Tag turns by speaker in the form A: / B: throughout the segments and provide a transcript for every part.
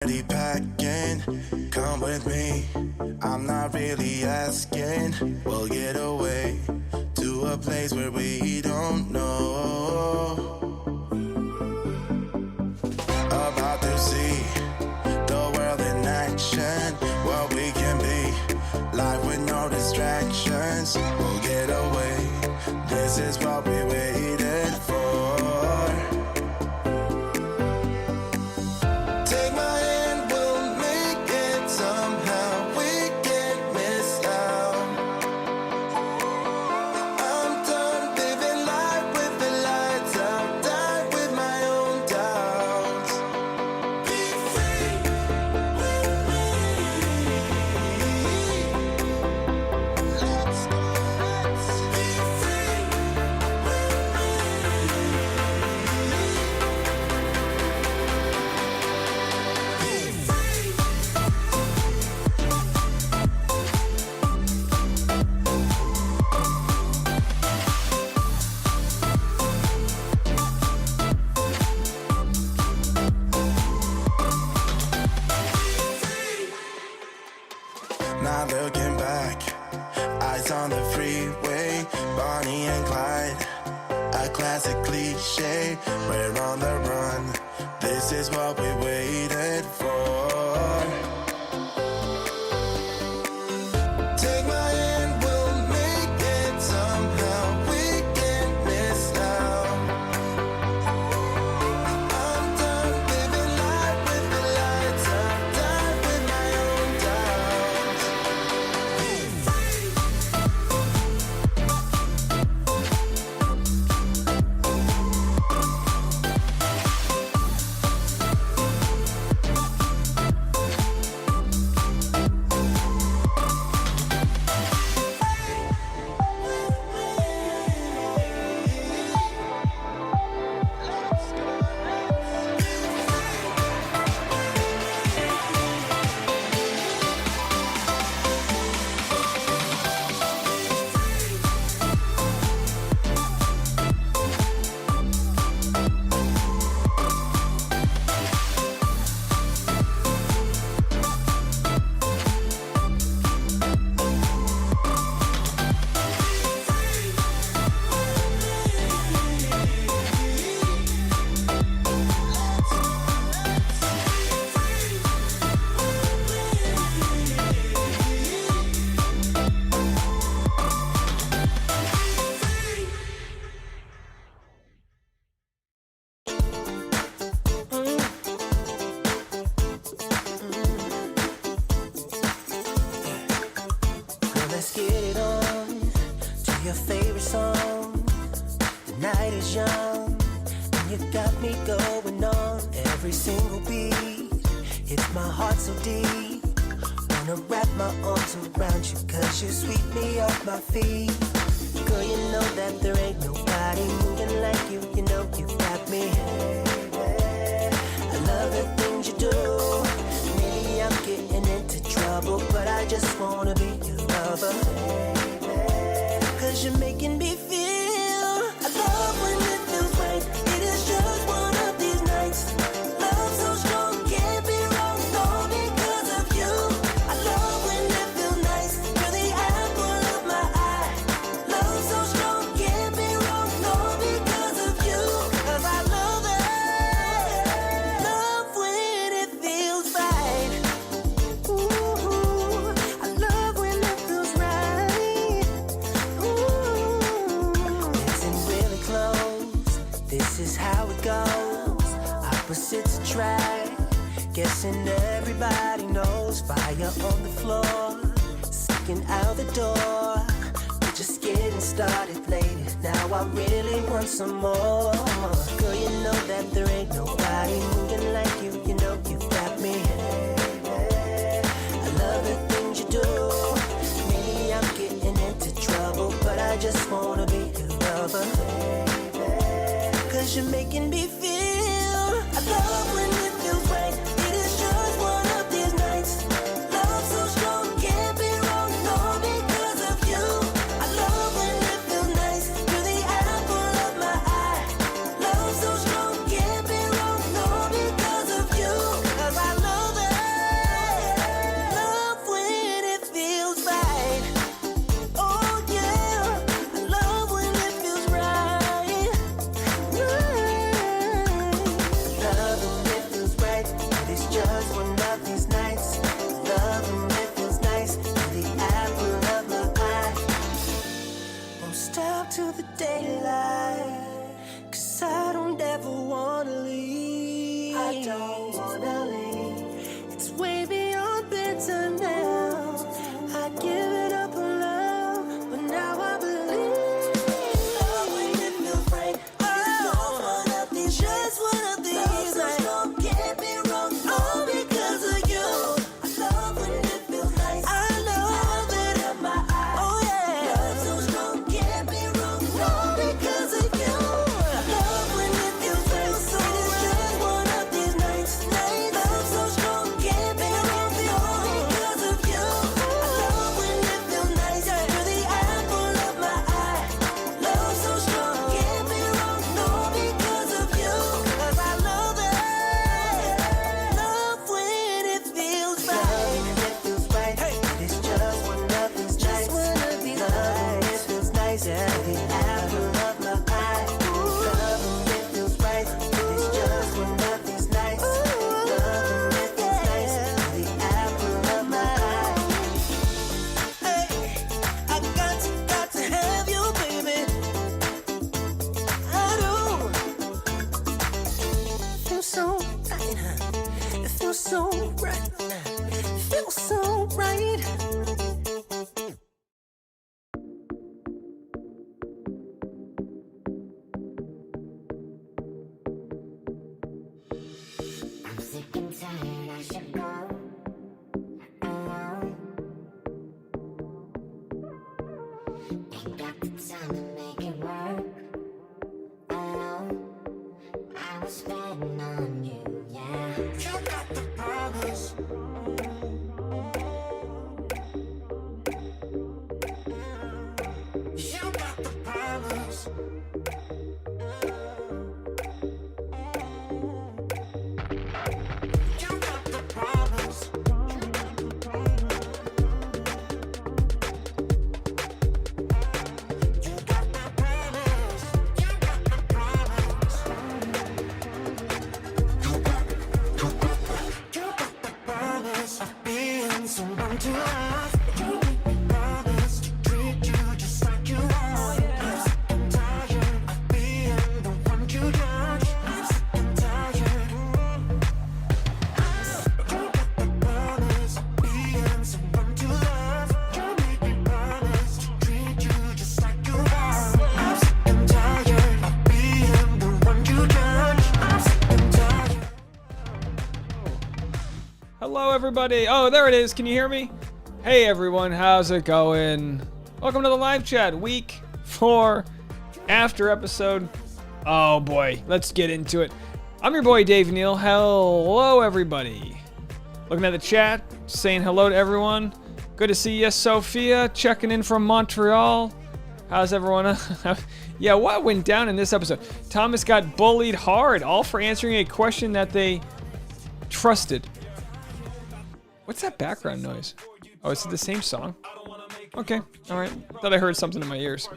A: Already packing, come with me. I'm not really asking. We'll get away to a place where we don't know. About to see the world in action, what we can be, life with no distractions. We'll get away, this is what we waited for. Take my hand, we'll make it somehow. We can't miss out. I'm done living life with the lights out. Die with my own doubts. Be free with me. Let's go, let's be free with me. Not looking back, eyes on the freeway, Bonnie and Clyde, a classic cliche. We're on the run, this is what we waited for. Take my hand, we'll make it somehow. We can't miss out. I'm done living life with the lights out. Die with my own doubts. Girl, let's get it on to your favorite song. The night is young, and you got me going on every single beat. Hits my heart so deep. Wanna wrap my arms around you, cause you sweep me off my feet. Girl, you know that there ain't nobody moving like you. You know you got me. I love the things you do. Maybe I'm getting into trouble, but I just wanna be your lover. Cause you're making me feel. I love when it feels right. It is just one of these nights. Love so strong, can't be wrong. All because of you. I love when it feels nice. You're the apple of my eye. Love so strong, can't be wrong. All because of you. Cause I love it. Love when it feels right. Ooh, I love when it feels right. Ooh, listen really close. This is how it goes. Opposites attract. Guessing everybody knows. Fire on the floor, sticking out the door. We're just getting started, lady. Now I really want some more. Girl, you know that there ain't nobody moving like you. You know you got me. I love the things you do. Maybe I'm getting into trouble, but I just wanna be your lover. Cause you're making me feel. I love when it feels right. It is just one of these nights. Love so strong, can't be wrong. All because of you. I love when it feels nice. You're the apple of my eye. Love so strong, can't be wrong. All because of you. Cause I love just one of these nights. Love when it feels nice. You're the apple of my eye. Won't stop till the daylight, 'cause I don't ever wanna leave. I don't wanna leave. It's way beyond bedtime now. I give it up on love, but now I believe. Love when it feels right. It's just one of these, just one of these. Love so strong, can't be wrong, all because of you. I love when it feels nice. I love it in my eyes. Oh yeah. Love so strong, can't be wrong, all because of you. I love when it feels right. So it's just one of these nights. Love so strong, can't be wrong, all because of you. I love when it feels nice. You're the apple of my eye. Love so strong, can't be wrong, all because of you. 'Cause I love it. Love when it feels right. Love when it feels right. It's just one of these nights. Just one of these nights. It feels nice. Yeah, the apple of my eye. Love when it feels right. It's just one of these nights. Love when it feels nice. The apple of my eye. Hey, I got to have you, baby. I do. It feels so right, huh? It feels so right. It feels so right.
B: I'm sick and tired, I should go alone. Ain't got the time to make it work alone. I was betting on you, yeah. You got the promise. You got the promise. You got the promise. You got the promise. You got the promise. You got the promise of being someone to love. You promise to treat you just like you are. I'm sick and tired of being the one you judge. I'm sick and tired. You got the promise of being someone to love. You made me promise to treat you just like you are. I'm sick and tired of being the one you judge. I'm sick and tired.
C: Hello, everybody. Oh, there it is. Can you hear me? Hey, everyone. How's it going? Welcome to the live chat. Week 4 after episode. Oh, boy. Let's get into it. I'm your boy, Dave Neal. Hello, everybody. Looking at the chat, saying hello to everyone. Good to see you, Sophia, checking in from Montreal. How's everyone? Yeah, what went down in this episode? Thomas got bullied hard, all for answering a question that they trusted. What's that background noise? Oh, is it the same song? Okay, all right. Thought I heard something in my ears.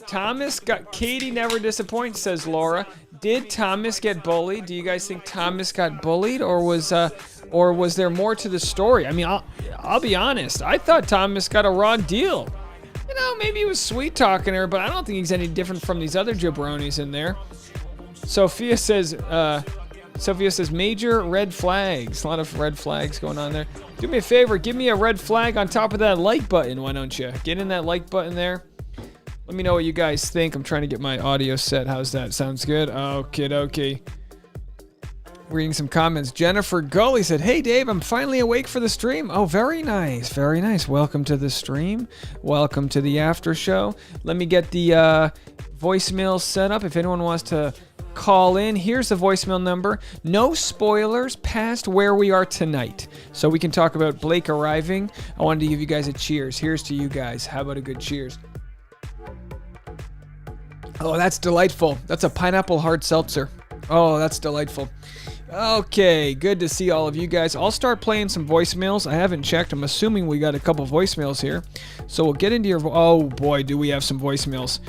C: Thomas got Katie never disappoints, says Laura. Did Thomas get bullied? Do you guys think Thomas got bullied, or was there more to the story? I mean, I'll be honest. I thought Thomas got a raw deal. You know, maybe he was sweet talking her, but I don't think he's any different from these other jabronis in there. Sophia says major red flags. A lot of red flags going on there. Do me a favor, give me a red flag on top of that like button, why don't you? Get in that like button there. Let me know what you guys think. I'm trying to get my audio set. How's that? Sounds good? Okay. Reading some comments. Jennifer Gully said, hey Dave, I'm finally awake for the stream. Oh, very nice. Very nice. Welcome to the stream. Welcome to the after show. Let me get the voicemail set up. If anyone wants to call in, here's the voicemail number. No spoilers past where we are tonight, so we can talk about Blake arriving. I wanted to give you guys a cheers. Here's to you guys. How about a good cheers? Oh, that's delightful. That's a pineapple hard seltzer. Oh, that's delightful. Okay, good to see all of you guys. I'll start playing some voicemails. I haven't checked. I'm assuming we got a couple voicemails here. So we'll get into your... Oh, boy, do we have some voicemails.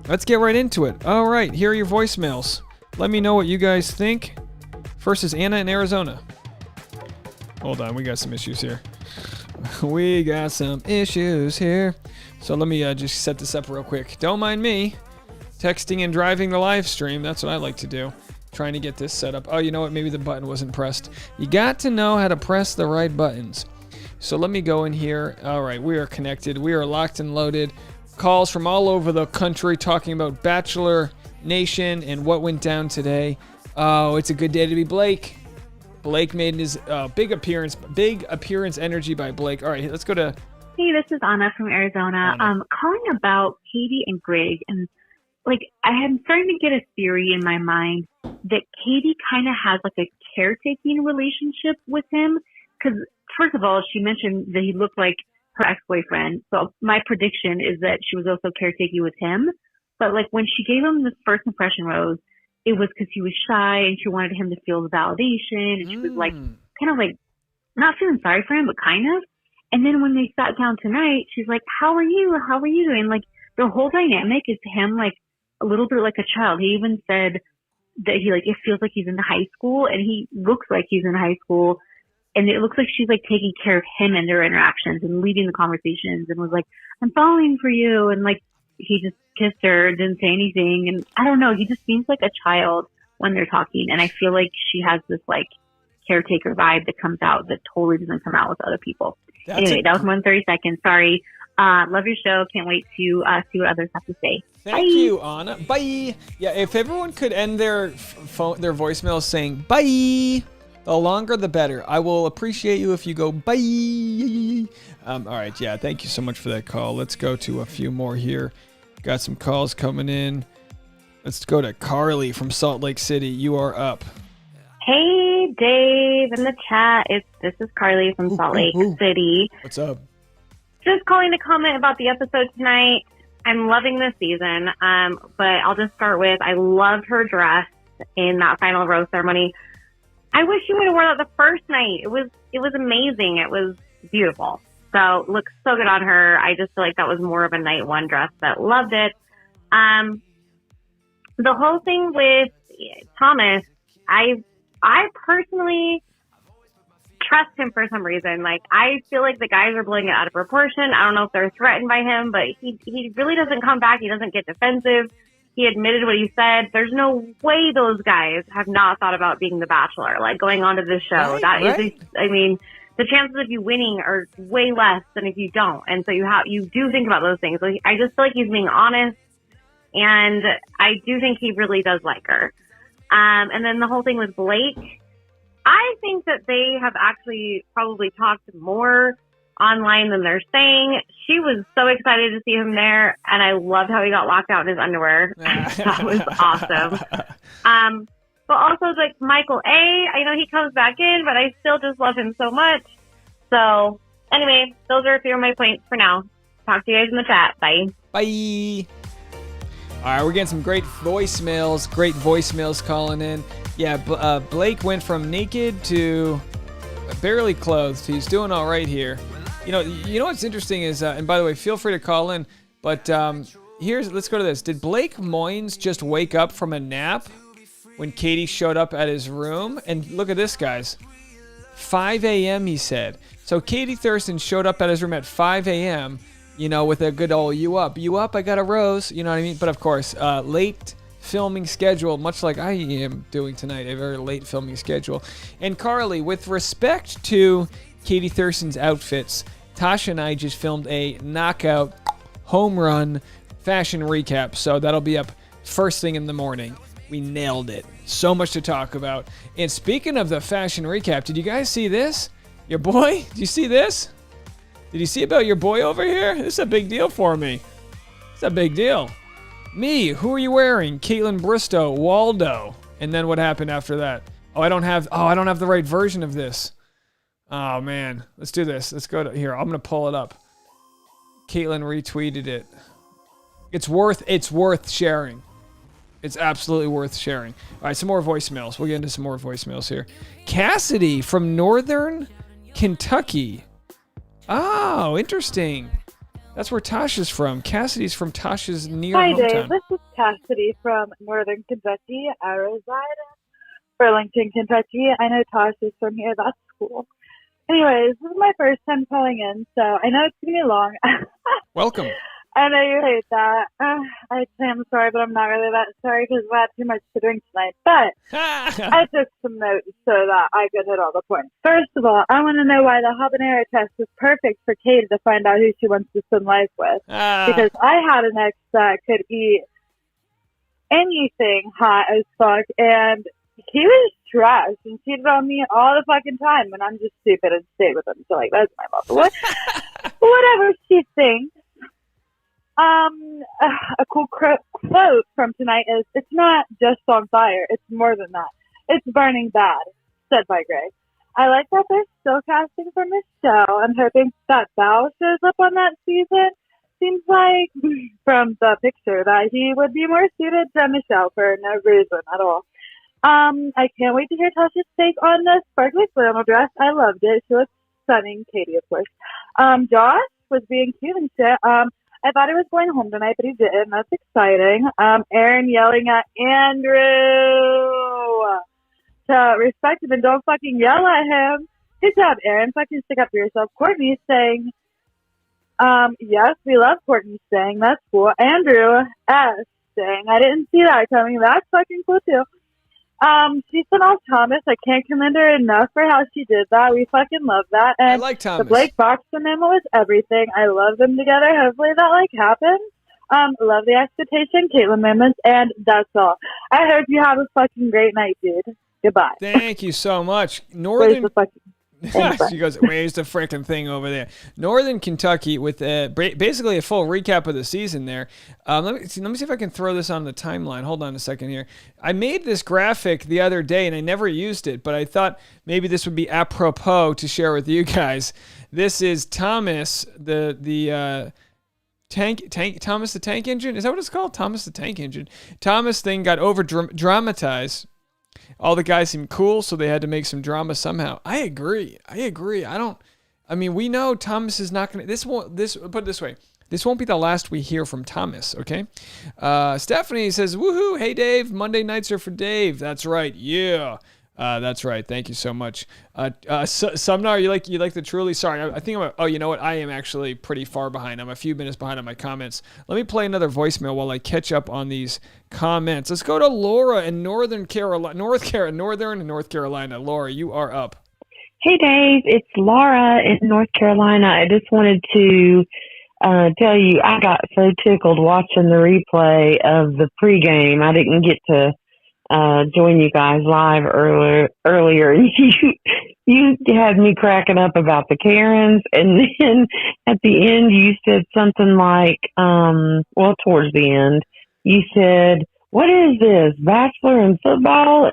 C: Let's get right into it. All right, here are your voicemails. Let me know what you guys think. First is Anna in Arizona. Hold on, we got some issues here. We got some issues here. So let me just set this up real quick. Don't mind me. Texting and driving the live stream. That's what I like to do. Trying to get this set up. Oh, you know what? Maybe the button wasn't pressed. You got to know how to press the right buttons. So let me go in here. All right, we are connected. We are locked and loaded. Calls from all over the country talking about Bachelor Nation and what went down today. Oh, it's a good day to be Blake. Blake made his big appearance energy by Blake. All right, let's go to...
D: Hey, this is Anna from Arizona. Calling about Katie and Greg. And, I'm starting to get a theory in my mind that Katie kind of has, a caretaking relationship with him. Because, first of all, she mentioned that he looked like her ex-boyfriend. So my prediction is that she was also caretaking with him. But, when she gave him the first impression rose, it was because he was shy and she wanted him to feel the validation. And she was not feeling sorry for him, but kind of. And then when they sat down tonight, she's like, how are you? How are you doing? The whole dynamic is him, a little bit like a child. He even said that it feels like he's in high school, and he looks like he's in high school. And it looks like she's taking care of him and their interactions and leading the conversations, and was like, I'm falling for you. And he just kissed her, didn't say anything. And I don't know, he just seems like a child when they're talking. And I feel like she has this caretaker vibe that comes out that totally doesn't come out with other people. Anyway, that was 130 seconds. Sorry. Love your show. Can't wait to see what others have to say.
C: Thank you, Anna. Bye. Yeah, if everyone could end their voicemails saying bye, the longer the better. I will appreciate you if you go bye. All right, yeah, thank you so much for that call. Let's go to a few more here. Got some calls coming in. Let's go to Carly from Salt Lake City. You are up.
D: Hey, Dave, in the chat. This is Carly from Salt Lake City.
C: What's up?
D: Just calling to comment about the episode tonight. I'm loving this season, but I'll just start with, I loved her dress in that final rose ceremony. I wish she would have worn that the first night. It was amazing. It was beautiful. So looks so good on her. I just feel like that was more of a night one dress, but loved it. The whole thing with Thomas, I personally trust him for some reason. I feel like the guys are blowing it out of proportion. I don't know if they're threatened by him, but he really doesn't come back. He doesn't get defensive. He admitted what he said. There's no way those guys have not thought about being the Bachelor, going on to this show.
C: Right.
D: The chances of you winning are way less than if you don't. And so you do think about those things. I just feel like he's being honest, and I do think he really does like her. And then the whole thing with Blake, I think that they have actually probably talked more online than they're saying. She was so excited to see him there, and I loved how he got locked out in his underwear. That was awesome. But also, Michael A., I know he comes back in, but I still just love him so much. So, anyway, those are a few of my points for now. Talk to you guys in the chat. Bye.
C: Bye. All right, we're getting some great voicemails calling in. Yeah, Blake went from naked to barely clothed. He's doing all right here. You know what's interesting is, and by the way, feel free to call in, but let's go to this. Did Blake Moynes just wake up from a nap when Katie showed up at his room? And look at this, guys. 5 a.m., he said. So Katie Thurston showed up at his room at 5 a.m., with a good old you up, I got a rose, you know what I mean? But of course, late filming schedule, much like I am doing tonight, a very late filming schedule. And Carly, with respect to Katie Thurston's outfits, Tasha and I just filmed a knockout home run fashion recap, so that'll be up first thing in the morning. We nailed it. So much to talk about. And speaking of the fashion recap, did you guys see this? Your boy? Did you see this? Did you see about your boy over here? This is a big deal for me. It's a big deal. Me, who are you wearing? Caitlin Bristow, Waldo. And then what happened after that? I don't have the right version of this. Oh man, let's do this. Let's go to here. I'm gonna pull it up. Caitlin retweeted it. It's worth sharing. It's absolutely worth sharing. All right, some more voicemails. We'll get into some more voicemails here. Cassidy from Northern Kentucky. Oh, interesting. That's where Tasha's from. Cassidy's from Tasha's near
E: Hi,
C: hometown.
E: Dave. This is Cassidy from Northern Kentucky. I reside in Burlington, Kentucky. I know Tasha's from here. That's cool. Anyways, this is my first time calling in, so I know it's going to be long.
C: Welcome.
E: I know you hate that. I am sorry, but I'm not really that sorry because I had too much to drink tonight. But I took some notes so that I could hit all the points. First of all, I want to know why the habanero test is perfect for Katie to find out who she wants to spend life with. Because I had an ex that could eat anything hot as fuck, and he was trash and cheated on me all the fucking time, and I'm just stupid and stayed with him. So, like, that's my fault. Whatever she thinks. A cool quote from tonight is, "It's not just on fire, it's more than that. It's burning bad," said by Greg. I like that they're still casting for Michelle. I'm hoping that Val shows up on that season. Seems like, from the picture, that he would be more suited to Michelle for no reason at all. I can't wait to hear Tasha's take on the sparkly flannel dress. I loved it. She looks stunning. Katie, of course. Josh was being cute and shit. I thought he was going home tonight, but he didn't. That's exciting. Aaron yelling at Andrew to respect him and don't fucking yell at him. Good job, Aaron. Fucking stick up for yourself. Courtney's saying, yes, we love Courtney saying. That's cool. Andrew S. saying, I didn't see that coming. That's fucking cool, too. She sent off Thomas. I can't commend her enough for how she did that. We fucking love that. And
C: I like Thomas.
E: The Blake Boxer memo was everything. I love them together. Hopefully that happens. Love the expectation, Caitlin moments, and that's all. I hope you have a fucking great night, dude. Goodbye.
C: Thank you so much.
E: Where's the fucking
C: She goes, where's the freaking thing over there? Northern Kentucky with basically a full recap of the season there. Let me see if I can throw this on the timeline. Hold on a second here. I made this graphic the other day and I never used it, but I thought maybe this would be apropos to share with you guys. This is Thomas, the Thomas the Tank Engine. Is that what it's called? Thomas the Tank Engine. Thomas thing got over dramatized. All the guys seemed cool, so they had to make some drama somehow. I agree. We know Thomas is not going to, put it this way. This won't be the last we hear from Thomas, okay? Stephanie says, woohoo, hey Dave, Monday nights are for Dave. That's right, yeah. That's right. Thank you so much. Sumnar, you like the truly? Sorry, I think you know what? I am actually pretty far behind. I'm a few minutes behind on my comments. Let me play another voicemail while I catch up on these comments. Let's go to Laura in Northern Carolina. Laura, you are up.
F: Hey Dave, it's Laura in North Carolina. I just wanted to tell you I got so tickled watching the replay of the pregame. I didn't get to join you guys live earlier. You had me cracking up about the Karens, and then at the end you said something like, towards the end, you said, what is this, Bachelor and football?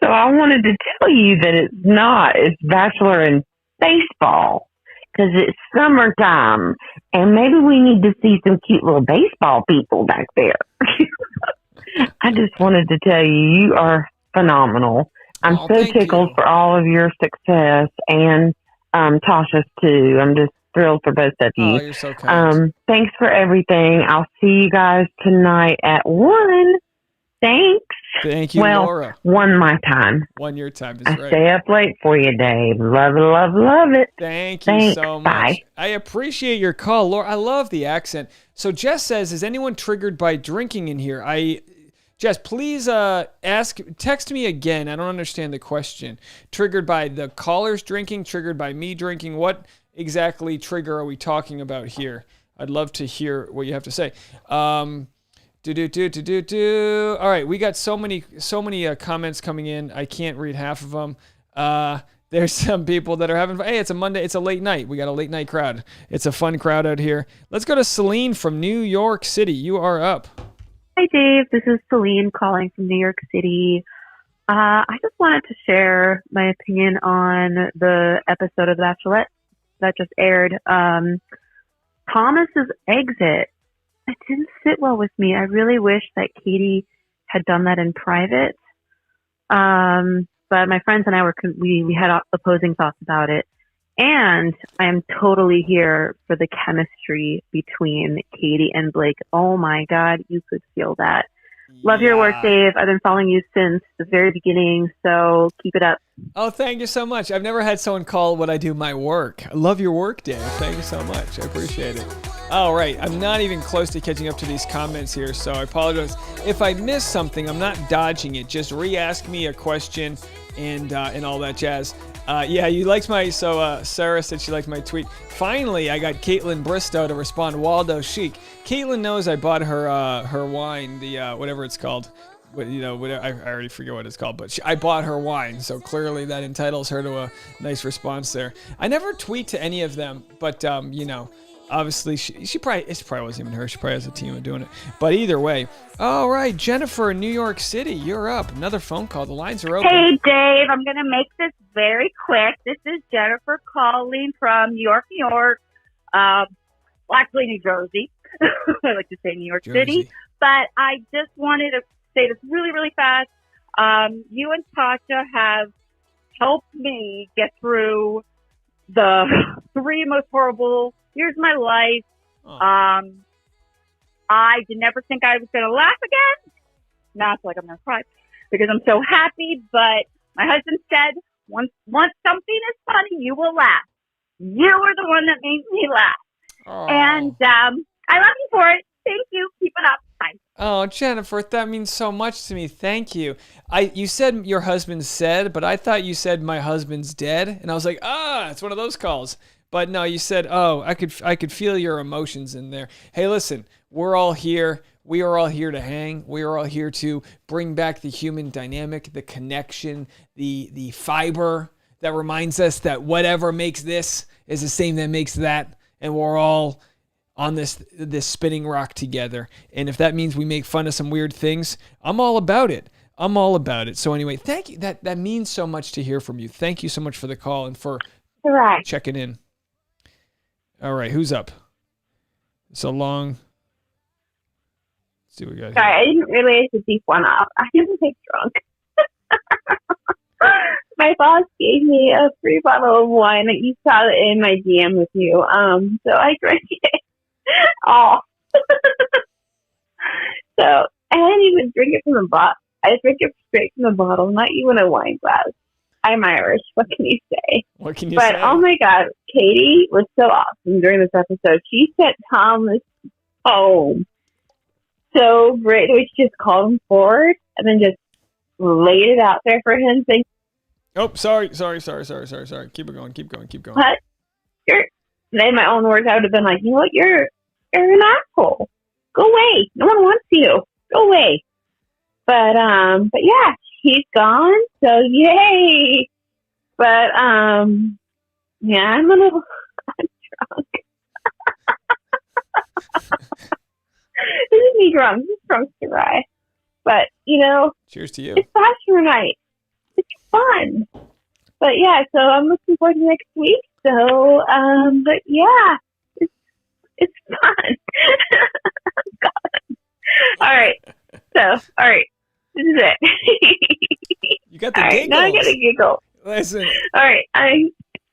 F: So I wanted to tell you that it's not. It's Bachelor and baseball, because it's summertime, and maybe we need to see some cute little baseball people back there. I just wanted to tell you are phenomenal. I'm so tickled for all of your success, and Tasha's too. I'm just thrilled for both of you.
C: Oh, you're so kind.
F: Thanks for everything. I'll see you guys tonight at 1. Thanks.
C: Thank you, Laura.
F: 1 my time.
C: 1 your time is
F: I
C: right.
F: stay up late for you, Dave. Love it, love, love it.
C: Thank you
F: Thanks.
C: so much.
F: Bye.
C: I appreciate your call, Laura. I love the accent. So Jess says, is anyone triggered by drinking in here? Jess, please text me again. I don't understand the question. Triggered by the callers drinking, triggered by me drinking. What exactly trigger are we talking about here? I'd love to hear what you have to say. All right, we got so many comments coming in. I can't read half of them. There's some people that are having fun. Hey, it's a Monday. It's a late night. We got a late night crowd. It's a fun crowd out here. Let's go to Celine from New York City. You are up.
D: Hi, Dave. This is Celine calling from New York City. I just wanted to share my opinion on the episode of The Bachelorette that just aired. Thomas's exit. It didn't sit well with me. I really wish that Katie had done that in private. But my friends and I we had opposing thoughts about it. And I am totally here for the chemistry between Katie and Blake. Oh my God, you could feel that. Love your work,
C: Yeah.
D: Dave. I've been following you since the very beginning, so keep it up.
C: Oh, thank you so much. I've never had someone call what I do my work. I love your work, Dave. Thank you so much. I appreciate it. All right. I'm not even close to catching up to these comments here, so I apologize. If I miss something, I'm not dodging it. Just re-ask me a question and all that jazz. Yeah, you liked my, Sarah said she liked my tweet. Finally, I got Caitlin Bristow to respond, Waldo Chic. Caitlin knows I bought her wine, the, whatever it's called. Whatever, I already forget what it's called, but I bought her wine, so clearly that entitles her to a nice response there. I never tweet to any of them, but, obviously she probably, it probably wasn't even her. She probably has a team of doing it. But either way, all right, Jennifer in New York City, you're up. Another phone call. The lines are open.
E: Hey, Dave, I'm going to make this very quick. This is Jennifer calling from New York, New York. Well, actually, New Jersey. I like to say New York City. But I just wanted to say this really, really fast. You and Tasha have helped me get through the 3 most horrible years of my life.
C: Oh.
E: I did never think I was going to laugh again. Now I feel like I'm going to cry because I'm so happy. But my husband said, once something is funny, you will laugh. You are the one that made me laugh.
C: Oh.
E: And I love you for it. Thank you. Keep it up. Bye.
C: Oh, Jennifer, that means so much to me. Thank you. You said your husband said, but I thought you said my husband's dead, and I was like, it's one of those calls. But no, you said, I could feel your emotions in there. Hey, listen, we're all here. We are all here to hang. We are all here to bring back the human dynamic, the connection, the fiber that reminds us that whatever makes this is the same that makes that, and we're all on this spinning rock together. And if that means we make fun of some weird things, I'm all about it. I'm all about it. So anyway, thank you. That means so much to hear from you. Thank you so much for the call and for checking in. All right, who's up? So long. Let's see what we got here.
F: Sorry, I didn't realize to deep one off. I am like drunk. My boss gave me a free bottle of wine that you saw in my DM with you. So I drank it all. So I didn't even drink it from the bottle. I drank it straight from the bottle, not even a wine glass. I'm Irish. What can you say?
C: What can you say?
F: But oh my God, Katie was so awesome during this episode. She sent Thomas home so great. We just called him forward and then just laid it out there for him. Saying,
C: oh, sorry. Keep it going.
F: what? In my own words, I would have been like, you know what? You're an asshole. Go away. No one wants you. Go away. But yeah, he's gone. So yay. But yeah, I'm drunk. This is me drunk. This is drunk to rye. But
C: Cheers to you.
F: it's Bachelor night. It's fun. But yeah, so I'm looking forward to next week. So, but yeah, it's fun. God. All right. This is it.
C: You got the
F: All right,
C: giggles.
F: now I got a giggle.
C: Listen,
F: All right,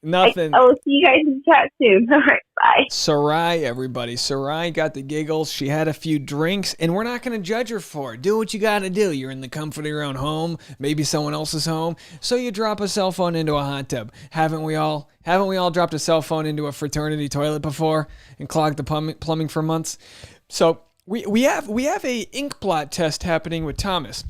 C: nothing.
F: I will see you guys in the chat soon. All right, bye.
C: Sarai, everybody. Sarai got the giggles. She had a few drinks, and we're not going to judge her for it. Do what you got to do. You're in the comfort of your own home, maybe someone else's home, so you drop a cell phone into a hot tub. Haven't we all? Haven't we all dropped a cell phone into a fraternity toilet before and clogged the plumbing for months? So we have a ink blot test happening with Thomas.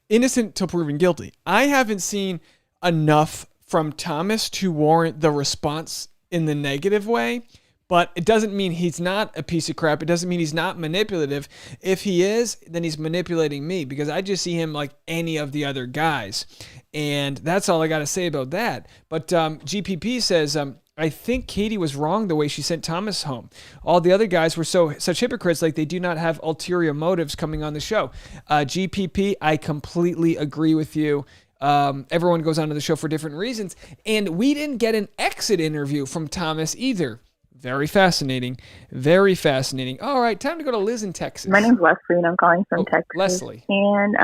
C: Innocent till proven guilty. I haven't seen enough from Thomas to warrant the response in the negative way, but it doesn't mean he's not a piece of crap. It doesn't mean he's not manipulative. If he is, then he's manipulating me because I just see him like any of the other guys. And that's all I got to say about that. But GPP says, I think Katie was wrong the way she sent Thomas home. All the other guys were such hypocrites, like they do not have ulterior motives coming on the show. GPP, I completely agree with you. Everyone goes onto the show for different reasons. And we didn't get an exit interview from Thomas either. Very fascinating. Very fascinating. All right, time to go to Liz in Texas.
G: My name's Leslie, and I'm calling from Texas.
C: Leslie.
G: And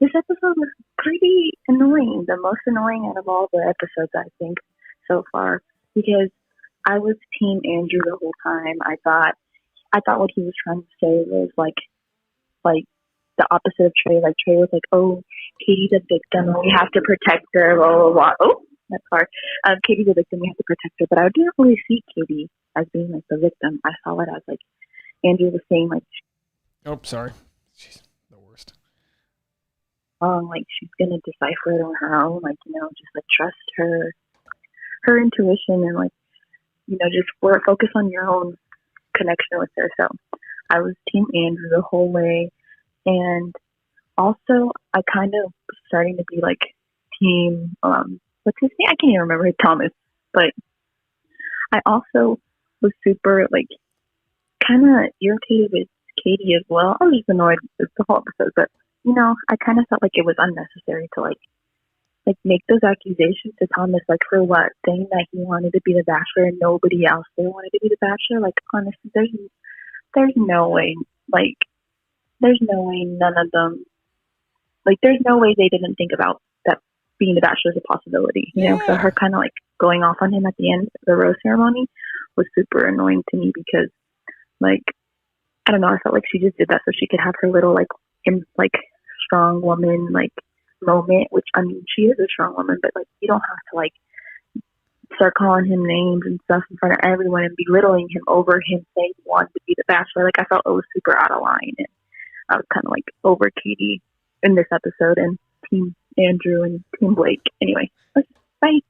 G: this episode was pretty annoying. The most annoying out of all the episodes, I think, so far. Because I was Team Andrew the whole time. I thought what he was trying to say was like like the opposite of Trey. Like Trey was like, "Oh, Katie's a victim, and we have to protect her." Blah blah blah. Oh, that's hard. Katie's a victim, we have to protect her. But I didn't really see Katie as being like the victim. I saw it as like Andrew was saying, like,
C: Oh, sorry. She's the worst.
G: like she's gonna decipher it on her own. Like, you know, just like trust her intuition, and like, you know, just focus on your own connection with her. So I was Team Andrew the whole way. And also, I kind of was starting to be like Team, what's his name? I can't even remember, Thomas. But I also was super, like, kind of irritated with Katie as well. I was just annoyed with the whole episode. But, you know, I kind of felt like it was unnecessary to, like make those accusations to Thomas, like, for what? Saying that he wanted to be the Bachelor and nobody else there wanted to be the Bachelor? Like, honestly, there's no way, like, there's no way none of them, like, there's no way they didn't think about that being the Bachelor is a possibility, you know? So her kind of, like, going off on him at the end of the rose ceremony was super annoying to me because, like, I don't know, I felt like she just did that so she could have her little, like, strong woman, like, moment, which, I mean, she is a strong woman, but, like, you don't have to, like, start calling him names and stuff in front of everyone and belittling him over him saying he wanted to be the Bachelor. Like, I felt it was super out of line, and I was kind of, like, over Katie in this episode and Team Andrew and Team Blake. Anyway, bye.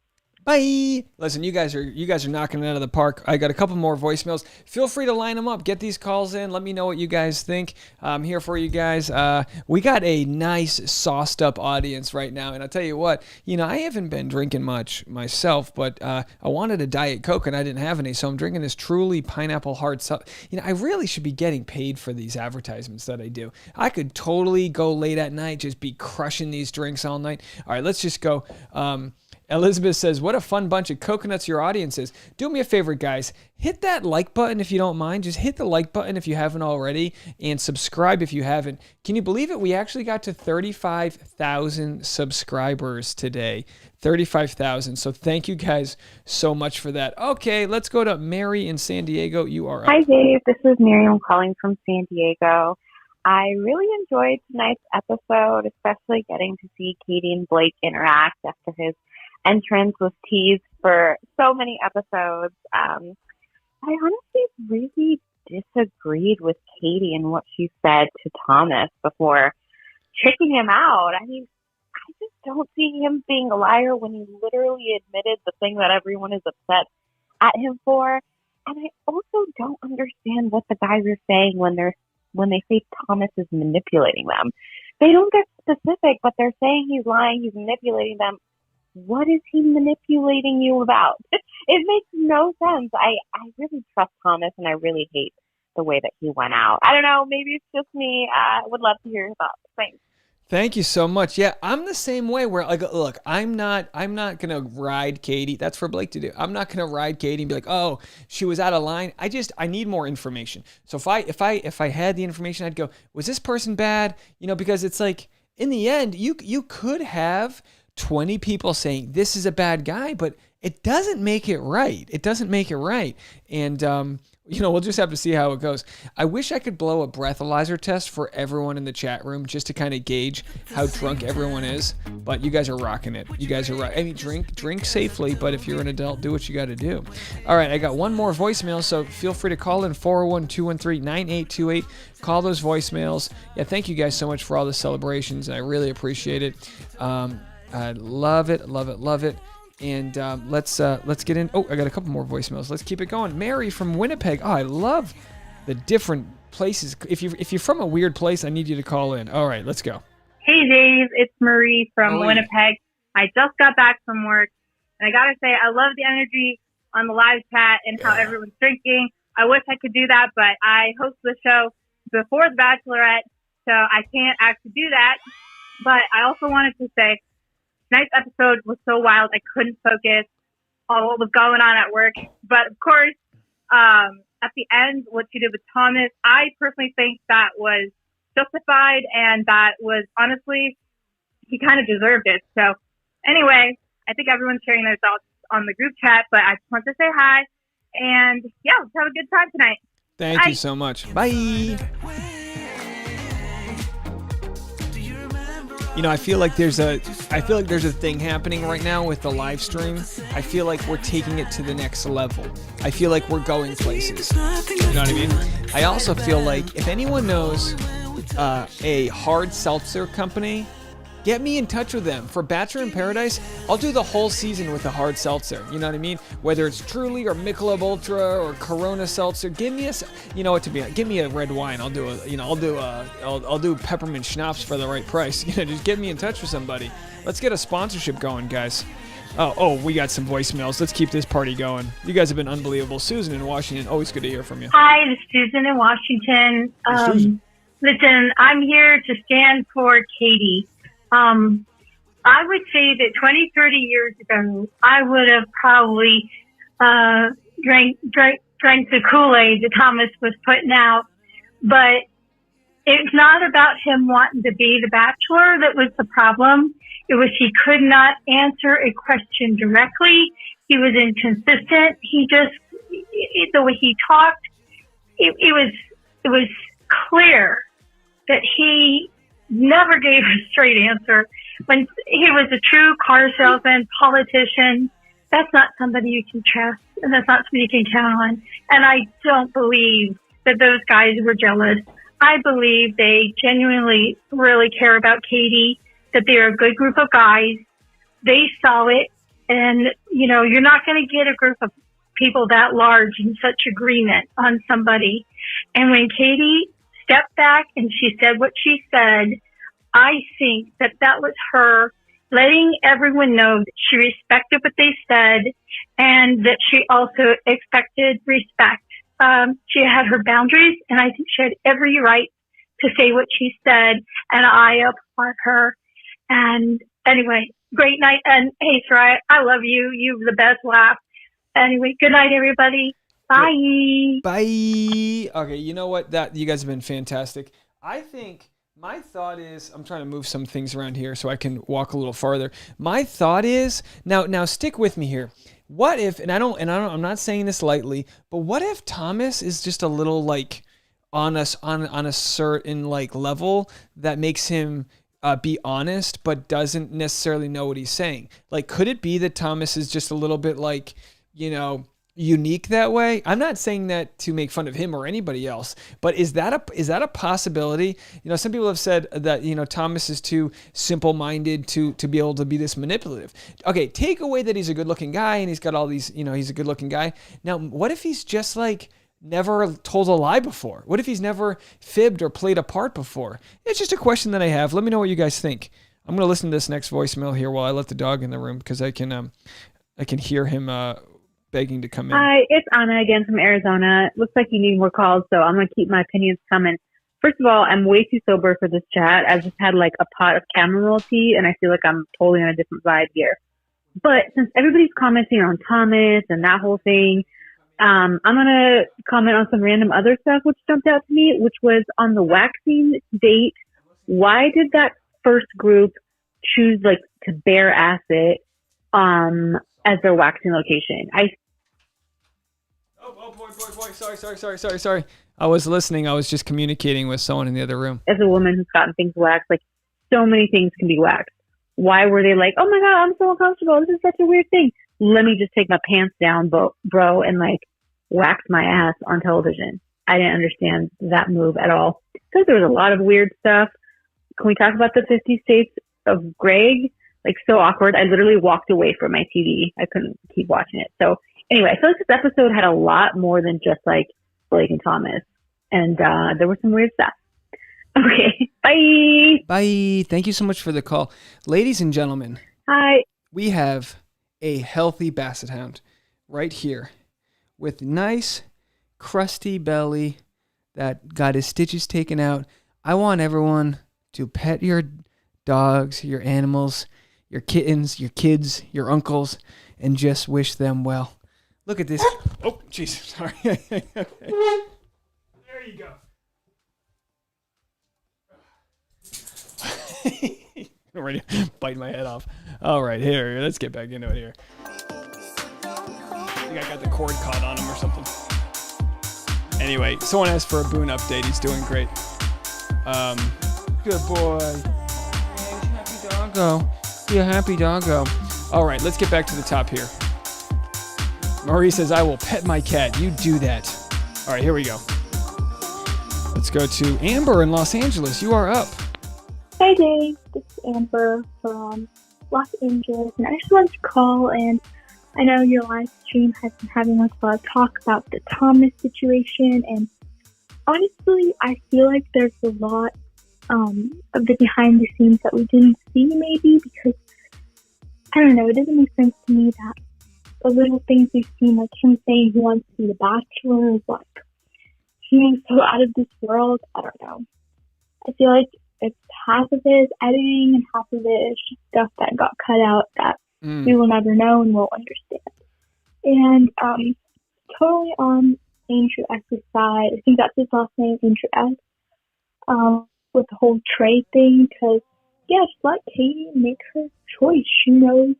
C: Bye. Listen, you guys are knocking it out of the park. I got a couple more voicemails. Feel free to line them up. Get these calls in. Let me know what you guys think. I'm here for you guys. We got a nice sauced up audience right now, and I'll tell you what, you know, I haven't been drinking much myself, but I wanted a Diet Coke and I didn't have any, so I'm drinking this Truly Pineapple Hard Seltzer. You know, I really should be getting paid for these advertisements that I do. I could totally go late at night, just be crushing these drinks all night. All right, let's just go. Elizabeth says, what a fun bunch of coconuts your audience is. Do me a favor, guys. Hit that like button if you don't mind. Just hit the like button if you haven't already, and subscribe if you haven't. Can you believe it? We actually got to 35,000 subscribers today. 35,000. So thank you guys so much for that. Okay, let's go to Mary in San Diego. You are up.
H: Hi, Dave. This is Miriam calling from San Diego. I really enjoyed tonight's episode, especially getting to see Katie and Blake interact after his entrance was teased for so many episodes. I honestly really disagreed with Katie and what she said to Thomas before tricking him out. I mean, I just don't see him being a liar when he literally admitted the thing that everyone is upset at him for. And I also don't understand what the guys are saying when they say Thomas is manipulating them. They don't get specific, but they're saying he's lying, he's manipulating them. What is he manipulating you about? It makes no sense. I really trust Thomas, and I really hate the way that he went out. I don't know. Maybe it's just me. I would love to hear your thoughts. Thanks.
C: Thank you so much. Yeah, I'm the same way where, like, look, I'm not going to ride Katie. That's for Blake to do. I'm not going to ride Katie and be like, oh, she was out of line. I need more information. So if I had the information, I'd go, was this person bad? You know, because it's like, in the end, you could have 20 people saying this is a bad guy, but it doesn't make it right. It doesn't make it right. And, you know, we'll just have to see how it goes. I wish I could blow a breathalyzer test for everyone in the chat room just to kind of gauge how drunk everyone is. But you guys are rocking it. You guys are right. I mean, drink safely, but if you're an adult, do what you got to do. All right, I got one more voicemail, so feel free to call in 401-213-9828. Call those voicemails. Yeah, thank you guys so much for all the celebrations. I really appreciate it. I love it, love it, love it. And let's get in. Oh, I got a couple more voicemails. Let's keep it going. Mary from Winnipeg. Oh, I love the different places. If you're from a weird place, I need you to call in. All right, let's go.
I: Hey, Dave. It's Marie from Winnipeg. I just got back from work, and I gotta say, I love the energy on the live chat and how everyone's drinking. I wish I could do that, but I host the show before the Bachelorette, so I can't actually do that. But I also wanted to say, tonight's episode was so wild, I couldn't focus on what was going on at work. But of course, at the end, what she did with Thomas, I personally think that was justified, and that was honestly, he kind of deserved it. So anyway, I think everyone's sharing their thoughts on the group chat, but I just want to say hi. And yeah, let's have a good time tonight.
C: Thank you so much. Bye. You know, I feel like there's a thing happening right now with the live stream. I feel like we're taking it to the next level. I feel like we're going places. You know what I mean? I also feel like if anyone knows a hard seltzer company, get me in touch with them. For Bachelor in Paradise, I'll do the whole season with a hard seltzer. You know what I mean? Whether it's Truly or Michelob Ultra or Corona Seltzer, give me a red wine. I'll do peppermint schnapps for the right price. You know, just get me in touch with somebody. Let's get a sponsorship going, guys. Oh, we got some voicemails. Let's keep this party going. You guys have been unbelievable. Susan in Washington, always good to hear from you.
I: Hi, this is Susan in Washington.
C: Hey, Susan.
I: Listen, I'm here to stand for Katie. I would say that 20, 30 years ago, I would have probably drank the Kool-Aid that Thomas was putting out. But it's not about him wanting to be the Bachelor that was the problem. It was he could not answer a question directly. He was inconsistent. The way he talked, it was clear that he never gave a straight answer. When he was a true car salesman, politician, that's not somebody you can trust, and that's not somebody you can count on. And I don't believe that those guys were jealous. I believe they genuinely really care about Katie, that they're a good group of guys. They saw it, and, you know, you're not going to get a group of people that large in such agreement on somebody. And when Katie stepped back and she said what she said, I think that was her letting everyone know that she respected what they said and that she also expected respect. She had her boundaries, and I think she had every right to say what she said, and I applaud her. And anyway, great night. And hey, Soraya, I love you. You've the best laugh. Anyway, good night, everybody. Bye.
C: Bye. Okay, you know what? You guys have been fantastic. I think my thought is, I'm trying to move some things around here so I can walk a little farther. My thought is, now stick with me here. What if, I'm not saying this lightly, but what if Thomas is just a little like on a certain like level that makes him be honest, but doesn't necessarily know what he's saying? Like, could it be that Thomas is just a little bit like, you know, unique that way? I'm not saying that to make fun of him or anybody else, but is that a possibility? You know, some people have said that, you know, Thomas is too simple-minded to be able to be this manipulative. Okay, take away that he's a good-looking guy and he's got all these, you know, he's a good-looking guy. Now, what if he's just like never told a lie before? What if he's never fibbed or played a part before? It's just a question that I have. Let me know what you guys think. I'm going to listen to this next voicemail here while I let the dog in the room because I can hear him begging to come in.
J: Hi, it's Anna again from Arizona. Looks like you need more calls, so I'm going to keep my opinions coming. First of all, I'm way too sober for this chat. I've just had like a pot of chamomile tea, and I feel like I'm totally on a different vibe here. But since everybody's commenting on Thomas and that whole thing, I'm going to comment on some random other stuff which jumped out to me, which was on the waxing date. Why did that first group choose like to Bear Acid as their waxing location?
C: Boy. Sorry. I was listening. I was just communicating with someone in the other room.
J: As a woman who's gotten things waxed, like so many things can be waxed. Why were they like, oh my God, I'm so uncomfortable. This is such a weird thing. Let me just take my pants down, bro, and like wax my ass on television. I didn't understand that move at all. Because there was a lot of weird stuff. Can we talk about the 50 States of Greg? Like, so awkward. I literally walked away from my TV. I couldn't keep watching it. So anyway, I feel like this episode had a lot more than just like Blake and Thomas. And there was some weird stuff. Okay. Bye.
C: Bye. Thank you so much for the call. Ladies and gentlemen.
J: Hi.
C: We have a healthy basset hound right here with nice crusty belly that got his stitches taken out. I want everyone to pet your dogs, your animals, your kittens, your kids, your uncles, and just wish them well. Look at this. Oh, jeez. Sorry. There you go. I'm ready to bite my head off. All right, here. Let's get back into it here. I think I got the cord caught on him or something. Anyway, someone asked for a Boone update. He's doing great. Good boy. doggo. Be a happy doggo. All right, let's get back to the top here. Marie says, I will pet my cat. You do that. All right, here we go. Let's go to Amber in Los Angeles. You are up.
K: Hi, Dave. This is Amber from Los Angeles, and I just wanted to call, and I know your live stream has been having like a lot of talk about the Thomas situation, and honestly, I feel like there's a lot of the behind the scenes that we didn't see maybe, because, I don't know, it doesn't make sense to me that the little things we've seen, like him saying he wants to be the Bachelor, is like, seeming so out of this world. I don't know. I feel like it's half of it is editing and half of it is just stuff that got cut out that we will never know and won't understand. And totally on Andrew S's side. I think that's his last name, Andrew S. With the whole Trey thing, because just let Katie make her choice. She knows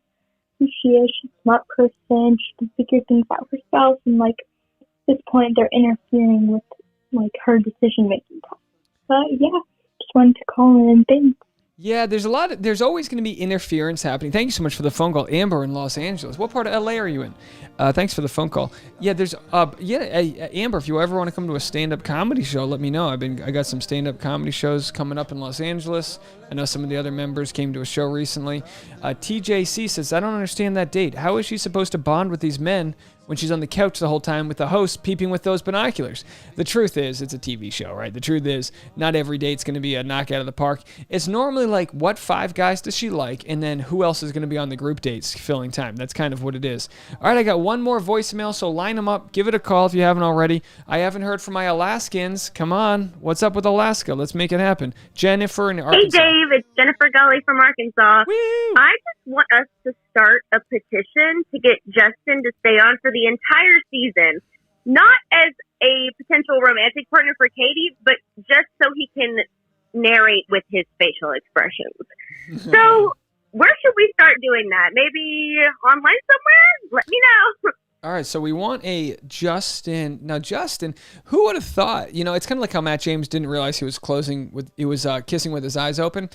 K: who she is. She's a smart person. She can figure things out herself. And like at this point, they're interfering with like her decision making process. But yeah, just wanted to call in and thanks.
C: Yeah, there's always going to be interference happening. Thank you so much for the phone call, Amber in Los Angeles. What part of LA are you in? Thanks for the phone call. Yeah, Amber, if you ever want to come to a stand-up comedy show, let me know. I got some stand-up comedy shows coming up in Los Angeles. I know some of the other members came to a show recently. TJC says, I don't understand that date. How is she supposed to bond with these men when she's on the couch the whole time with the host peeping with those binoculars? The truth is, it's a TV show, right? The truth is, not every date's going to be a knockout of the park. It's normally like, what 5 guys does she like? And then who else is going to be on the group dates filling time? That's kind of what it is. All right, I got one more voicemail, so line them up. Give it a call if you haven't already. I haven't heard from my Alaskans. Come on. What's up with Alaska? Let's make it happen. Jennifer in Arkansas.
L: Hey, Dave. It's Jennifer Gully from Arkansas.
C: Woo!
L: I just want us to start a petition to get Justin to stay on for the entire season, not as a potential romantic partner for Katie, but just so he can narrate with his facial expressions. So where should we start doing that? Maybe online somewhere? Let me know.
C: All right, so we want a Justin. Now, Justin, who would have thought? You know, it's kind of like how Matt James didn't realize he was kissing with his eyes open.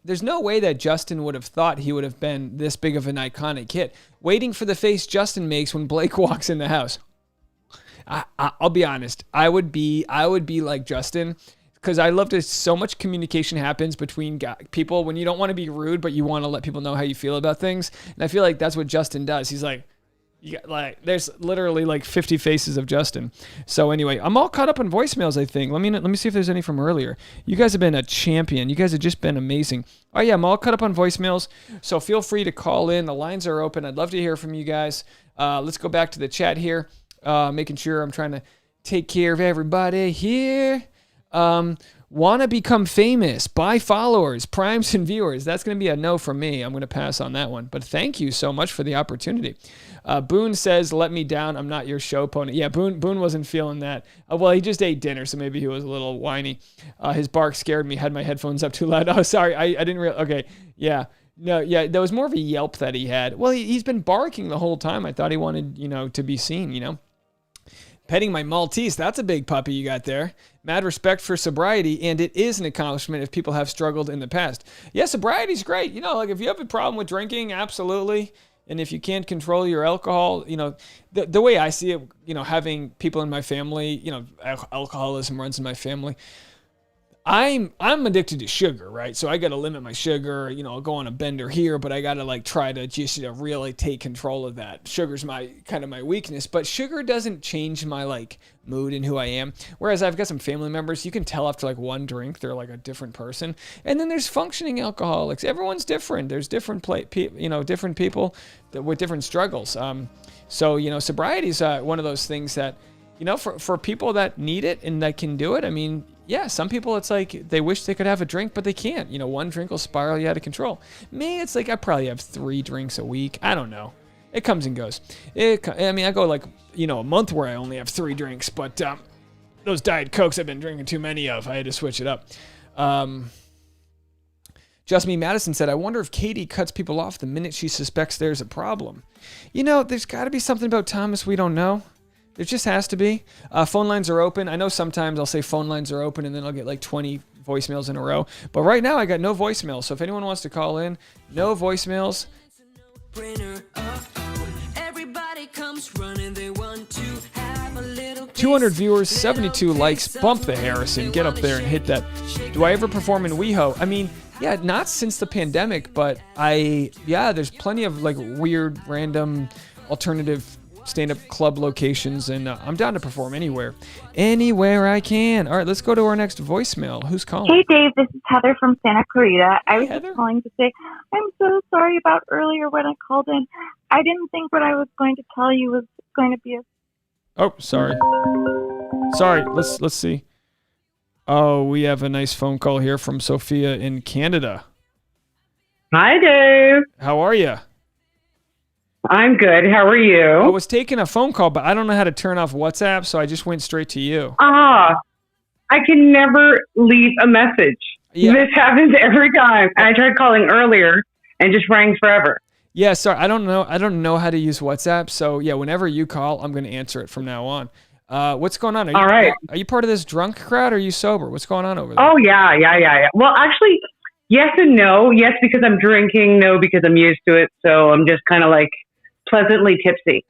C: There's no way that Justin would have thought he would have been this big of an iconic hit. Waiting for the face Justin makes when Blake walks in the house. I'll be honest. I would be like Justin, because I love that so much communication happens between people when you don't want to be rude, but you want to let people know how you feel about things. And I feel like that's what Justin does. He's like, there's literally like 50 faces of Justin. So anyway, I'm all caught up on voicemails, I think. Let me see if there's any from earlier. You guys have been a champion. You guys have just been amazing. Oh yeah, I'm all caught up on voicemails. So feel free to call in. The lines are open. I'd love to hear from you guys. Let's go back to the chat here. Making sure I'm trying to take care of everybody here. Want to become famous, buy followers, primes, and viewers. That's going to be a no from me. I'm going to pass on that one. But thank you so much for the opportunity. Boone says, let me down. I'm not your show pony. Yeah, Boone wasn't feeling that. Well, he just ate dinner, so maybe he was a little whiny. His bark scared me. Had my headphones up too loud. Oh, sorry. I didn't realize. Okay. Yeah. No, yeah, there was more of a yelp that he had. Well, he's been barking the whole time. I thought he wanted, to be seen, Petting my Maltese, that's a big puppy you got there. Mad respect for sobriety, and it is an accomplishment if people have struggled in the past. Yeah, sobriety's great. Like if you have a problem with drinking, absolutely. And if you can't control your alcohol, the way I see it, having people in my family, alcoholism runs in my family. I'm addicted to sugar, right? So I got to limit my sugar, I'll go on a bender here, but I got to try to just really take control of that. Sugar's my weakness, but sugar doesn't change my mood and who I am. Whereas I've got some family members, you can tell after one drink, they're a different person. And then there's functioning alcoholics. Everyone's different. There's different different people with different struggles. So sobriety is one of those things that, for people that need it and that can do it, I mean, yeah, some people it's they wish they could have a drink, but they can't. One drink will spiral you out of control. Me, it's I probably have 3 drinks a week. I don't know. It comes and goes. I go a month where I only have 3 drinks, but those Diet Cokes I've been drinking too many of. I had to switch it up. Just Me Madison said, I wonder if Katie cuts people off the minute she suspects there's a problem. There's got to be something about Thomas we don't know. There just has to be. Phone lines are open. I know sometimes I'll say phone lines are open and then I'll get 20 voicemails in a row. But right now I got no voicemails. So if anyone wants to call in, no voicemails.
A: Everybody comes running, they want to have a little
C: 200 viewers, 72 likes. Bump the Harrison. Get up there and hit that. Do I ever perform in WeHo? I mean, yeah, not since the pandemic, but there's plenty of like weird, random, alternative stand-up club locations, and I'm down to perform anywhere I can. All right, let's go to our next voicemail. Who's calling?
H: Hey, Dave, this is Heather from Santa Clarita. I was
C: Heather?
H: just calling to say I'm so sorry about earlier when I called in. I didn't think what I was going to tell you was going to be a...
C: Oh, sorry. Let's see. Oh, we have a nice phone call here from Sophia in Canada.
F: Hi, Dave.
C: How are you?
F: I'm good. How are you?
C: I was taking a phone call, but I don't know how to turn off WhatsApp, so I just went straight to you.
F: I can never leave a message.
C: Yeah.
F: This happens every time. And I tried calling earlier and just rang forever.
C: Yeah, sorry. I don't know how to use WhatsApp, so yeah, whenever you call, I'm going to answer it from now on. What's going on?
F: All right.
C: Are you part of this drunk crowd, or are you sober? What's going on over there?
F: Oh, yeah. Well, actually, yes and no. Yes, because I'm drinking. No, because I'm used to it. So I'm just kind of like pleasantly tipsy.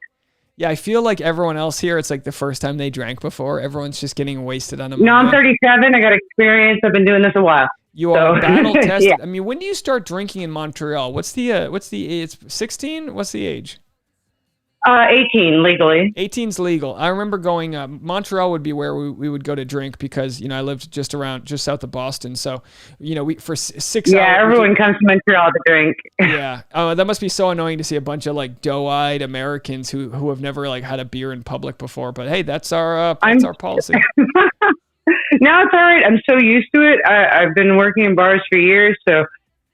C: Yeah, I feel like everyone else here, it's like the first time they drank before. Everyone's just getting wasted on a
F: No, I'm 37. I got experience. I've been doing this a while.
C: You are battle tested.
F: Yeah.
C: I mean, when do you start drinking in Montreal? What's the it's 16? What's the age?
F: 18 legally.
C: 18's legal. I remember going, Montreal would be where we would go to drink because, I lived just south of Boston. So, we for 6 hours.
F: Yeah, everyone comes to Montreal to drink.
C: Yeah. Oh, that must be so annoying to see a bunch of like doe-eyed Americans who have never like had a beer in public before. But hey, that's our policy.
F: No, it's all right. I'm so used to it. I've been working in bars for years, so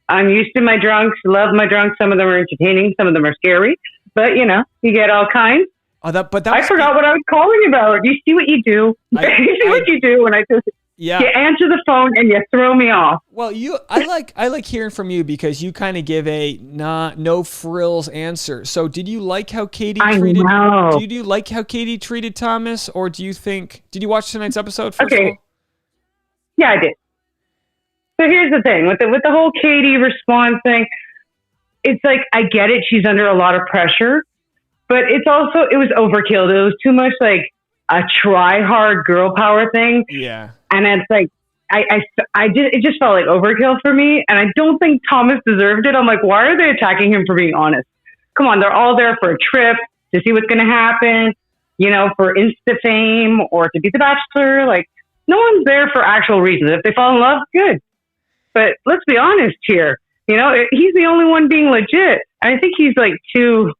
F: I'm used to my drunks. Love my drunks. Some of them are entertaining. Some of them are scary. But, you get all kinds.
C: Oh,
F: I forgot what I was calling about. You see what you do. You see what you do when I just you answer the phone and you throw me off.
C: Well, I like hearing from you because you kind of give a no frills answer. So, did you like how Katie treated?
F: I know.
C: Do you like how Katie treated Thomas, or do you think? Did you watch tonight's episode? First of all?
F: Yeah, I did. So here's the thing with the whole Katie response thing. It's like, I get it. She's under a lot of pressure, but it was overkill. It was too much like a try hard girl power thing.
C: Yeah.
F: And it's like, it just felt like overkill for me. And I don't think Thomas deserved it. I'm like, why are they attacking him for being honest? Come on. They're all there for a trip to see what's going to happen, for Insta fame or to be the Bachelor. Like, no one's there for actual reasons. If they fall in love, good. But let's be honest here. He's the only one being legit. I think he's like too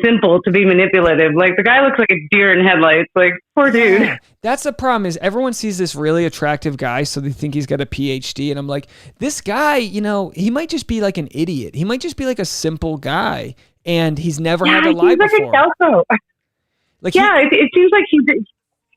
F: simple to be manipulative. Like the guy looks like a deer in headlights. Like, poor dude.
C: Yeah. That's the problem is everyone sees this really attractive guy, so they think he's got a PhD. And I'm like, this guy, he might just be like an idiot. He might just be like a simple guy, and he's never had to lie before.
F: Like it seems like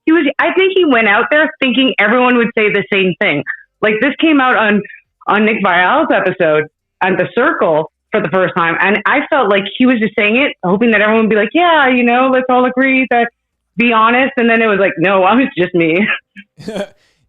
F: he was. I think he went out there thinking everyone would say the same thing. Like this came out on Nick Vial's episode at the Circle for the first time, and I felt like he was just saying it, hoping that everyone would be like, yeah, let's all agree that be honest. And then it was like, no, I was just me.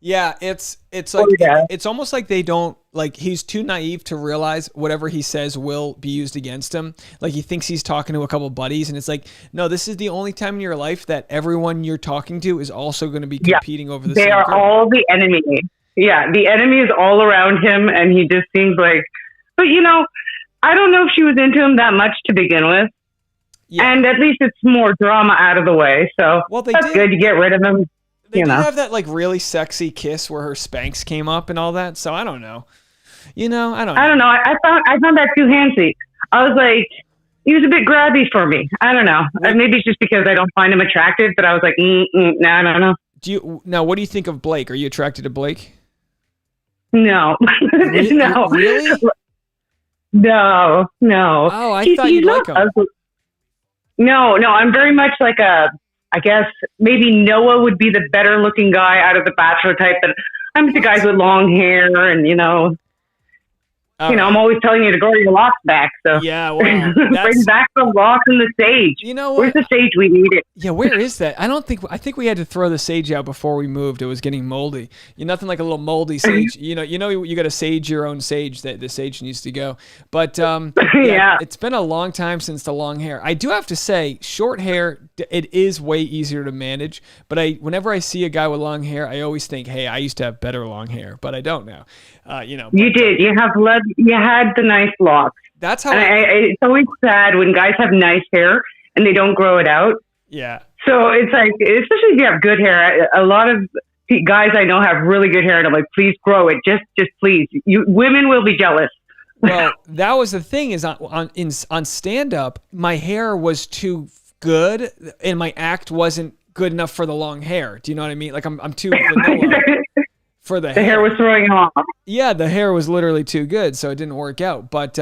C: Yeah, it's like it's almost like they don't like he's too naive to realize whatever he says will be used against him. Like he thinks he's talking to a couple buddies, and it's like, no, this is the only time in your life that everyone you're talking to is also going to be competing over the same
F: girl. They are all the enemy. Yeah, the enemy is all around him, and he just seems like, but I don't know if she was into him that much to begin with. Yeah. And at least it's more drama out of the way. So that's good. You get rid of him.
C: They did have that like really sexy kiss where her Spanx came up and all that. So I don't know. I don't know.
F: I found that too handsy. I was like, he was a bit grabby for me. I don't know. Maybe it's just because I don't find him attractive, but I was like, no, I don't know.
C: Now, what do you think of Blake? Are you attracted to Blake?
F: No. No.
C: Really?
F: No.
C: Oh, I thought you'd like him.
F: No, I'm very much like I guess maybe Noah would be the better looking guy out of the Bachelor type, but I'm into guys with long hair and, I'm always telling you to grow your locks back. So
C: yeah, well,
F: bring back the locks and the sage.
C: You know what?
F: Where's the sage? We need it.
C: Yeah, where is that? I think we had to throw the sage out before we moved. It was getting moldy. Nothing like a little moldy sage. You got to sage your own sage. That the sage needs to go. But yeah, it's been a long time since the long hair. I do have to say, short hair, it is way easier to manage. But whenever I see a guy with long hair, I always think, hey, I used to have better long hair, but I don't now.
F: You did. You had the nice locks.
C: That's how.
F: It's always sad when guys have nice hair and they don't grow it out.
C: Yeah.
F: So it's like, especially if you have good hair. A lot of guys I know have really good hair, and I'm like, please grow it, just please. Women will be jealous.
C: Well, that was the thing is on stand up, my hair was too good, and my act wasn't good enough for the long hair. Do you know what I mean? Like I'm too vanilla. For the hair
F: was throwing off.
C: Yeah, the hair was literally too good, so it didn't work out. But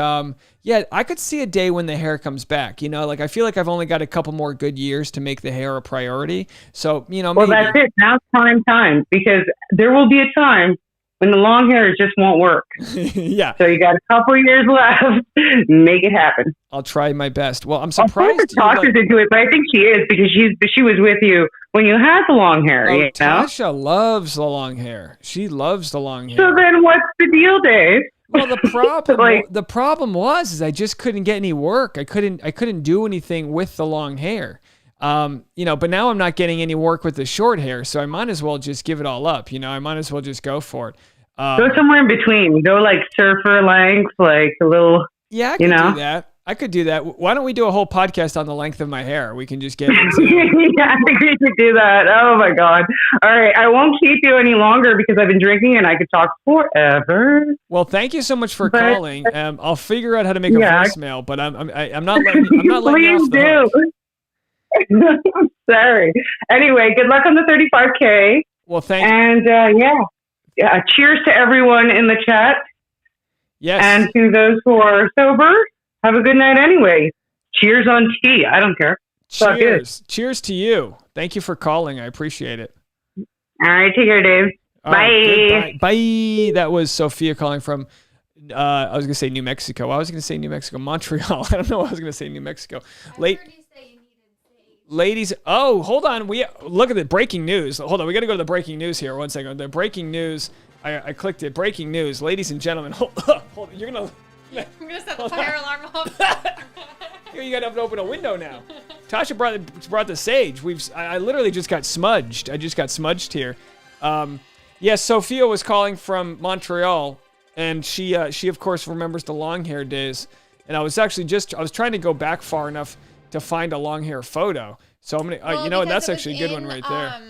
C: yeah, I could see a day when the hair comes back. Like I feel like I've only got a couple more good years to make the hair a priority. So
F: well,
C: maybe.
F: That's it. Now it's time because there will be a time when the long hair just won't work.
C: Yeah.
F: So you got a couple years left. Make it happen.
C: I'll try my best. Well, I'm surprised.
F: Tasha's into it, but I think she is because she was with you when you had the long hair.
C: Oh, Tasha loves the long hair. She loves the long hair.
F: So then, what's the deal, Dave?
C: Well, the problem was I just couldn't get any work. I couldn't do anything with the long hair. But now I'm not getting any work with the short hair, so I might as well just give it all up. I might as well just go for it.
F: Go somewhere in between. Go like surfer length, like a little.
C: Yeah, I could do that. I could do that. Why don't we do a whole podcast on the length of my hair? We can just get into
F: Yeah, I think we could do that. Oh my God. All right. I won't keep you any longer because I've been drinking and I could talk forever.
C: Well, thank you so much for calling. I'll figure out how to make a voicemail, but I'm not letting you off the hook.
F: Sorry. Anyway, good luck on the 35K.
C: Well, thank you.
F: And cheers to everyone in the chat.
C: Yes.
F: And to those who are sober, have a good night anyway. Cheers on tea. I don't care.
C: Cheers. Cheers to you. Thank you for calling. I appreciate it.
F: All right. Take care, Dave. Bye.
C: Bye. That was Sophia calling from, I was going to say New Mexico. I was going to say New Mexico. Montreal. I don't know why I was going to say New Mexico. Ladies, hold on. Look at the breaking news. Hold on. We got to go to the breaking news here. 1 second. The breaking news. I clicked it. Breaking news. Ladies and gentlemen. Hold on. You're going to...
M: I'm gonna set the fire alarm off.
C: Here, you gotta open a window now. Tasha brought the sage. I literally just got smudged. I just got smudged here. Yes, Sophia was calling from Montreal, and she of course remembers the long hair days. And I was actually I was trying to go back far enough to find a long hair photo. So I'm gonna, that's actually a good one right there.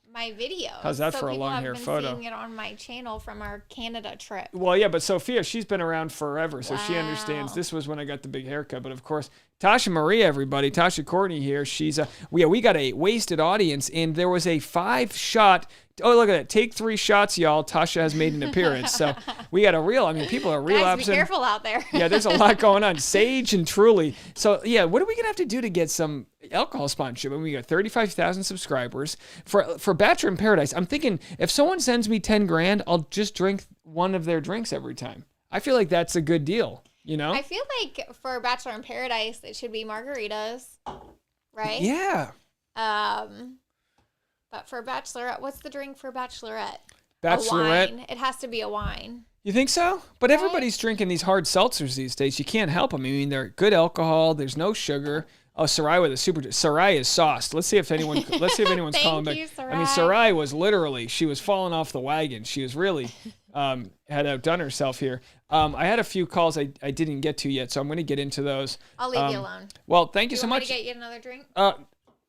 M: My video.
C: How's that for a long hair photo?
M: Seeing it on my channel from our Canada trip.
C: Well, yeah, but Sophia, she's been around forever, so she understands. This was when I got the big haircut, but of course, Tasha Marie, everybody, Tasha Courtney here. She's we got a wasted audience, and there was a 5-shot. Oh, look at that! Take 3 shots, y'all. Tasha has made an appearance, so we got people are relapsing.
M: Guys, be careful out there.
C: Yeah, there's a lot going on. Sage and Truly. So yeah, what are we gonna have to do to get some alcohol sponsorship? I mean, we got 35,000 subscribers for Bachelor in Paradise. I'm thinking if someone sends me 10 grand, I'll just drink one of their drinks every time. I feel like that's a good deal.
M: I feel like for Bachelor in Paradise, it should be margaritas, right?
C: Yeah.
M: But for Bachelorette, what's the drink for Bachelorette?
C: Bachelorette.
M: A wine. It has to be a wine.
C: You think so? But everybody's drinking these hard seltzers these days. You can't help them. I mean, they're good alcohol. There's no sugar. Oh, Sarai with a super. Sarai is sauced. Let's see if anyone's calling back.
M: You, Sarai.
C: I mean, Sarai was literally, she was falling off the wagon. She was really had outdone herself here. I had a few calls I didn't get to yet, so I'm going to get into those.
M: I'll leave you alone.
C: Well, thank you so much.
M: Want me to get you another drink?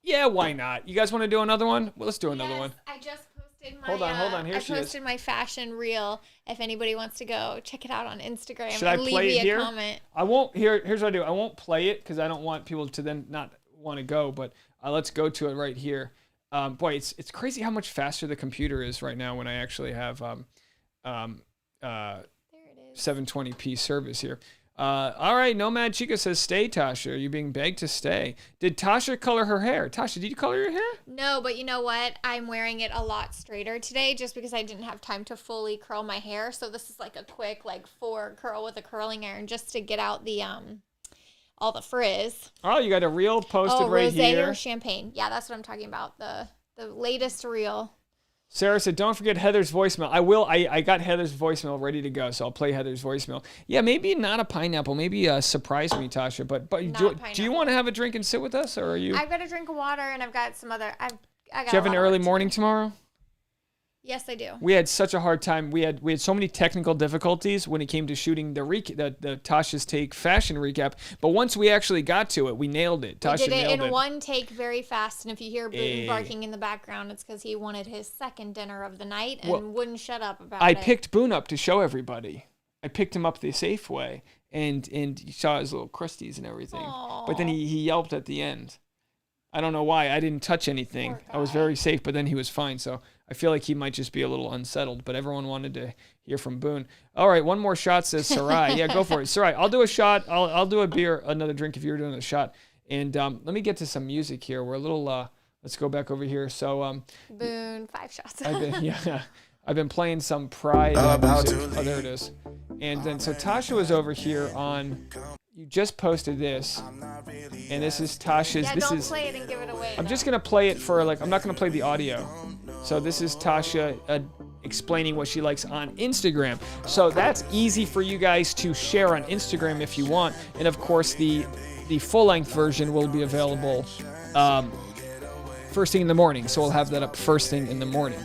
C: Yeah, why not? You guys want to do another one? Well, let's do another one.
M: I just posted my.
C: Hold on. Here she is.
M: I posted my fashion reel. If anybody wants to go check it out on Instagram,
C: should I
M: and
C: play
M: leave
C: it
M: me
C: here?
M: A comment.
C: I won't. Here's what I do. I won't play it because I don't want people to then not want to go. But let's go to it right here. Boy, it's crazy how much faster the computer is right now when I actually have 720p service here. All right, Nomad Chica says, stay, Tasha. Are you being begged to stay? Did Tasha color her hair? Tasha, did you color your hair?
M: No, but you know what? I'm wearing it a lot straighter today just because I didn't have time to fully curl my hair. So this is like a quick, like 4 curl with a curling iron just to get out the all the frizz.
C: Oh, you got a reel posted right
M: rosé
C: here.
M: or champagne. Yeah, that's what I'm talking about. The latest reel.
C: Sarah said, don't forget Heather's voicemail. I will. I got Heather's voicemail ready to go, so I'll play Heather's voicemail. Yeah, maybe not a pineapple. Maybe surprise me, Tasha. But do you want to have a drink and sit with us, or are you?
M: I've got a drink of water, and I've got some other. I got.
C: Do you have an early morning tomorrow?
M: Yes, I do.
C: We had such a hard time. We had so many technical difficulties when it came to shooting the Tasha's Take fashion recap. But once we actually got to it, we nailed it. Tasha
M: we did it
C: nailed
M: in one take very fast. And if you hear Boone barking in the background, it's because he wanted his second dinner of the night and wouldn't shut up about it.
C: I picked Boone up to show everybody. I picked him up the safe way, and you saw his little crusties and everything. Aww. But then he yelped at the end. I don't know why. I didn't touch anything. I was very safe, but then he was fine. So I feel like he might just be a little unsettled, but everyone wanted to hear from Boone. All right, one more shot, says Sarai. Yeah, go for it. Sarai, I'll do a shot. I'll do a beer, another drink if you're doing a shot. And let me get to some music here. We're a little, let's go back over here. So
M: Boone, 5 shots.
C: I've been playing some Pride music. Oh, there it is. And then, so Tasha was over here on, you just posted this, and this is Tasha's.
M: Yeah,
C: this
M: don't
C: is,
M: play it and give it away.
C: I'm just going to play it for, I'm not going to play the audio. So this is Tasha explaining what she likes on Instagram. So that's easy for you guys to share on Instagram if you want. And of course, the full-length version will be available first thing in the morning. So we'll have that up first thing in the morning.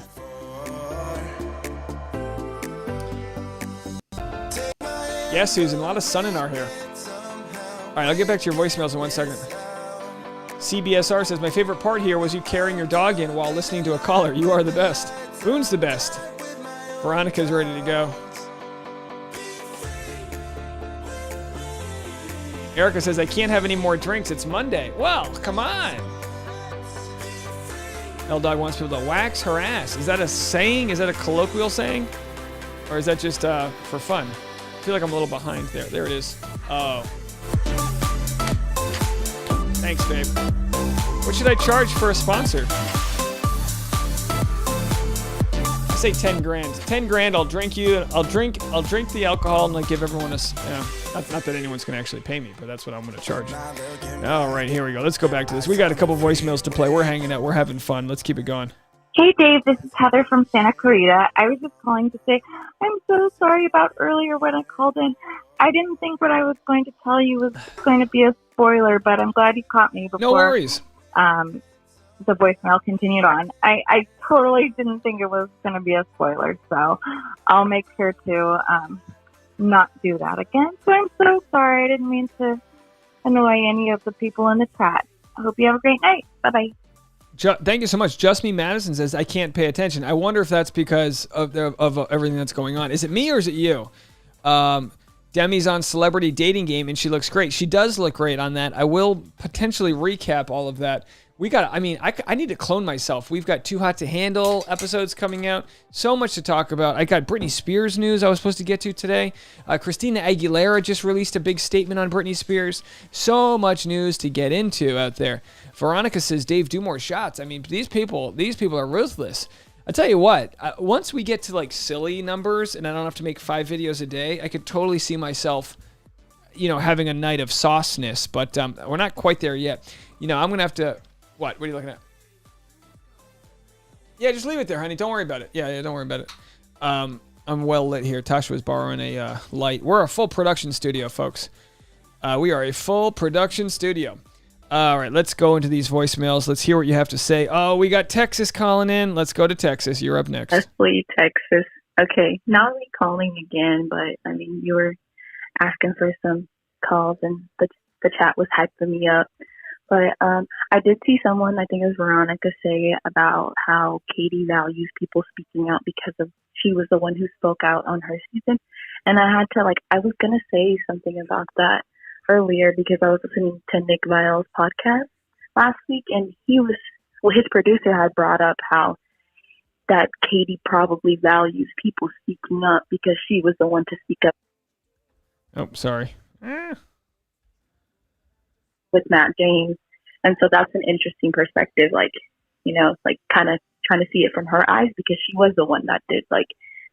C: Yeah, Susan, a lot of sun in our hair. All right, I'll get back to your voicemails in 1 second. CBSR says, my favorite part here was you carrying your dog in while listening to a caller. You are the best. Boone's the best. Veronica's ready to go. Erica says, I can't have any more drinks. It's Monday. Well, come on. L-Dog wants people to wax her ass. Is that a saying? Is that a colloquial saying? Or is that just for fun? I feel like I'm a little behind there. There it is. Oh. Thanks, babe. What should I charge for a sponsor? I say 10 grand. 10 grand, I'll drink you. I'll drink the alcohol and give everyone a, not that anyone's going to actually pay me, but that's what I'm going to charge. All right, here we go. Let's go back to this. We got a couple voicemails to play. We're hanging out. We're having fun. Let's keep it going.
N: Hey, Dave. This is Heather from Santa Clarita. I was just calling to say I'm so sorry about earlier when I called in. I didn't think what I was going to tell you was going to be a spoiler, but I'm glad you caught me before.
C: No worries.
N: The voicemail continued on. I totally didn't think it was going to be a spoiler, so I'll make sure to not do that again. So I'm so sorry. I didn't mean to annoy any of the people in the chat. I hope you have a great night. Bye-bye.
C: Thank you so much. Just Me Madison says, I can't pay attention. I wonder if that's because of everything that's going on. Is it me or is it you? Demi's on Celebrity Dating Game, and she looks great. She does look great on that. I will potentially recap all of that. I need to clone myself. We've got Too Hot to Handle episodes coming out. So much to talk about. I got Britney Spears news I was supposed to get to today. Christina Aguilera just released a big statement on Britney Spears. So much news to get into out there. Veronica says, Dave, do more shots. I mean, these people are ruthless. I tell you what, once we get to silly numbers and I don't have to make 5 videos a day, I could totally see myself, having a night of sauceness, but we're not quite there yet. I'm going to have to, what are you looking at? Yeah, just leave it there, honey. Don't worry about it. Yeah, don't worry about it. I'm well lit here. Tasha was borrowing a light. We're a full production studio, folks. We are a full production studio. All right, let's go into these voicemails. Let's hear what you have to say. Oh, we got Texas calling in. Let's go to Texas. You're up next.
G: Leslie, Texas. Okay, not really calling again, but you were asking for some calls and the chat was hyping me up. But I did see someone, I think it was Veronica, say about how Katie values people speaking out because she was the one who spoke out on her season. And I had to, I was going to say something about that earlier because I was listening to Nick Viall's podcast last week, and his producer had brought up how that Katie probably values people speaking up because she was the one to speak up.
C: Oh, sorry.
G: with Matt James. And so that's an interesting perspective, like, you know, like kind of trying to see it from her eyes, because she was the one that did, like,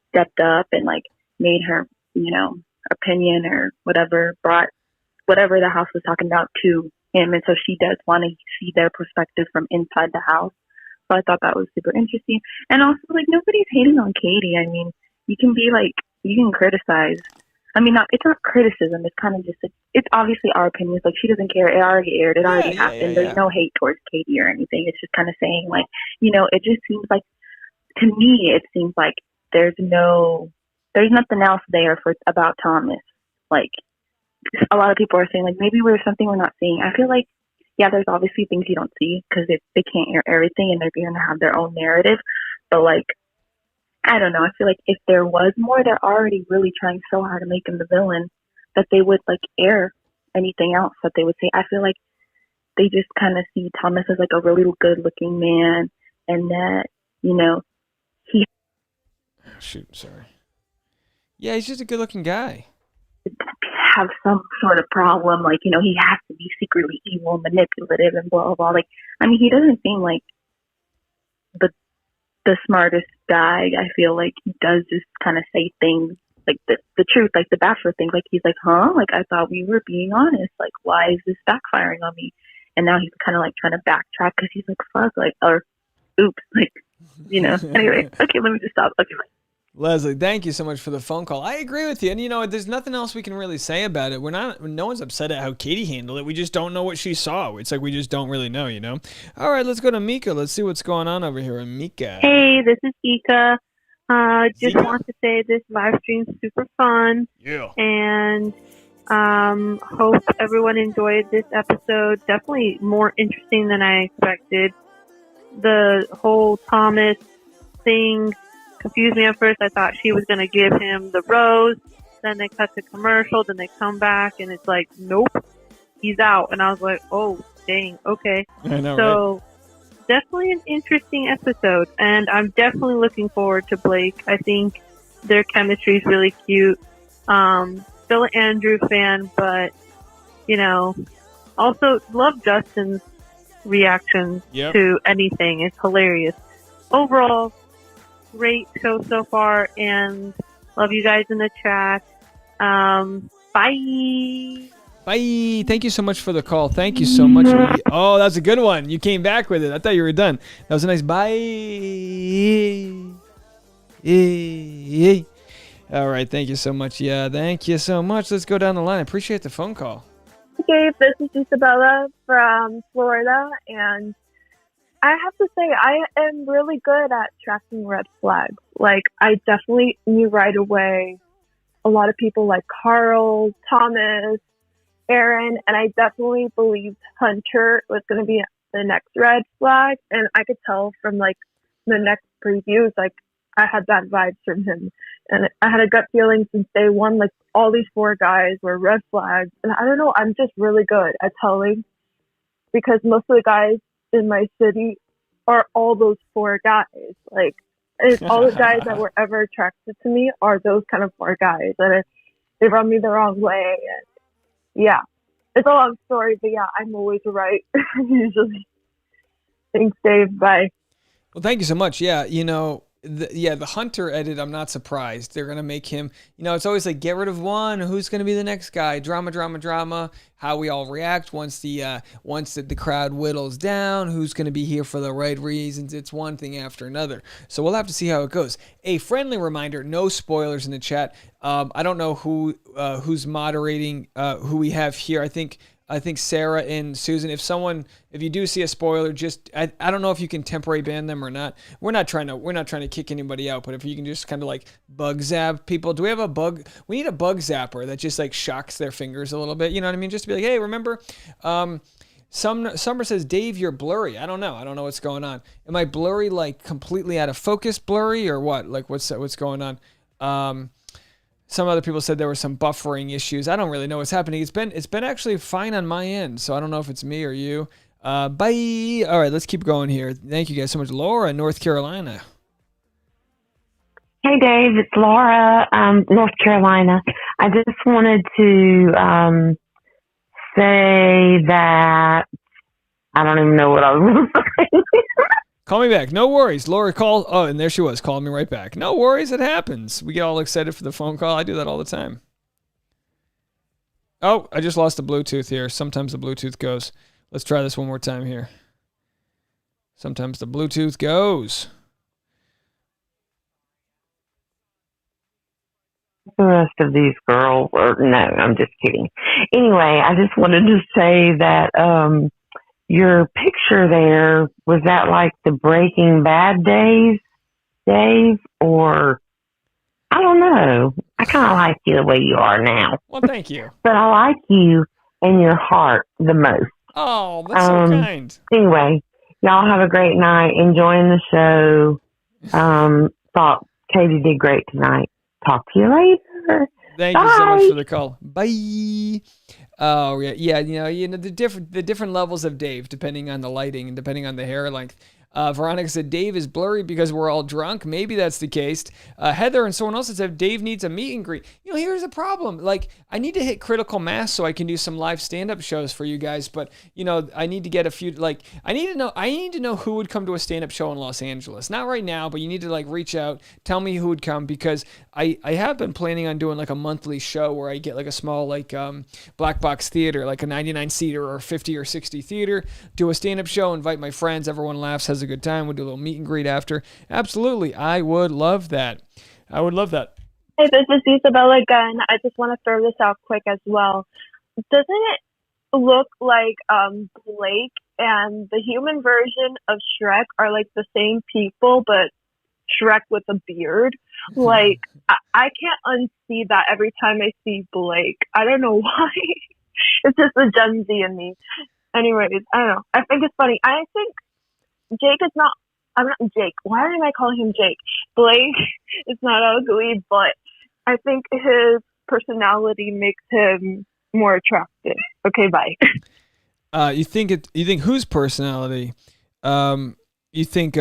G: stepped up and, like, made her, you know, opinion or whatever, brought whatever the house was talking about to him. And so she does want to see their perspective from inside the house. So I thought that was super interesting. And also, like, nobody's hating on Katie. I mean, you can be like, you can criticize. I mean, it's not criticism. It's kind of just, it's obviously our opinions. Like, she doesn't care. It already aired. It already happened. There's no hate towards Katie or anything. It's just kind of saying, like, you know, it just seems like, to me, it seems like there's nothing else there about Thomas. Like, a lot of people are saying, like, maybe there's something we're not seeing. I feel like, yeah, there's obviously things you don't see because they can't air everything and they're going to have their own narrative. But, like, I don't know. I feel like if there was more, they're already really trying so hard to make him the villain that they would, like, air anything else that they would say. I feel like they just kind of see Thomas as, like, a really good-looking man, and that, you know, he...
C: Oh, shoot, sorry. Yeah, he's just a good-looking guy.
G: Have some sort of problem, like, you know, he has to be secretly evil and manipulative and blah, blah, blah. Like, I mean, he doesn't seem like the smartest guy. I feel like he does just kind of say things like the truth, like the Bachelor thing. Like, he's like, huh? Like, I thought we were being honest. Like, why is this backfiring on me? And now he's kind of like trying to backtrack because he's like, fuck, like, or oops, like, you know. Anyway, okay, let me just stop. Okay,
C: Leslie, thank you so much for the phone call. I agree with you. And, you know, there's nothing else we can really say about it. No one's upset at how Katie handled it. We just don't know what she saw. It's like we just don't really know, you know? All right, let's go to Mika. Let's see what's going on over here with Mika.
O: Hey, this is Ika. Just want to say this live stream's super fun.
C: Yeah.
O: And hope everyone enjoyed this episode. Definitely more interesting than I expected. The whole Thomas thing confused me at first. I thought she was going to give him the rose. Then they cut to commercial. Then they come back and it's like, nope, he's out. And I was like, oh, dang, okay.
C: I know,
O: so
C: right?
O: Definitely an interesting episode. And I'm definitely looking forward to Blake. I think their chemistry is really cute. Still an Andrew fan, but, you know, also love Justin's reaction to anything. It's hilarious. Overall, great show so far, and love you guys in the chat. Bye.
C: Bye. Thank you so much for the call. Thank you so much. Oh, that's a good one. You came back with it. I thought you were done. That was a nice bye. All right. Thank you so much. Yeah, thank you so much. Let's go down the line. I appreciate the phone call.
P: Gabe, this is Isabella from Florida, and I have to say, I am really good at tracking red flags. Like, I definitely knew right away a lot of people like Carl, Thomas, Aaron, and I definitely believed Hunter was going to be the next red flag. And I could tell from, like, the next previews, like, I had that vibes from him. And I had a gut feeling since day one, like, all these 4 guys were red flags. And I don't know, I'm just really good at telling, because most of the guys in my city are all those 4 guys. Like, all the guys that were ever attracted to me are those kind of 4 guys, and they rub me the wrong way. And yeah, it's a long story, but yeah, I'm always right usually. Thanks, Dave. Bye.
C: Well, thank you so much. Yeah, you know, the Hunter edit, I'm not surprised. They're going to make him, you know, it's always like, get rid of one. Who's going to be the next guy? Drama, drama, drama. How we all react once the crowd whittles down. Who's going to be here for the right reasons? It's one thing after another. So we'll have to see how it goes. A friendly reminder, no spoilers in the chat. I don't know who's moderating, who we have here. I think Sarah and Susan, if you do see a spoiler, just, I don't know if you can temporary ban them or not. We're not trying to kick anybody out, but if you can just kind of like bug zap people. Do we have a bug? We need a bug zapper that just like shocks their fingers a little bit. You know what I mean? Just to be like, hey, remember? Summer says, Dave, you're blurry. I don't know what's going on. Am I blurry, like completely out of focus blurry, or what? Like what's going on? Some other people said there were some buffering issues. I don't really know what's happening. It's been actually fine on my end, so I don't know if it's me or you. Bye. All right, let's keep going here. Thank you guys so much. Laura, North Carolina.
F: Hey, Dave, it's Laura, North Carolina. I just wanted to say that I don't even know what I was going to say.
C: Call me back. No worries. Laura called. Oh, and there she was. Calling me right back. No worries. It happens. We get all excited for the phone call. I do that all the time. Oh, I just lost the Bluetooth here. Sometimes the Bluetooth goes. Let's try this one more time here. Sometimes the Bluetooth goes.
F: The rest of these girls, or no, I'm just kidding. Anyway, I just wanted to say that your picture there, was that like the Breaking Bad days, Dave? Or, I don't know. I kind of like you the way you are now.
C: Well, thank you.
F: But I like you and your heart the most.
C: Oh, that's so kind.
F: Anyway, y'all have a great night. Enjoying the show. Thought Katie did great tonight. Talk to you later.
C: Thank you so much for the call. Bye. Oh yeah. You know the different levels of Dave depending on the lighting and depending on the hair length. Veronica said Dave is blurry because we're all drunk. Maybe that's the case. Heather and someone else said Dave needs a meet and greet. You know, here's the problem. Like, I need to hit critical mass so I can do some live stand-up shows for you guys. But you know, I need to get a few. Like, I need to know who would come to a stand-up show in Los Angeles. Not right now, but you need to like reach out, tell me who would come, because I have been planning on doing like a monthly show where I get like a small like black box theater, like a 99 seater or 50 or 60 theater, do a stand-up show, invite my friends, everyone laughs, has a good time. We'll do a little meet and greet after. Absolutely. I would love that. I would love that.
P: Hey, this is Isabella again. I just want to throw this out quick as well. Doesn't it look like Blake and the human version of Shrek are like the same people, but Shrek with a beard? Like, I can't unsee that every time I see Blake. I don't know why. It's just the Gen Z in me. Anyways, I don't know. I think it's funny. I think Jake is not, I'm not Jake. Why am I calling him Jake? Blake is not ugly, but I think his personality makes him more attractive. Okay, bye.
C: You think whose personality? You think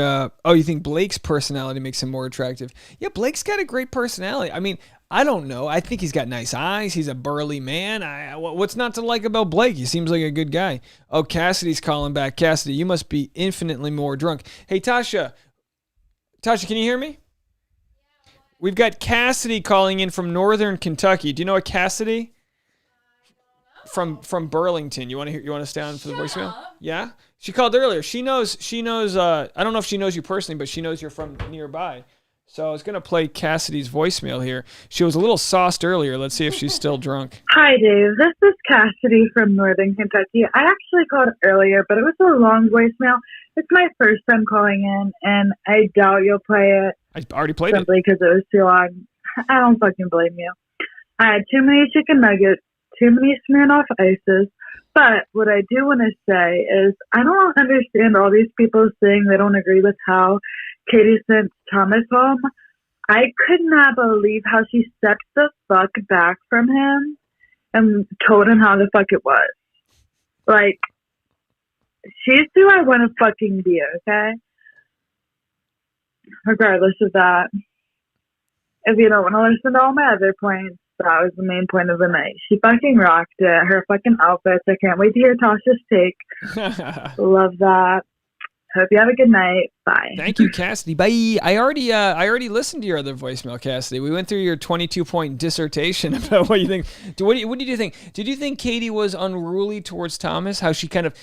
C: Blake's personality makes him more attractive? Yeah, Blake's got a great personality. I mean, I don't know. I think he's got nice eyes. He's a burly man. What's not to like about Blake? He seems like a good guy. Oh, Cassidy's calling back. Cassidy, you must be infinitely more drunk. Hey, Tasha. Tasha, can you hear me? We've got Cassidy calling in from Northern Kentucky. Do you know a Cassidy? From Burlington. You want to stay on for the voicemail? Yeah? She called earlier. She knows I don't know if she knows you personally, but she knows you're from nearby. So I was going to play Cassidy's voicemail here. She was a little sauced earlier. Let's see if she's still drunk.
E: Hi, Dave. This is Cassidy from Northern Kentucky. I actually called earlier, but it was a long voicemail. It's my first time calling in, and I doubt you'll play it.
C: I already played it.
E: Simply because it was too long. I don't fucking blame you. I had too many chicken nuggets, too many Smirnoff Ices. But what I do want to say is I don't understand all these people saying they don't agree with how Katie sent Thomas home. I could not believe how she stepped the fuck back from him and told him how the fuck it was. Like, she's who I want to fucking be, okay? Regardless of that. If you don't want to listen to all my other points, that was the main point of the night. She fucking rocked it. Her fucking outfits. I can't wait to hear Tasha's take. Love that. Hope you have a good night. Bye.
C: Thank you, Cassidy. Bye. I already listened to your other voicemail, Cassidy. We went through your 22-point dissertation about what you think. What did you think? Did you think Katie was unruly towards Thomas? How she kind of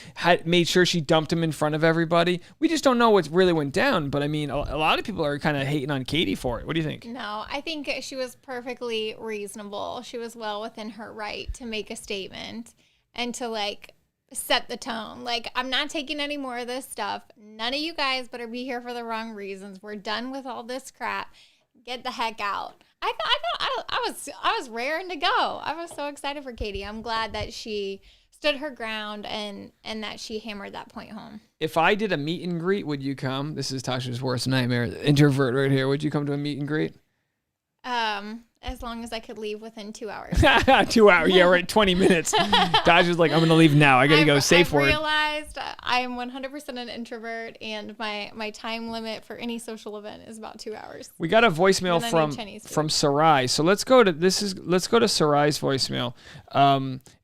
C: made sure she dumped him in front of everybody? We just don't know what really went down. But I mean, a lot of people are kind of hating on Katie for it. What do you think?
M: No, I think she was perfectly reasonable. She was well within her right to make a statement and to like set the tone. Like, I'm not taking any more of this stuff. None of you guys better be here for the wrong reasons. We're done with all this crap. Get the heck out. I was raring to go. I was so excited for Katie. I'm glad that she stood her ground and that she hammered that point home.
C: If I did a meet and greet, would you come? This is Tasha's worst nightmare. Introvert right here. Would you come to a meet and greet?
M: As long as I could leave within 2 hours.
C: 2 hours. Yeah, right. 20 minutes. Taj is like, I'm going to leave now. I got to go. Safe word.
M: I realized I am 100% an introvert, and my time limit for any social event is about 2 hours.
C: We got a voicemail from Sarai. So let's go to Sarai's voicemail.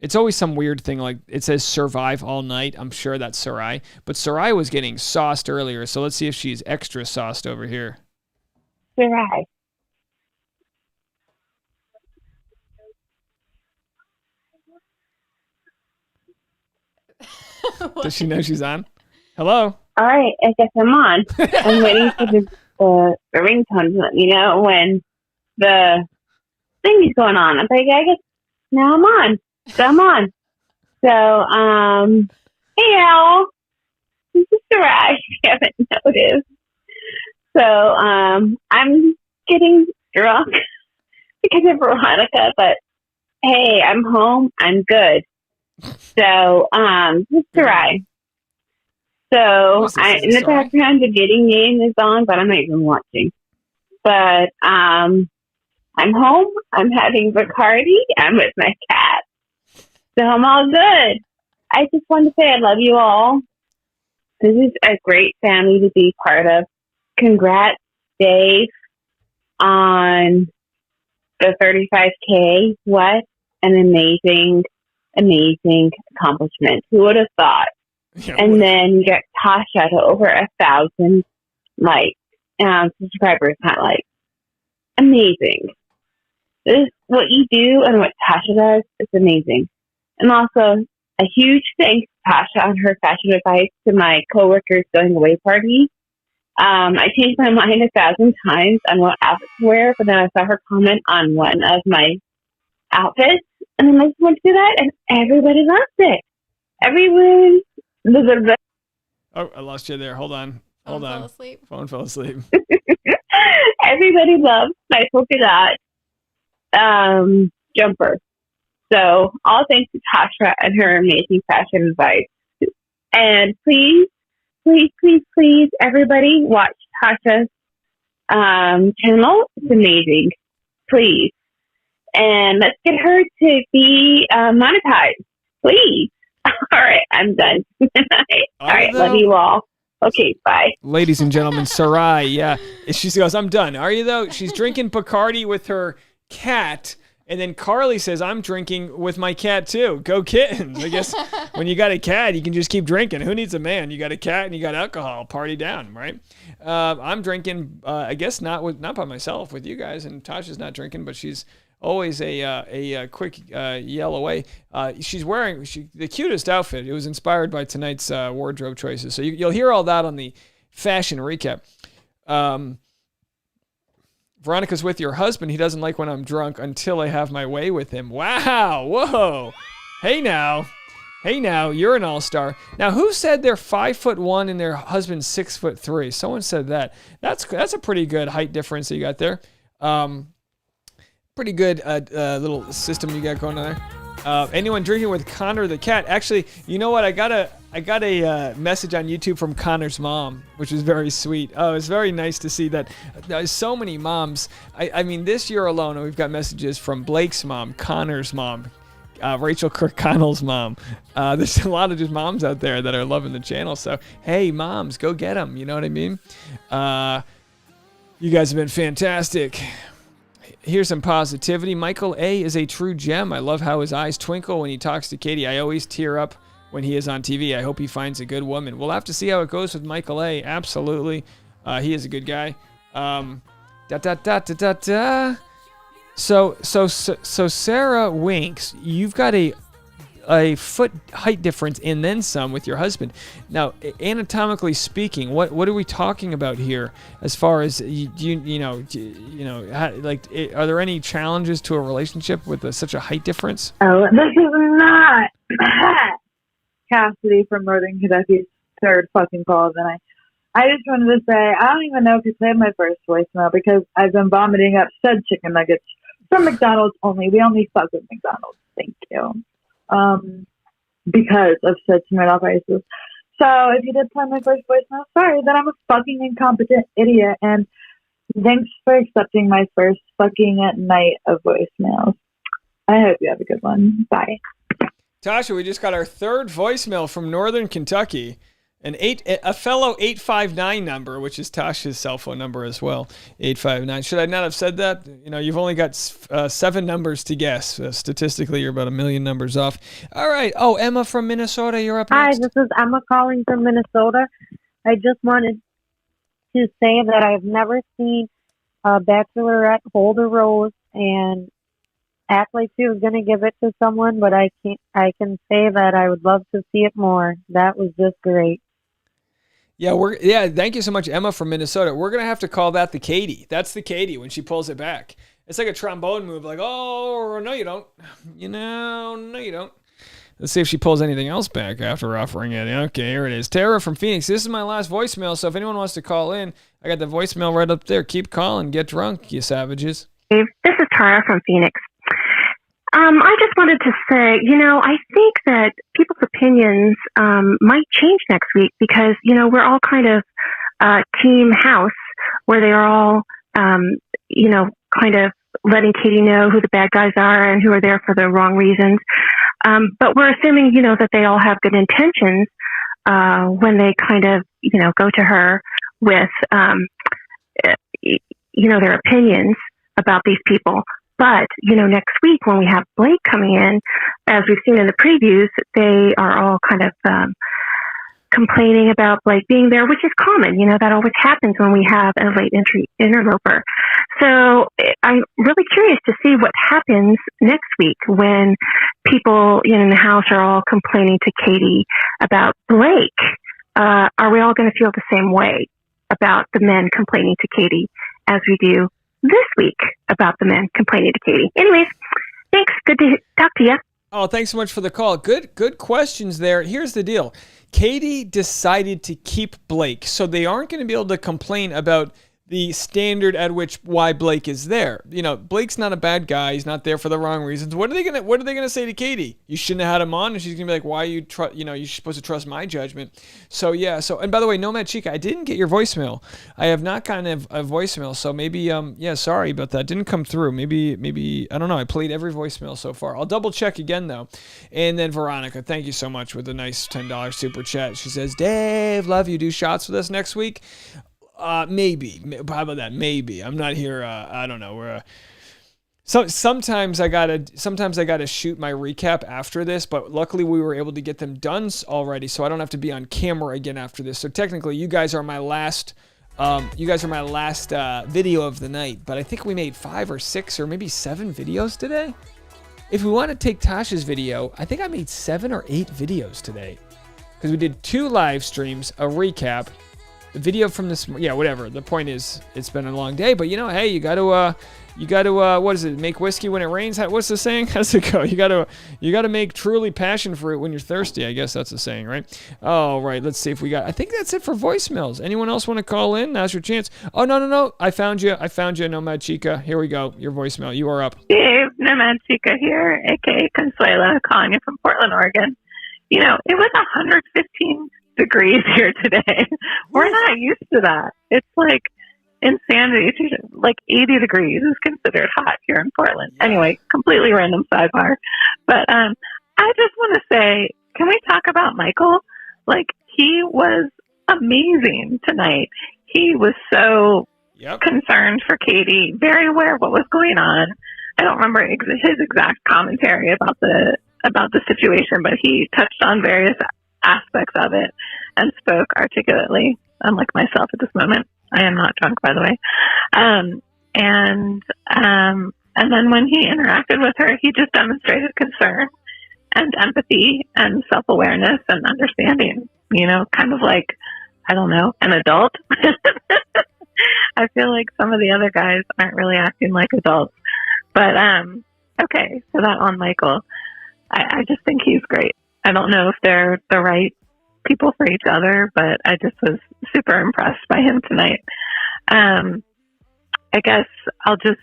C: It's always some weird thing, like it says survive all night. I'm sure that's Sarai. But Sarai was getting sauced earlier, so let's see if she's extra sauced over here.
F: Sarai.
C: Does she know she's on? Hello?
F: All right, I guess I'm on. I'm waiting for the ringtone to let me know when the thing is going on. I'm like, I guess now I'm on. So I'm on. So, hey, Al. This is Sarai, if you haven't noticed. So, I'm getting drunk because of Veronica, but hey, I'm home. I'm good. So, this is Sarai. So, in the background, the dating game is on, but I'm not even watching. But, I'm home. I'm having Bacardi. I'm with my cat. So, I'm all good. I just wanted to say I love you all. This is a great family to be part of. Congrats, Dave, on the 35K. What an amazing accomplishment. Who would have thought? Yeah, and then you got Tasha to over 1,000 subscribers. Kind of like amazing. This is what you do and what Tasha does. It's amazing. And also a huge thanks to Tasha on her fashion advice to my coworkers going away party. I changed my mind 1,000 times on what outfit to wear, but then I saw her comment on one of my outfits, and then I just went to do that, and everybody loved it. Everyone.
C: Oh, I lost you there. Hold on.
M: Fell asleep.
C: Phone fell asleep.
F: Everybody loves my polka dot jumper. So all thanks to Tasha and her amazing fashion advice. And please, everybody watch Tasha's channel. It's amazing. Please. And let's get her to be monetized. Please. All right, I'm done. All right, love you all. Okay, bye.
C: Ladies and gentlemen, Sarai, yeah. She goes, I'm done. Are you, though? She's drinking Bacardi with her cat. And then Carly says, I'm drinking with my cat, too. Go kittens. I guess when you got a cat, you can just keep drinking. Who needs a man? You got a cat and you got alcohol. Party down, right? I'm drinking, I guess not by myself, with you guys. And Tasha's not drinking, but she's always a quick yell away. She's wearing the cutest outfit. It was inspired by tonight's wardrobe choices. So you'll hear all that on the fashion recap. Veronica's with your husband. He doesn't like when I'm drunk until I have my way with him. Wow. Whoa. Hey now, you're an all-star. Now, who said they're 5'1" and their husband's 6'3"? Someone said that. That's a pretty good height difference that you got there. Pretty good little system you got going on there. Anyone drinking with Connor the cat? Actually, you know what? I got a message on YouTube from Connor's mom, which was very sweet. Oh, it's very nice to see that there's so many moms. I mean, this year alone, we've got messages from Blake's mom, Connor's mom, Rachel Kirkconnell's mom. There's a lot of just moms out there that are loving the channel. So, hey, moms, go get them. You know what I mean? You guys have been fantastic. Here's some positivity. Michael A. is a true gem. I love how his eyes twinkle when he talks to Katie. I always tear up when he is on TV. I hope he finds a good woman. We'll have to see how it goes with Michael A. Absolutely. He is a good guy. So Sarah Winks, you've got a foot height difference and then some with your husband. Now, anatomically speaking, what are we talking about here? As far as are there any challenges to a relationship with such a height difference?
E: Oh, this is not Cassidy from Northern Kentucky's third fucking call. And I just wanted to say I don't even know if you played my first voicemail because I've been vomiting up said chicken nuggets from McDonald's only. We only fuck with McDonald's. Thank you. Because of said Smirnoff Ices. So if you did play my first voicemail, sorry that I'm a fucking incompetent idiot. And Thanks for accepting my first fucking at night of voicemails. I hope you have a good one. Bye.
C: Tasha, we just got our third voicemail from Northern Kentucky. A fellow 859 number, which is Tasha's cell phone number as well. 859. Should I not have said that? You know, you've only got 7 numbers to guess. Statistically, you're about 1 million numbers off. All right. Oh, Emma from Minnesota, you're up
Q: Hi,
C: next.
Q: this is Emma calling from Minnesota. I just wanted to say that I've never seen a Bachelorette hold a rose and act like she was going to give it to someone, but I can say that I would love to see it more. That was just great.
C: Yeah, thank you so much, Emma from Minnesota. We're gonna have to call that the Katie. That's the Katie when she pulls it back. It's like a trombone move, like, oh, no, you don't. You know, no, you don't. Let's see if she pulls anything else back after offering it. Okay, here it is. Tara from Phoenix. This is my last voicemail, so if anyone wants to call in, I got the voicemail right up there. Keep calling. Get drunk, you savages.
R: Dave, this is Tara from Phoenix. I just wanted to say, I think that people's opinions might change next week because, we're all kind of team house where they are all, kind of letting Katie know who the bad guys are and who are there for the wrong reasons. But we're assuming, that they all have good intentions when they kind of, go to her with, their opinions about these people. But, next week when we have Blake coming in, as we've seen in the previews, they are all kind of complaining about Blake being there, which is common. That always happens when we have a late entry interloper. So I'm really curious to see what happens next week when people in the house are all complaining to Katie about Blake. Are we all going to feel the same way about the men complaining to Katie as we do this week about the men complaining to Katie? Anyways, thanks. Good to talk to you.
C: Oh, thanks so much for the call. Good questions there. Here's the deal. Katie decided to keep Blake, so they aren't going to be able to complain about the standard at which why Blake is there. Blake's not a bad guy. He's not there for the wrong reasons. What are they gonna say to Katie? You shouldn't have had him on, and she's gonna be like, why are you you're supposed to trust my judgment. So yeah. So, and by the way, Nomad Chica, I didn't get your voicemail. I have not gotten a voicemail. So maybe sorry about that. Didn't come through. Maybe I don't know. I played every voicemail so far. I'll double check again though. And then Veronica, thank you so much with a nice $10 super chat. She says, Dave, love you. Do shots with us next week. Maybe. How about that? Maybe. I'm not here. I don't know. Sometimes I gotta shoot my recap after this, but luckily we were able to get them done already, so I don't have to be on camera again after this. So technically, you guys are my last. Video of the night. But I think we made 5 or 6 or maybe 7 videos today. If we want to take Tasha's video, I think I made 7 or 8 videos today because we did 2 live streams, a recap. The video from this, whatever. The point is, it's been a long day, but hey, you got to, what is it? Make whiskey when it rains. What's the saying? How's it go? You got to make truly passion fruit when you're thirsty. I guess that's the saying, right? All right, let's see if we got. I think that's it for voicemails. Anyone else want to call in? Now's your chance. Oh no! I found you, Nomad Chica. Here we go. Your voicemail. You are up.
S: Dave, Nomad Chica here, aka Consuela, calling you from Portland, Oregon. It was 115 degrees here today. We're not used to that. It's like insanity. It's like 80 degrees is considered hot here in Portland. Anyway, completely random sidebar. But I just want to say, can we talk about Michael? Like, he was amazing tonight. He was so concerned for Katie, very aware of what was going on. I don't remember his exact commentary about the situation, but he touched on various aspects of it and spoke articulately, unlike myself at this moment. I am not drunk, by the way. And then when he interacted with her, he just demonstrated concern and empathy and self-awareness and understanding, kind of like, I don't know, an adult. I feel like some of the other guys aren't really acting like adults. But, okay, so that on Michael. I just think he's great. I don't know if they're the right people for each other, but I just was super impressed by him tonight. I guess Thomas.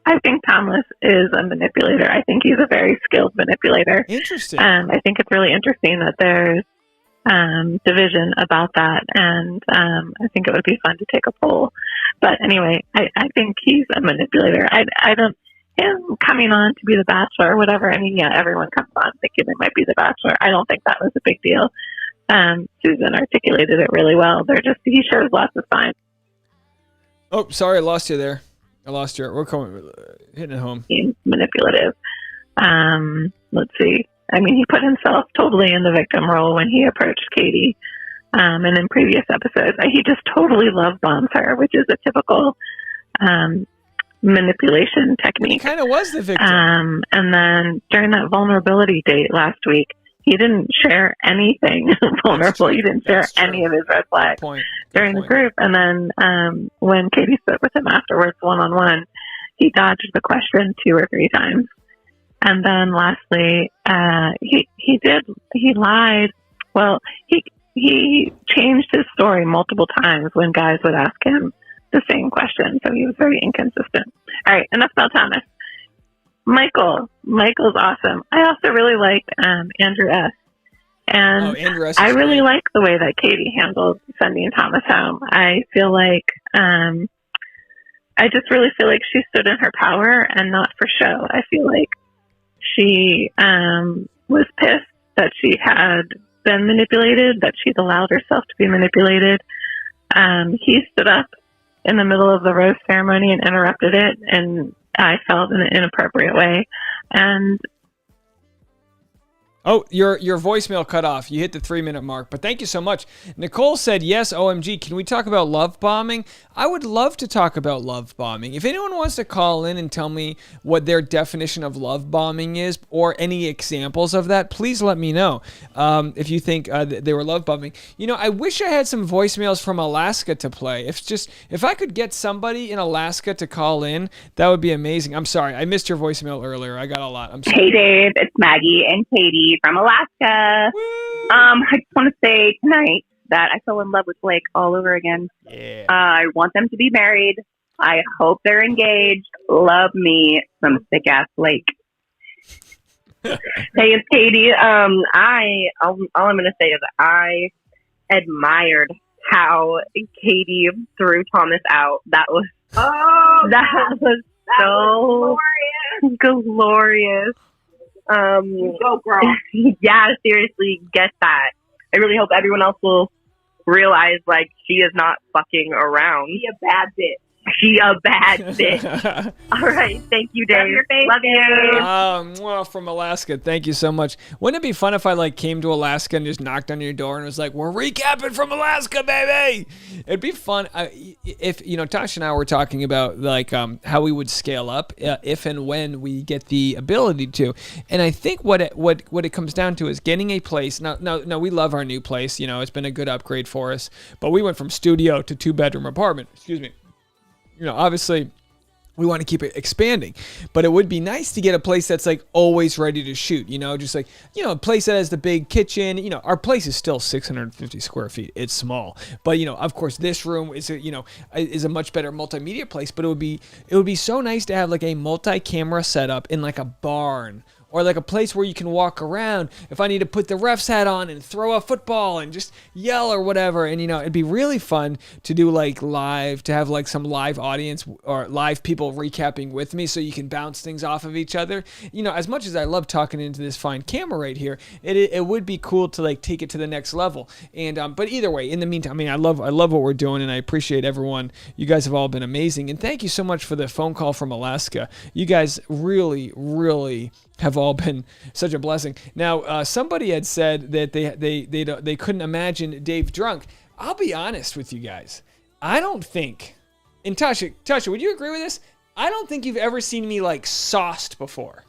S: I think Thomas is a manipulator. I think he's a very skilled manipulator.
C: Interesting.
S: I think it's really interesting that there's division about that, and I think it would be fun to take a poll. But anyway, I think he's a manipulator. I don't, him coming on to be the Bachelor or whatever. I mean, yeah, everyone comes on thinking they might be the Bachelor. I don't think that was a big deal. Susan articulated it really well. He shows lots of signs.
C: Oh, sorry, I lost you there. I lost you. We're hitting it home.
S: Manipulative. Let's see. I mean, he put himself totally in the victim role when he approached Katie. And in previous episodes, he just totally love bombs her, which is a typical manipulation technique.
C: He kind of was the victim.
S: And then during that vulnerability date last week, he didn't share anything vulnerable. He didn't share any of his red flags during the group. And then when Katie spoke with him afterwards, one-on-one, he dodged the question 2 or 3 times. And then lastly, he lied. Well, he changed his story multiple times when guys would ask him the same question. So he was very inconsistent. All right, enough about Thomas. Michael's awesome. I also really liked Andrew S. And
C: Andrew S.
S: I really like the way that Katie handled sending Thomas home. I feel like, I just really feel like she stood in her power and not for show. I feel like she was pissed that she had been manipulated, that she'd allowed herself to be manipulated. He stood up in the middle of the rose ceremony and interrupted it, and I felt in an inappropriate way. And
C: oh, your voicemail cut off. You hit the 3-minute mark, but thank you so much. Nicole said, yes, OMG, can we talk about love bombing? I would love to talk about love bombing. If anyone wants to call in and tell me what their definition of love bombing is or any examples of that, please let me know if you think they were love bombing. You know, I wish I had some voicemails from Alaska to play. If I could get somebody in Alaska to call in, that would be amazing. I'm sorry. I missed your voicemail earlier. I got a lot. I'm sorry.
T: Hey, Dave. It's Maggie and Katie from Alaska. I just want to say tonight that I fell in love with Blake all over again.
C: Yeah.
T: I want them to be married. I hope they're engaged. Love me some thick ass Blake.
L: Hey, it's Katie. All I'm gonna say is I admired how Katie threw Thomas out. That was so glorious. Go, girl. Yeah, seriously, get that. I really hope everyone else will realize, like, she is not fucking around.
T: She a bad bitch.
L: She a bad bitch. All right, thank you, Dave. Love you.
C: Well, from Alaska, thank you so much. Wouldn't it be fun if I came to Alaska and just knocked on your door and was like, "We're recapping from Alaska, baby"? It'd be fun if Tasha and I were talking about how we would scale up if and when we get the ability to. And I think what it comes down to is getting a place. Now we love our new place. It's been a good upgrade for us. But we went from studio to 2-bedroom apartment. Excuse me. Obviously, we want to keep it expanding, but it would be nice to get a place that's always ready to shoot, just a place that has the big kitchen. Our place is still 650 square feet. It's small, but of course this room is a much better multimedia place, but it would be so nice to have a multi-camera setup in a barn. Or a place where you can walk around if I need to put the ref's hat on and throw a football and just yell or whatever. And, it'd be really fun to do live, to have some live audience or live people recapping with me so you can bounce things off of each other. As much as I love talking into this fine camera right here, it would be cool to take it to the next level. And, but either way, in the meantime, I love what we're doing and I appreciate everyone. You guys have all been amazing. And thank you so much for the phone call from Alaska. You guys really, really have all been such a blessing. Now, somebody had said that they couldn't imagine Dave drunk. I'll be honest with you guys. I don't think, and Tasha, would you agree with this? I don't think you've ever seen me sauced before.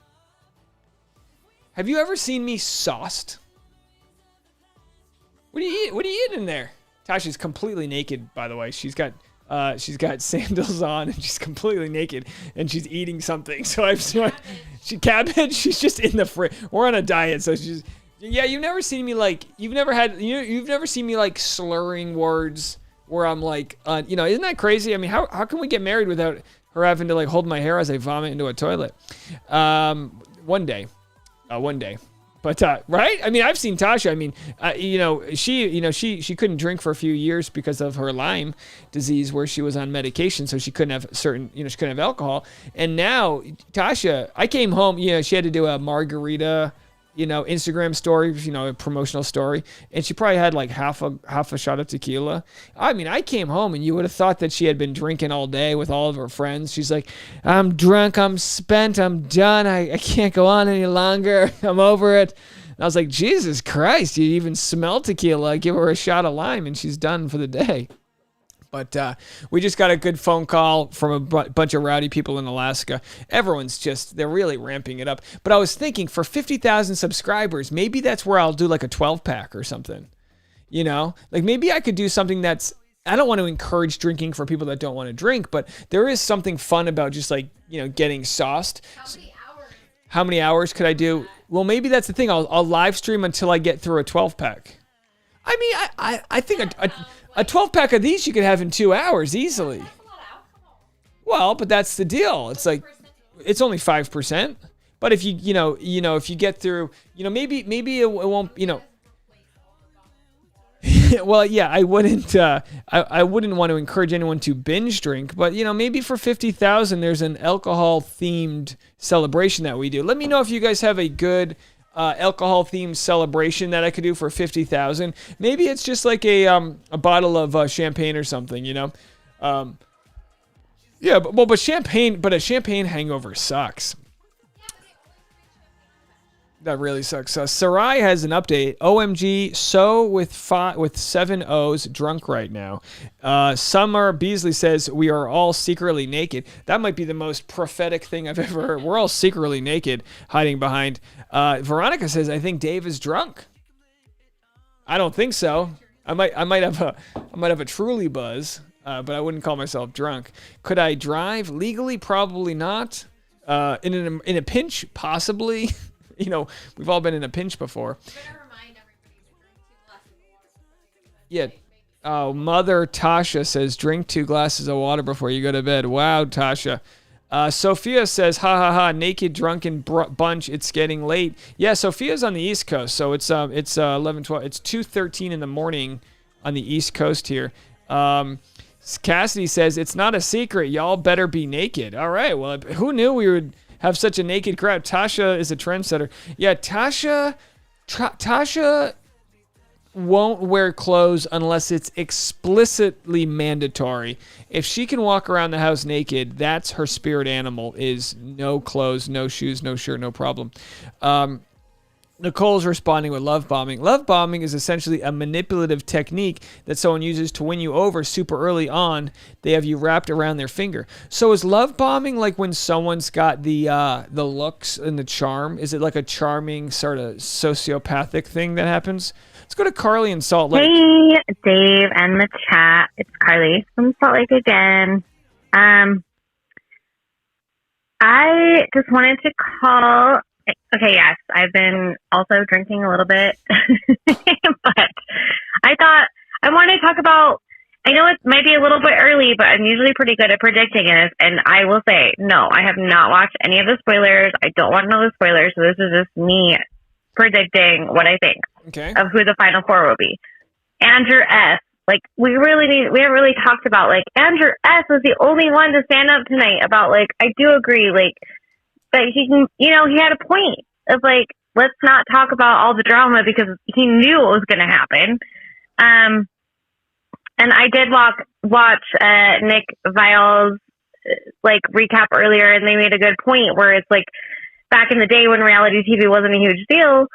C: Have you ever seen me sauced? What do you eat in there? Tasha's completely naked, by the way. She's got sandals on and she's completely naked and she's eating something. So cabbage. She's just in the fridge. We're on a diet, so she's. Yeah, you've never seen me you've never seen me slurring words where I'm isn't that crazy? I mean, how can we get married without her having to hold my hair as I vomit into a toilet? One day. But But right? I mean, I've seen Tasha. I mean, she couldn't drink for a few years because of her Lyme disease, where she was on medication, so she couldn't have she couldn't have alcohol. And now Tasha, I came home. She had to do a margarita, Instagram story, a promotional story, and she probably had like half a shot of tequila. I mean, I came home and you would have thought that she had been drinking all day with all of her friends. She's like, I'm drunk, I'm spent, I'm done, I can't go on any longer, I'm over it. And I was like, Jesus Christ, you even smell tequila, give her a shot of lime and she's done for the day. But we just got a good phone call from a bunch of rowdy people in Alaska. Everyone's they're really ramping it up. But I was thinking, for 50,000 subscribers, maybe that's where I'll do like a 12-pack or something. Like maybe I could do something that's, I don't want to encourage drinking for people that don't want to drink, but there is something fun about just like, getting sauced. How many hours could I do? Well, maybe that's the thing. I'll live stream until I get through a 12-pack. I mean, I think a 12-pack of these you could have in 2 hours easily. Well, but that's the deal. It's like, it's only 5%. But if if you get through, maybe it won't, well, yeah, I wouldn't want to encourage anyone to binge drink, but maybe for 50,000, there's an alcohol-themed celebration that we do. Let me know if you guys have a good alcohol-themed celebration that I could do for 50,000. Maybe it's just like a bottle of champagne or something, Yeah, but a champagne hangover sucks. That really sucks. Sarai has an update. OMG, so with 7 O's, drunk right now. Summer Beasley says, we are all secretly naked. That might be the most prophetic thing I've ever heard. We're all secretly naked, hiding behind. Veronica says, I think Dave is drunk. I don't think so. I might have a truly buzz, but I wouldn't call myself drunk. Could I drive legally? Probably not. In a pinch, possibly. We've all been in a pinch before. Yeah. Oh, Mother Tasha says, drink 2 glasses of water before you go to bed. Wow, Tasha. Sophia says, ha ha ha, naked drunken bunch. It's getting late. Yeah, Sophia's on the East Coast, so it's 11:12. It's 2:13 in the morning on the East Coast here. Cassidy says, it's not a secret. Y'all better be naked. All right. Well, who knew we would have such a naked crowd? Tasha is a trendsetter. Yeah, Tasha won't wear clothes unless it's explicitly mandatory. If she can walk around the house naked, that's her spirit animal, is no clothes, no shoes, no shirt, no problem. Nicole's responding with love bombing. Love bombing is essentially a manipulative technique that someone uses to win you over super early on. They have you wrapped around their finger. So is love bombing like when someone's got the looks and the charm? Is it like a charming sort of sociopathic thing that happens? Let's go to Carly in Salt Lake.
U: Hey, Dave and the chat. It's Carly from Salt Lake again. I just wanted to call. Okay, yes, I've been also drinking a little bit, but I thought I wanted to talk about, I know it might be a little bit early, but I'm usually pretty good at predicting it, and I will say, no, I have not watched any of the spoilers. I don't want to know the spoilers, so this is just me predicting what I think of who the final 4 will be. Andrew S. Like, we haven't really talked about, like, Andrew S. was the only one to stand up tonight about, like, I do agree, like, but he can, he had a point of like, let's not talk about all the drama because he knew it was going to happen. And I did watch Nick Viall's like recap earlier, and they made a good point where it's like back in the day when reality TV wasn't a huge deal,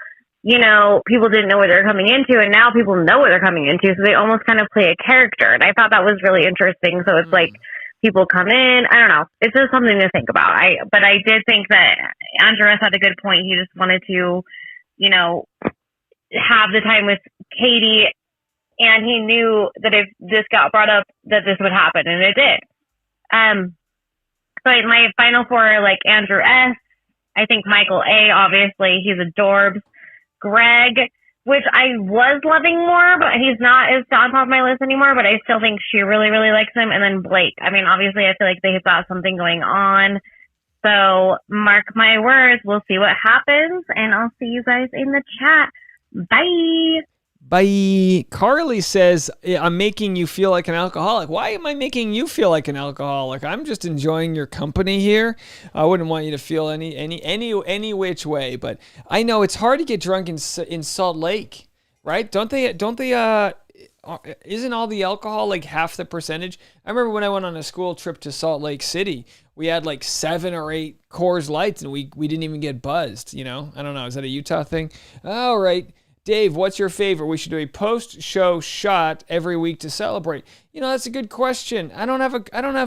U: people didn't know what they're coming into, and now people know what they're coming into, so they almost kind of play a character. And I thought that was really interesting. So it's like, people come in. I don't know. It's just something to think about. But I did think that Andres had a good point. He just wanted to, have the time with Katie, and he knew that if this got brought up, that this would happen, and it did. So my final 4, like Andrew S. I think Michael A. Obviously, he's a Dorbs. Greg, which I was loving more, but he's not as on top of my list anymore, but I still think she really, really likes him. And then Blake. I mean, obviously, I feel like they've got something going on. So mark my words. We'll see what happens, and I'll see you guys in the chat. Bye.
C: Bye. Carly says, I'm making you feel like an alcoholic. Why am I making you feel like an alcoholic? I'm just enjoying your company here. I wouldn't want you to feel any which way, but I know it's hard to get drunk in Salt Lake, right? Don't they isn't all the alcohol like half the percentage? I remember when I went on a school trip to Salt Lake City, we had like 7 or 8 Coors Lights and we didn't even get buzzed, I don't know. Is that a Utah thing? All right. Dave, what's your favorite? We should do a post-show shot every week to celebrate. That's a good question. I don't have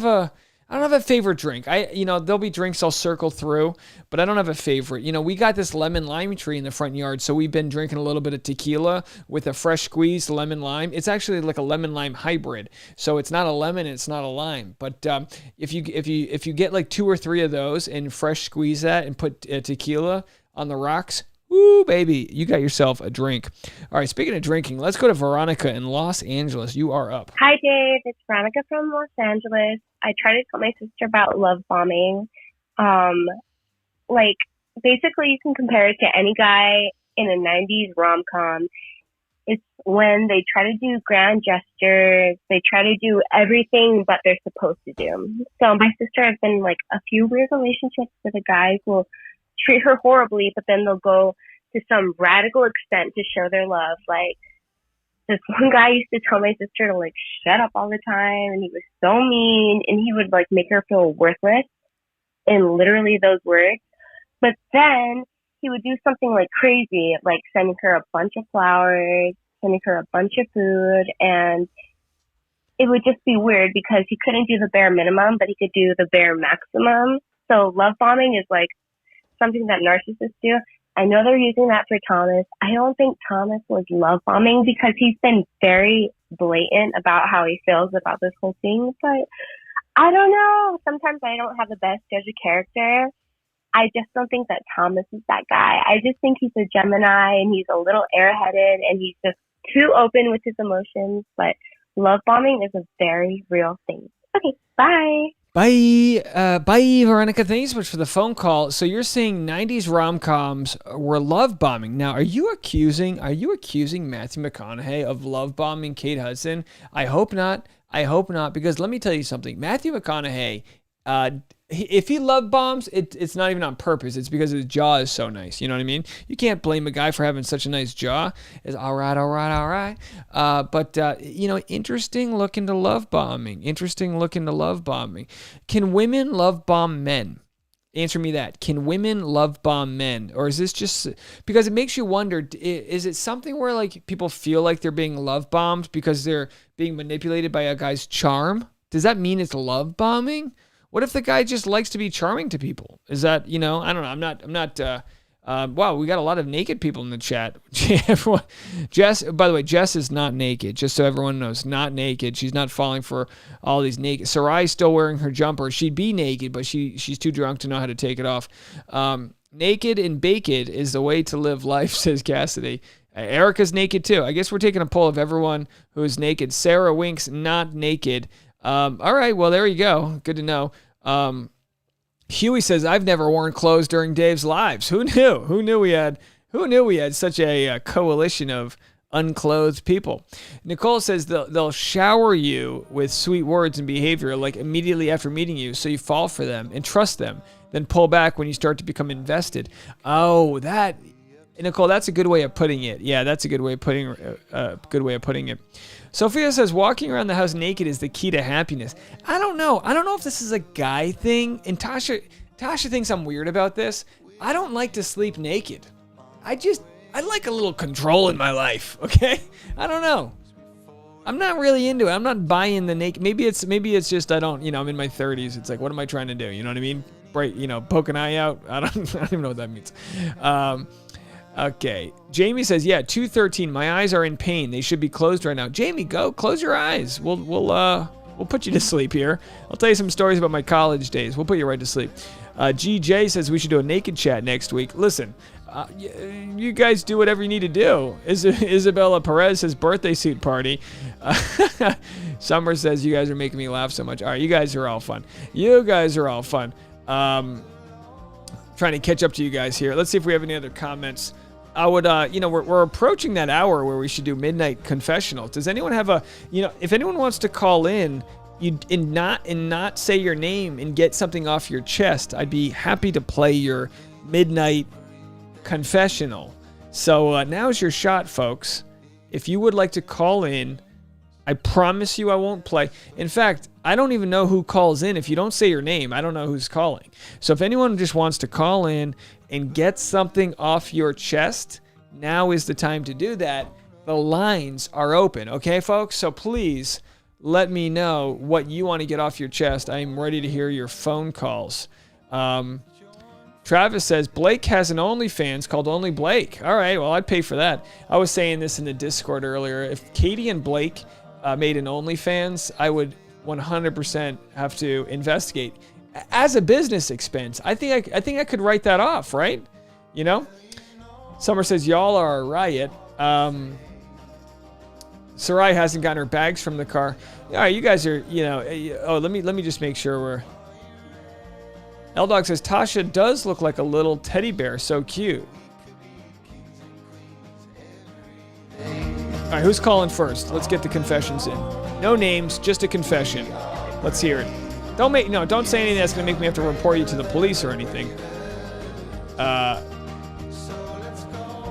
C: a favorite drink. There'll be drinks I'll circle through, but I don't have a favorite. We got this lemon lime tree in the front yard, so we've been drinking a little bit of tequila with a fresh squeezed lemon lime. It's actually like a lemon lime hybrid, so it's not a lemon, it's not a lime. But if you get like 2 or 3 of those and fresh squeeze that and put tequila on the rocks. Woo, baby, you got yourself a drink. All right, speaking of drinking, let's go to Veronica in Los Angeles. You are up.
H: Hi, Dave. It's Veronica from Los Angeles. I tried to tell my sister about love bombing. Basically, you can compare it to any guy in a 90s rom-com. It's when they try to do grand gestures. They try to do everything but they're supposed to do. So my sister has been like a few weird relationships with a guy who will treat her horribly, but then they'll go to some radical extent to show their love. Like, this one guy used to tell my sister to, like, shut up all the time, and he was so mean, and he would, like, make her feel worthless in literally those words. But then he would do something, like, crazy, like sending her a bunch of flowers, sending her a bunch of food, and it would just be weird because he couldn't do the bare minimum, but he could do the bare maximum. So love bombing is, like, something that narcissists do. I know they're using that for Thomas. I don't think Thomas was love bombing because he's been very blatant about how he feels about this whole thing. But I don't know. Sometimes I don't have the best judge of character. I just don't think that Thomas is that guy. I just think he's a Gemini and he's a little airheaded and he's just too open with his emotions. But love bombing is a very real thing. Okay, bye.
C: Bye, Veronica. Thanks so much for the phone call. So you're saying 90s rom-coms were love bombing. Now, are you accusing Matthew McConaughey of love bombing Kate Hudson? I hope not. Because let me tell you something. Matthew McConaughey, if he love bombs, it's not even on purpose. It's because his jaw is so nice. You know what I mean? You can't blame a guy for having such a nice jaw. It's all right. But interesting look into love bombing. Can women love bomb men? Answer me that. Can women love bomb men? Or is this just because it makes you wonder, is it something where like people feel like they're being love bombed because they're being manipulated by a guy's charm? Does that mean it's love bombing? What if the guy just likes to be charming to people? Is that, I don't know. I'm not, wow, we got a lot of naked people in the chat. Jess, by the way, Jess is not naked, just so everyone knows, not naked. She's not falling for all these naked. Sarai's still wearing her jumper. She'd be naked, but she's too drunk to know how to take it off. Naked and baked is the way to live life, says Cassidy. Erica's naked too. I guess we're taking a poll of everyone who is naked. Sarah Winks, not naked. All right, well, there you go. Good to know. Huey says, I've never worn clothes during Dave's lives. Who knew we had such a coalition of unclothed people? Nicole says they'll shower you with sweet words and behavior like immediately after meeting you, so you fall for them and trust them, then pull back when you start to become invested. Oh, Nicole, that's a good way of putting it. Yeah, that's a good way of putting it. Sophia says walking around the house naked is the key to happiness. I don't know if this is a guy thing. And Tasha thinks I'm weird about this. I don't like to sleep naked. I like a little control in my life. Okay, I don't know. I'm not really into it. I'm not buying the naked. Maybe it's just I don't. I'm in my 30s. It's like, what am I trying to do? You know what I mean? Right? Poke an eye out. I don't even know what that means. Okay. Jamie says, yeah, 2:13. My eyes are in pain. They should be closed right now. Jamie, go close your eyes. We'll put you to sleep here. I'll tell you some stories about my college days. We'll put you right to sleep. GJ says we should do a naked chat next week. Listen, you guys do whatever you need to do. Isabella Perez says birthday suit party. Summer says you guys are making me laugh so much. All right, you guys are all fun. trying to catch up to you guys here. Let's see if we have any other comments. I would, we're approaching that hour where we should do midnight confessionals. Does anyone have if anyone wants to call in, and not say your name and get something off your chest, I'd be happy to play your midnight confessional. So now's your shot, folks. If you would like to call in, I promise you I won't play. In fact, I don't even know who calls in. If you don't say your name, I don't know who's calling. So if anyone just wants to call in and get something off your chest, now is the time to do that. The lines are open, okay, folks? So please let me know what you want to get off your chest. I am ready to hear your phone calls. Travis says, Blake has an OnlyFans called Only Blake. All right, well, I'd pay for that. I was saying this in the Discord earlier. If Katie and Blake made an OnlyFans, I would 100% have to investigate. As a business expense, I think I could write that off, right? You know? Summer says, y'all are a riot. Sarai hasn't gotten her bags from the car. All right, you guys are, let me just make sure we're... L-Dog says, Tasha does look like a little teddy bear. So cute. All right, who's calling first? Let's get the confessions in. No names, just a confession. Let's hear it. Don't say anything that's gonna make me have to report you to the police or anything.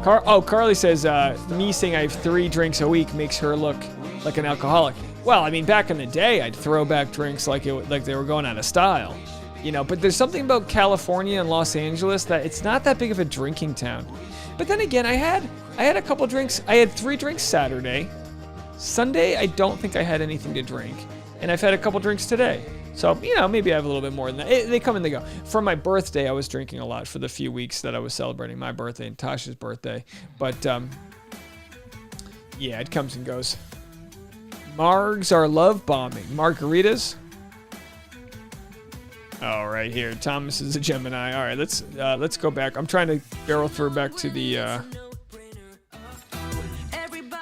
C: Carly says, me saying I have 3 drinks a week makes her look like an alcoholic. Well, I mean, back in the day, I'd throw back drinks like they were going out of style. But there's something about California and Los Angeles that it's not that big of a drinking town. But then again, I had a couple drinks. I had 3 drinks Saturday. Sunday, I don't think I had anything to drink. And I've had a couple drinks today. So, maybe I have a little bit more than that. They come and they go. For my birthday, I was drinking a lot for the few weeks that I was celebrating my birthday and Tasha's birthday. But, yeah, it comes and goes. Margs are love bombing. Margaritas? Oh, right here. Thomas is a Gemini. All right, let's go back. I'm trying to barrel through back to the...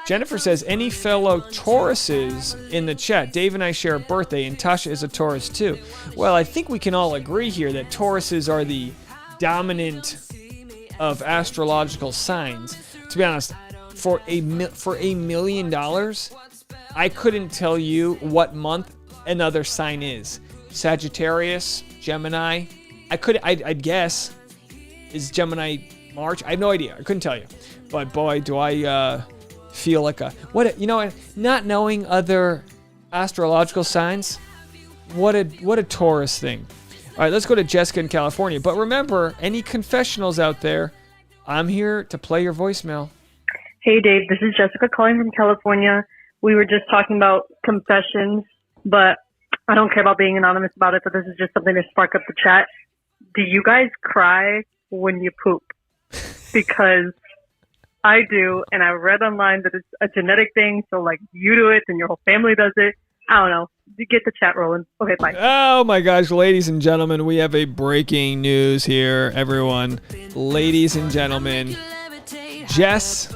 C: Jennifer says, any fellow Tauruses in the chat? Dave and I share a birthday, and Tasha is a Taurus too. Well, I think we can all agree here that Tauruses are the dominant of astrological signs. To be honest, for $1 million, I couldn't tell you what month another sign is. Sagittarius, Gemini. I'd guess. Is Gemini March? I have no idea. I couldn't tell you. But boy, do I feel like not knowing other astrological signs. What a Taurus thing. All right, let's go to Jessica in California. But remember, any confessionals out there, I'm here to play your voicemail.
B: Hey, Dave, this is Jessica calling from California. We were just talking about confessions, but I don't care about being anonymous about it, but this is just something to spark up the chat. Do you guys cry when you poop? Because I do, and I read online that it's a genetic thing, so like you do it and your whole family does it. I don't know. You get the chat rolling. Okay, bye.
C: Oh my gosh, ladies and gentlemen, we have a breaking news here, everyone. Ladies and gentlemen, Jess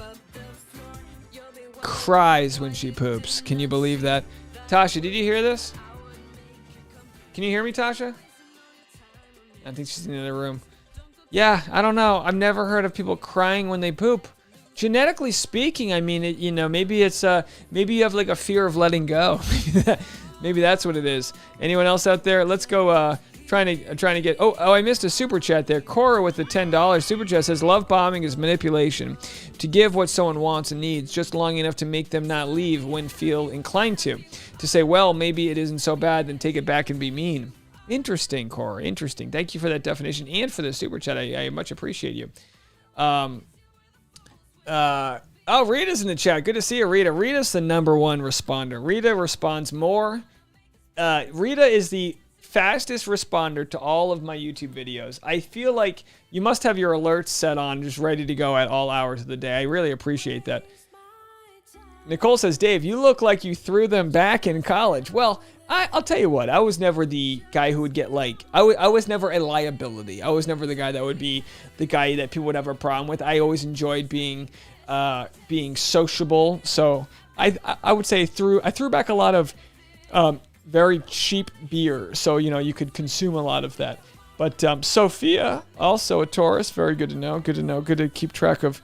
C: cries when she poops. Can you believe that? Tasha, did you hear this? Can you hear me, Tasha? I think she's in the other room. Yeah, I don't know. I've never heard of people crying when they poop. Genetically speaking, I mean, maybe it's maybe you have like a fear of letting go. Maybe that's what it is. Anyone else out there? Let's go. Trying to get. Oh, I missed a super chat there. Cora with the $10 super chat says, "Love bombing is manipulation. To give what someone wants and needs just long enough to make them not leave when feel inclined to. To say, well, maybe it isn't so bad, then take it back and be mean." Interesting, Cora. Interesting. Thank you for that definition and for the super chat. I much appreciate you. Rita's in the chat. Good to see you, Rita. Rita's the #1 responder. Rita responds more. Rita is the fastest responder to all of my YouTube videos. I feel like you must have your alerts set on, just ready to go at all hours of the day. I really appreciate that. Nicole says, Dave, you look like you threw them back in college. Well, I'll tell you what. I was never the guy who would get I was never a liability. I was never the guy that would be the guy that people would have a problem with. I always enjoyed being sociable. So I would say I threw back a lot of very cheap beer. So, you could consume a lot of that. But Sophia, also a Taurus. Very good to know. Good to know. Good to keep track of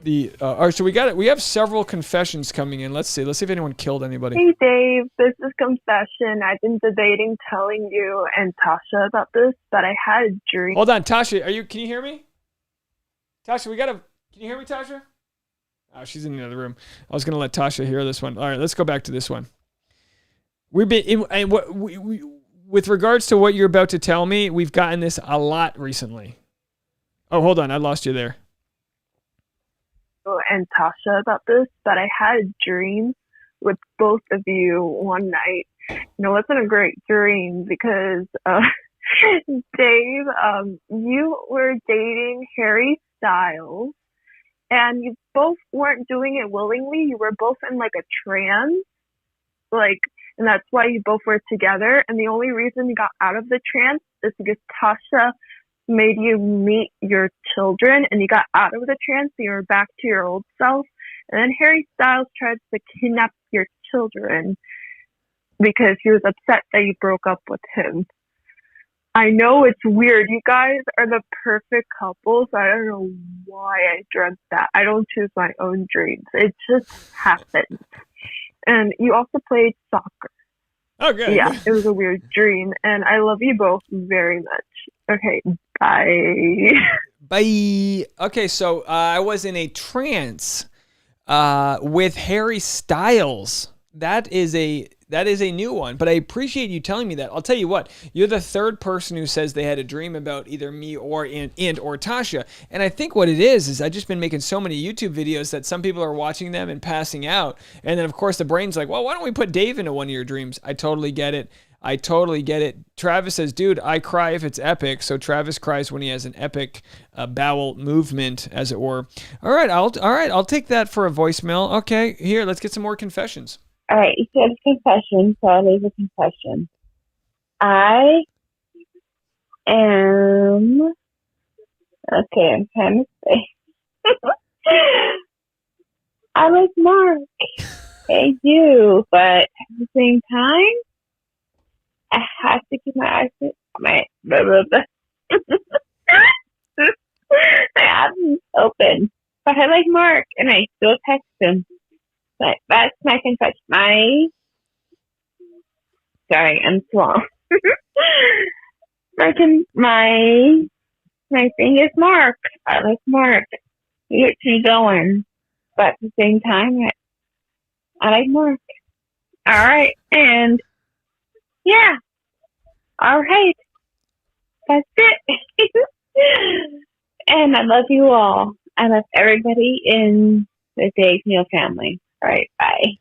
C: the. All right, so we got it. We have several confessions coming in. Let's see if anyone killed anybody.
P: Hey Dave, this is confession. I've been debating telling you and Tasha about this, but I had a dream.
C: Hold on, Tasha. Can you hear me? Tasha, can you hear me, Tasha? Oh, she's in the other room. I was gonna let Tasha hear this one. All right, let's go back to this one. We've been with regards to what you're about to tell me. We've gotten this a lot recently. Oh, hold on, I lost you there.
P: And Tasha about this, but I had a dream with both of you one night. And it wasn't a great dream because Dave, you were dating Harry Styles, and you both weren't doing it willingly. You were both in like a trance, and that's why you both were together. And the only reason you got out of the trance is because Tasha made you meet your children, and you got out of the trance, so you were back to your old self. And then Harry Styles tried to kidnap your children because he was upset that you broke up with him. I know it's weird. You guys are the perfect couple, so I don't know why I dreamt that. I don't choose my own dreams. It just happens. And you also played soccer.
C: Oh, good.
P: Yeah, it was a weird dream, and I love you both very much. Okay, bye.
C: Bye. Okay, so I was in a trance with Harry Styles. That is a new one, but I appreciate you telling me that. I'll tell you what, you're the third person who says they had a dream about either me or Tasha. And I think what it is I've just been making so many YouTube videos that some people are watching them and passing out. And then of course the brain's like, well, why don't we put Dave into one of your dreams? I totally get it. Travis says, dude, I cry if it's epic. So Travis cries when he has an epic bowel movement, as it were. All right, I'll take that for a voicemail. Okay, here, let's get some more confessions.
H: All right, you said confession, so I'll leave a confession. I am... Okay, I'm trying to say. I like Mark. I do, but at the same time, I have to keep my eyes my eyes open. But I like Mark, and I still text him. But that's my confession. Sorry, I'm slow. My thing is Mark. I like Mark. He gets me going. But at the same time, I like Mark. All right, and yeah. All right. That's it. And I love you all. I love everybody in the Dave Neal family. All right, bye.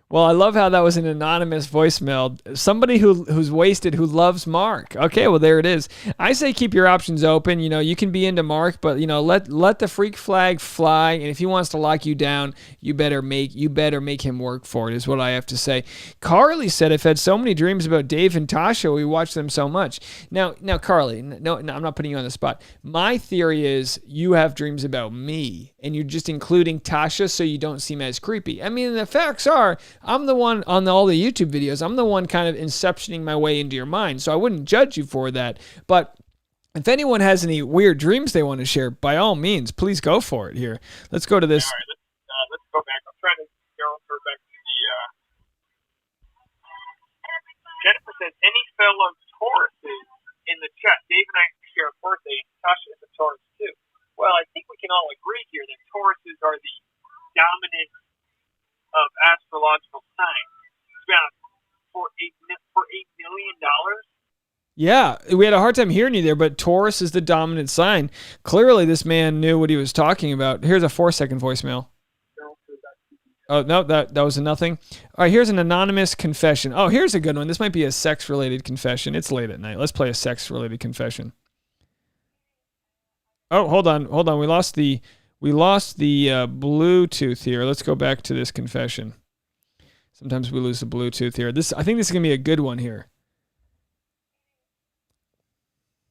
C: Well, I love how that was an anonymous voicemail. Somebody who's wasted, who loves Mark. Okay, well, there it is. I say keep your options open. You know, you can be into Mark, but, you know, let the freak flag fly. And if he wants to lock you down, you better make him work for it, is what I have to say. Carly said, I've had so many dreams about Dave and Tasha. We watch them so much. Now, Carly, no, I'm not putting you on the spot. My theory is you have dreams about me, and you're just including Tasha so you don't seem as creepy. I mean, the facts are, I'm the one on all the YouTube videos. I'm the one kind of inceptioning my way into your mind. So I wouldn't judge you for that. But if anyone has any weird dreams they want to share, by all means, please go for it here. Let's go to this.
D: All right, let's go back. I'm trying to go back to the... Jennifer says, any fellow Tauruses in the chat? Dave and I share a birthday. Tasha is a Taurus too. Well, I think we can all agree here that Tauruses are the dominant of astrological signs. For $8 million.
C: Yeah, we had a hard time hearing you there, but Taurus is the dominant sign. Clearly, this man knew what he was talking about. Here's a 4-second voicemail. Oh, no, that was a nothing. All right, here's an anonymous confession. Oh, here's a good one. This might be a sex-related confession. It's late at night. Let's play a sex-related confession. Oh, hold on. We lost the Bluetooth here. Let's go back to this confession. Sometimes we lose the Bluetooth here. I think this is going to be a good one here.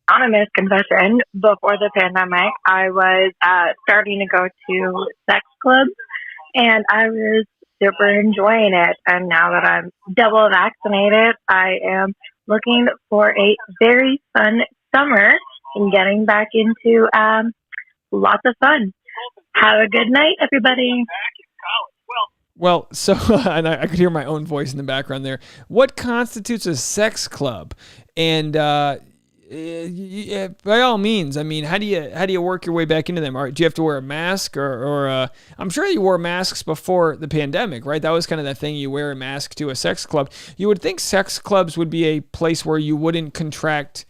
U: Anonymous confession. Before the pandemic, I was starting to go to sex clubs, and I was super enjoying it. And now that I'm double vaccinated, I am looking for a very fun summer and getting back into lots of fun. Have a good night, everybody.
C: Well, so and I could hear my own voice in the background there. What constitutes a sex club? And by all means, I mean, how do you work your way back into them? Do you have to wear a mask, or I'm sure you wore masks before the pandemic, right? That was kind of that thing, you wear a mask to a sex club. You would think sex clubs would be a place where you wouldn't contract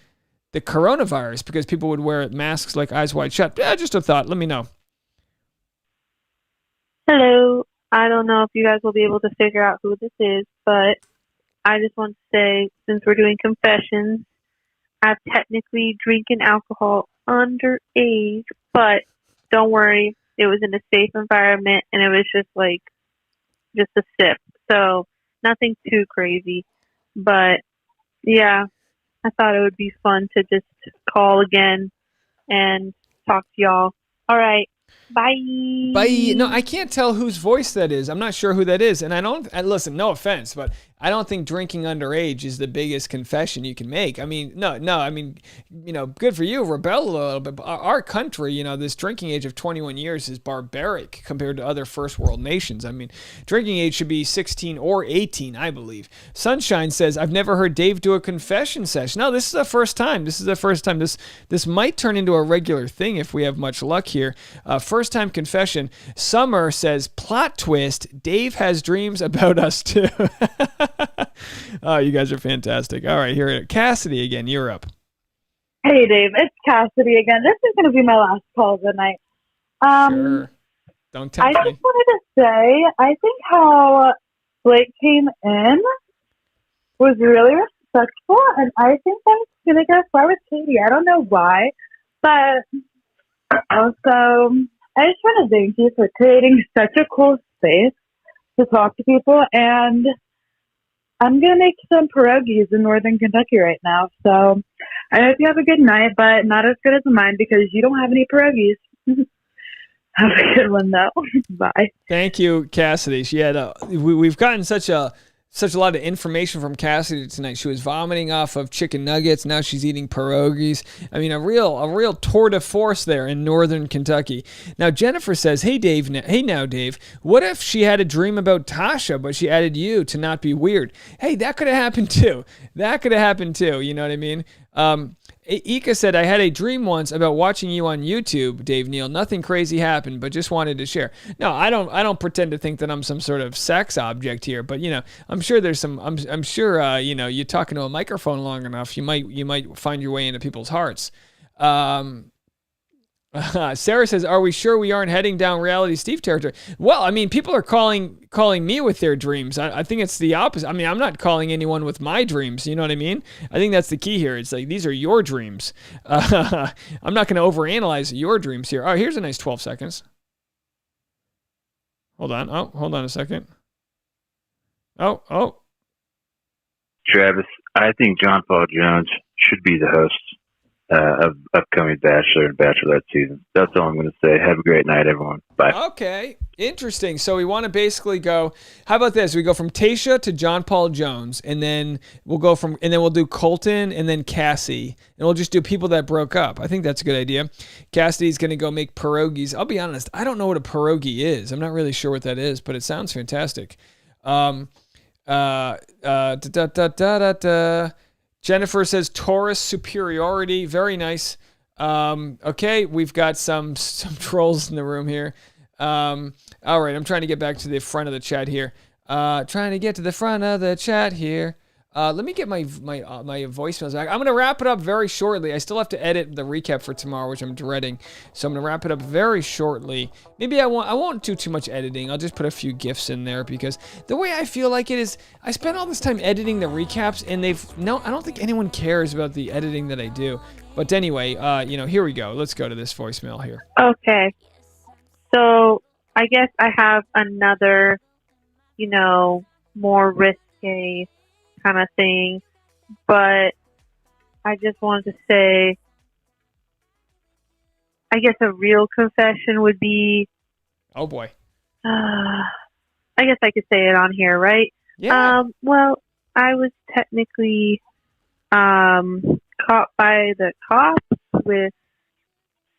C: the coronavirus because people would wear masks like eyes wide shut. Yeah, just a thought. Let me know.
O: Hello. I don't know if you guys will be able to figure out who this is, but I just want to say, since we're doing confessions, I've technically drinking alcohol underage, but don't worry, it was in a safe environment and it was just a sip. So nothing too crazy. But yeah, I thought it would be fun to just call again and talk to y'all. All right. Bye.
C: Bye. No, I can't tell whose voice that is. I'm not sure who that is. And listen, no offense, but I don't think drinking underage is the biggest confession you can make. I mean, no, I mean, good for you, rebel a little bit. But our country, this drinking age of 21 years is barbaric compared to other first world nations. I mean, drinking age should be 16 or 18, I believe. Sunshine says, I've never heard Dave do a confession session. No, this is the first time. This might turn into a regular thing if we have much luck here. First time confession. Summer says, plot twist, Dave has dreams about us too. Oh, you guys are fantastic. All right, here, Cassidy again. You're up.
E: Hey, Dave. It's Cassidy again. This is going to be my last call of the night.
C: Sure. Don't tempt
E: I
C: me.
E: just wanted to say, I think how Blake came in was really respectful, and I think that's going to go far with Katie. I don't know why, but also, I just want to thank you for creating such a cool space to talk to people, and I'm going to make some pierogies in northern Kentucky right now. So I hope you have a good night, but not as good as mine because you don't have any pierogies. Have a good one, though. Bye.
C: Thank you, Cassidy. We've gotten such a lot of information from Cassidy tonight. She was vomiting off of chicken nuggets. Now she's eating pierogies. I mean, a real tour de force there in northern Kentucky. Now Jennifer says, "Hey Dave, Dave, what if she had a dream about Tasha, but she added you to not be weird?" Hey, that could have happened too. You know what I mean? Ika said, I had a dream once about watching you on YouTube, Dave Neal. Nothing crazy happened, but just wanted to share. No, I don't pretend to think that I'm some sort of sex object here, but I'm sure there's some. I'm sure you're talking to a microphone long enough, you might find your way into people's hearts. Sarah says, are we sure we aren't heading down Reality Steve territory? Well, I mean, people are calling me with their dreams. I think it's the opposite. I mean, I'm not calling anyone with my dreams. You know what I mean? I think that's the key here. It's like, these are your dreams. I'm not going to overanalyze your dreams here. Oh, here's a nice 12 seconds. Hold on. Oh, hold on a second. Oh.
I: Travis, I think John Paul Jones should be the host of upcoming Bachelor and Bachelorette season. That's all I'm going to say. Have a great night, everyone. Bye.
C: Okay, interesting. So we want to basically go. How about this? We go from Tasha to John Paul Jones, and then we'll do Colton and then Cassie, and we'll just do people that broke up. I think that's a good idea. Cassidy's going to go make pierogies. I'll be honest, I don't know what a pierogi is. I'm not really sure what that is, but it sounds fantastic. Jennifer says Taurus superiority. Very nice. Okay, we've got some trolls in the room here. All right, I'm trying to get back to the front of the chat here. Let me get my voicemails back. I'm going to wrap it up very shortly. I still have to edit the recap for tomorrow, which I'm dreading. So I'm going to wrap it up very shortly. Maybe I won't do too much editing. I'll just put a few GIFs in there because the way I feel like it is, I spent all this time editing the recaps and I don't think anyone cares about the editing that I do. But anyway, here we go. Let's go to this voicemail here.
O: Okay. So I guess I have another, more risque kind of thing, but I just wanted to say, I guess a real confession would be,
C: oh boy,
O: I guess I could say it on here, right?
C: Yeah.
O: Well, I was technically caught by the cops with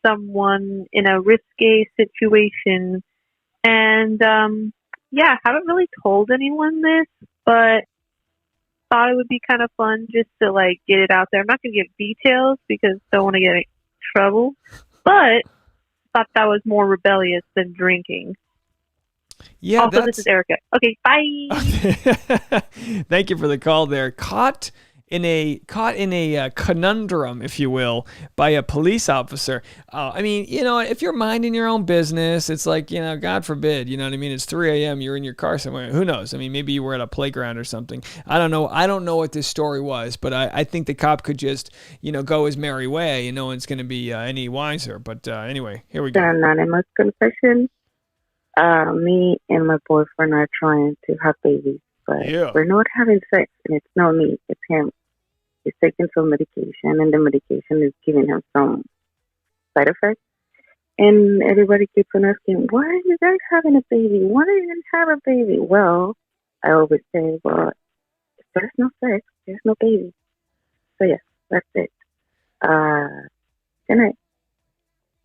O: someone in a risque situation. And yeah, haven't really told anyone this, but thought it would be kind of fun just to like get it out there. I'm not going to give details because don't want to get in trouble, but thought that was more rebellious than drinking.
C: Yeah.
O: Also, this is Erica. Okay, bye.
C: Thank you for the call there. Caught in a conundrum, if you will, by a police officer. I mean, you know, if you're minding your own business, it's like, you know, God forbid, you know what I mean? It's 3 a.m., you're in your car somewhere. Who knows? I mean, maybe you were at a playground or something. I don't know. I don't know what this story was, but I think the cop could just, you know, go his merry way and no one's going to be any wiser. But anyway, here we go.
F: The anonymous confession. Me and my boyfriend are trying to have babies, but we're not having sex, and it's not me, it's him. He's taking some medication, and the medication is giving him some side effects. And everybody keeps on asking, why are you guys having a baby? Why are you going to have a baby? Well, I always say, well, if there's no sex, there's no baby. So, yes, that's it. Good night.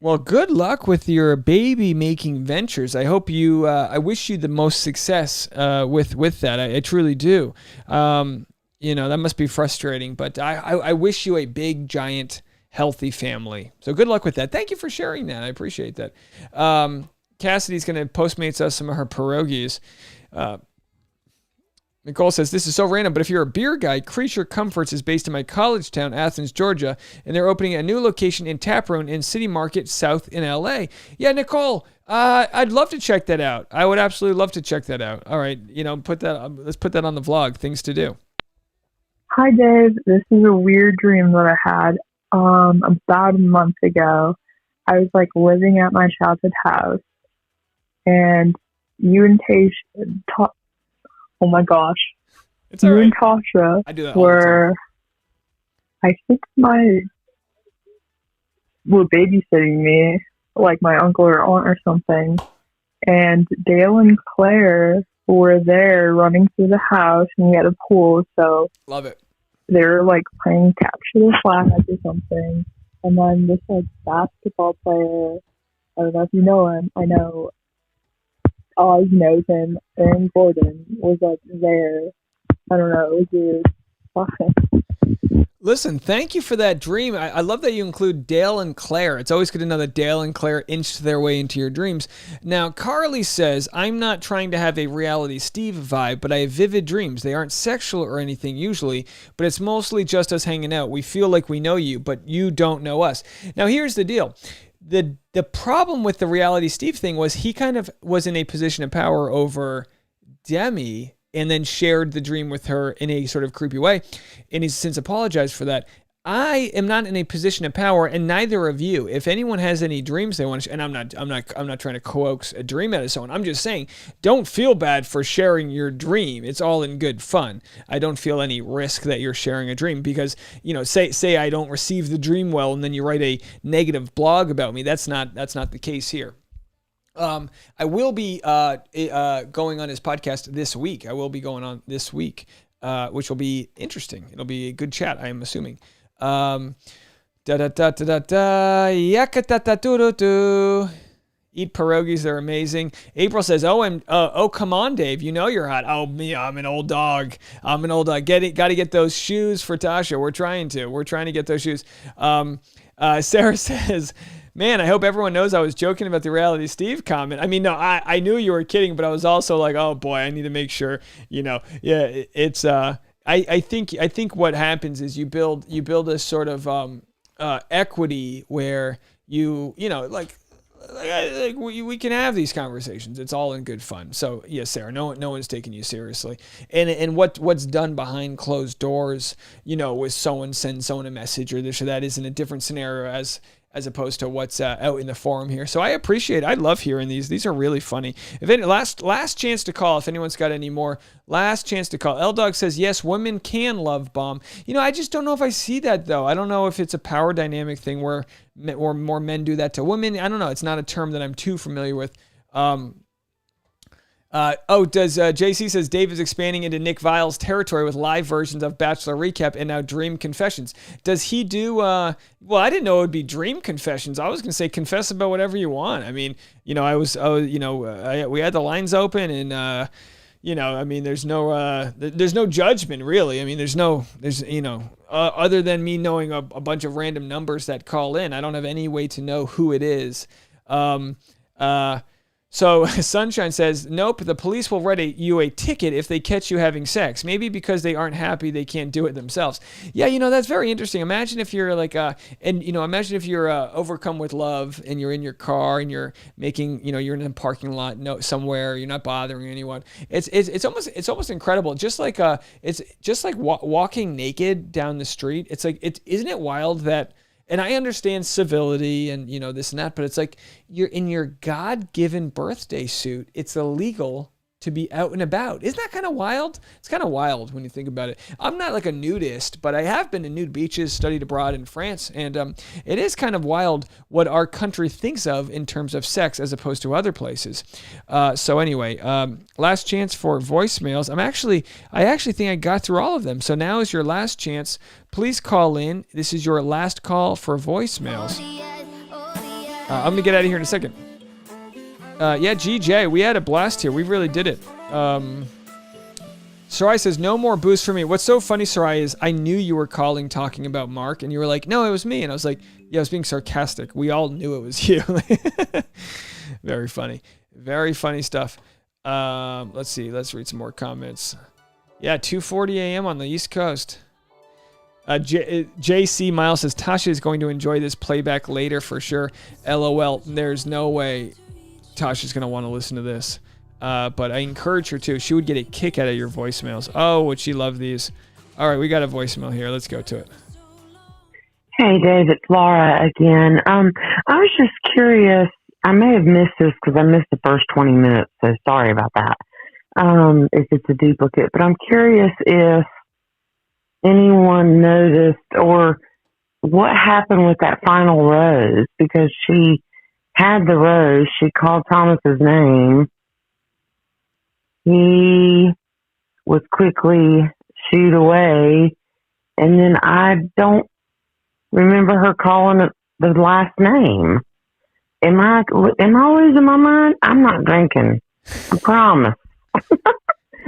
C: Well, good luck with your baby-making ventures. I hope you, I wish you the most success with that. I truly do. You know, that must be frustrating, but I wish you a big, giant, healthy family. So good luck with that. Thank you for sharing that. I appreciate that. Cassidy's going to Postmates us some of her pierogies. Nicole says, this is so random, but if you're a beer guy, Creature Comforts is based in my college town, Athens, Georgia, and they're opening a new location in Taproom in City Market South in LA. Yeah, Nicole, I'd love to check that out. I would absolutely love to check that out. All right, you know, let's put that on the vlog, things to do.
J: Hi, Dave. This is a weird dream that I had about a month ago. I was like living at my childhood house, and you and oh my gosh,
C: it's all right.
J: And Tasha
C: I do that all the
J: were, I think were babysitting me, like my uncle or aunt or something, and Dale and Claire were there running through the house, and we had a pool, so
C: love it.
J: They were like playing capture the flag or something, and then this like basketball player, I don't know if you know him, I know Oz knows him, Aaron Gordon was like there. I don't know, it was weird.
C: Listen, thank you for that dream. I love that you include Dale and Claire. It's always good to know that Dale and Claire inched their way into your dreams. Now, Carly says, I'm not trying to have a reality Steve vibe, but I have vivid dreams. They aren't sexual or anything usually, but it's mostly just us hanging out. We feel like we know you, but you don't know us. Now, here's the deal. The problem with the reality Steve thing was he kind of was in a position of power over Demi and then shared the dream with her in a sort of creepy way. And he's since apologized for that. I am not in a position of power, and neither of you. If anyone has any dreams they want to, and I'm not trying to coax a dream out of someone. I'm just saying, don't feel bad for sharing your dream. It's all in good fun. I don't feel any risk that you're sharing a dream because, you know, say I don't receive the dream well, and then you write a negative blog about me. That's not the case here. I will be going on his podcast this week. I will be going on this week, which will be interesting. It'll be a good chat, I am assuming. Eat pierogies, they're amazing. April says, oh, come on, Dave. You know you're hot. Oh, me, I'm an old dog. Got to get those shoes for Tasha. We're trying to get those shoes. Sarah says, man, I hope everyone knows I was joking about the reality Steve comment. I mean, no, I knew you were kidding, but I was also like, oh boy, I need to make sure, you know, yeah, it's, I think what happens is you build a sort of, equity where you know, like we can have these conversations. It's all in good fun. So yes, Sarah, no one's taking you seriously. And what's done behind closed doors, you know, with someone sends someone a message or this or that is in a different scenario as opposed to what's out in the forum here. So I love hearing these. These are really funny. If any last chance to call, if anyone's got any more, last chance to call. L-Dog says, yes, women can love bomb. You know, I just don't know if I see that though. I don't know if it's a power dynamic thing where more men do that to women. I don't know. It's not a term that I'm too familiar with. Does JC says Dave is expanding into Nick Vile's territory with live versions of Bachelor Recap and now Dream Confessions. Does he do, well, I didn't know it would be Dream Confessions. I was going to say confess about whatever you want. I mean, we had the lines open and, there's no judgment really. I mean, other than me knowing a bunch of random numbers that call in, I don't have any way to know who it is. So Sunshine says, nope, the police will write you a ticket if they catch you having sex. Maybe because they aren't happy they can't do it themselves. Yeah, that's very interesting. Imagine if you're imagine if you're overcome with love and you're in your car and you're making, you're in a parking lot somewhere, you're not bothering anyone. It's almost incredible. Just like walking naked down the street. It's like, isn't it wild that, and I understand civility and, this and that, but it's like you're in your God-given birthday suit. It's illegal to be out and about. Isn't that kind of wild? It's kind of wild when you think about it. I'm not like a nudist, but I have been to nude beaches, studied abroad in France, and it is kind of wild what our country thinks of in terms of sex as opposed to other places. So anyway, last chance for voicemails. I actually think I got through all of them. So now is your last chance. Please call in. This is your last call for voicemails. I'm going to get out of here in a second. GJ, we had a blast here. We really did it. Sarai says, no more booze for me. What's so funny, Sarai, is I knew you were talking about Mark, and you were like, no, it was me. And I was like, yeah, I was being sarcastic. We all knew it was you. Very funny. Very funny stuff. Let's see. Let's read some more comments. Yeah, 2:40 a.m. on the East Coast. JC Miles says, Tasha is going to enjoy this playback later for sure. LOL. There's no way Tasha's going to want to listen to this. But I encourage her to. She would get a kick out of your voicemails. Oh, would she love these? All right, we got a voicemail here. Let's go to it.
F: Hey, Dave, it's Laura again. I was just curious. I may have missed this because I missed the first 20 minutes, so sorry about that. If it's a duplicate. But I'm curious if anyone noticed or what happened with that final rose, because she had the rose. She called Thomas's name. He was quickly shooed away. And then I don't remember her calling it the last name. Am I losing my mind? I'm not drinking. I promise.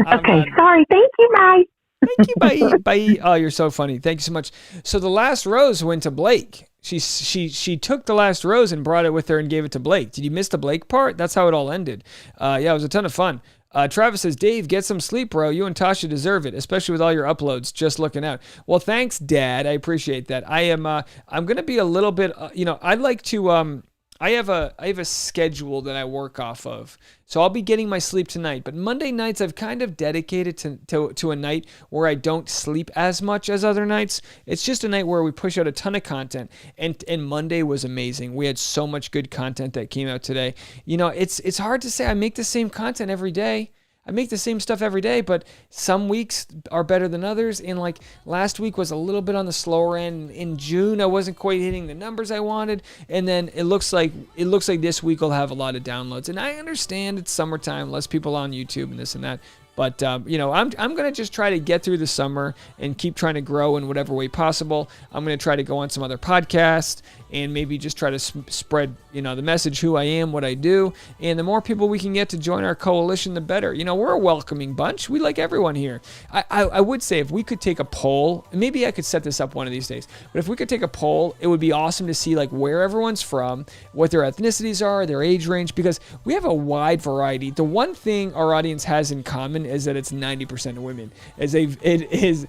F: Okay, sorry. Thank you, bye.
C: Thank you, bye. Bye. Oh, you're so funny. Thank you so much. So the last rose went to Blake. She took the last rose and brought it with her and gave it to Blake. Did you miss the Blake part? That's how it all ended. Yeah, it was a ton of fun. Travis says, Dave, get some sleep, bro. You and Tasha deserve it, especially with all your uploads. Just looking out. Well, thanks, Dad. I appreciate that. I'm going to be a little bit, I'd like to, I have a schedule that I work off of. So I'll be getting my sleep tonight. But Monday nights I've kind of dedicated to a night where I don't sleep as much as other nights. It's just a night where we push out a ton of content. And Monday was amazing. We had so much good content that came out today. It's hard to say I make the same content every day. I make the same stuff every day, but some weeks are better than others. And like last week was a little bit on the slower end. In June, I wasn't quite hitting the numbers I wanted. And then it looks like this week will have a lot of downloads. And I understand it's summertime, less people on YouTube and this and that. But, I'm going to just try to get through the summer and keep trying to grow in whatever way possible. I'm going to try to go on some other podcasts and maybe just try to spread, the message, who I am, what I do. And the more people we can get to join our coalition, the better. We're a welcoming bunch. We like everyone here. I would say if we could take a poll, maybe I could set this up one of these days, but if we could take a poll, it would be awesome to see like where everyone's from, what their ethnicities are, their age range, because we have a wide variety. The one thing our audience has in common is that it's 90% women. It is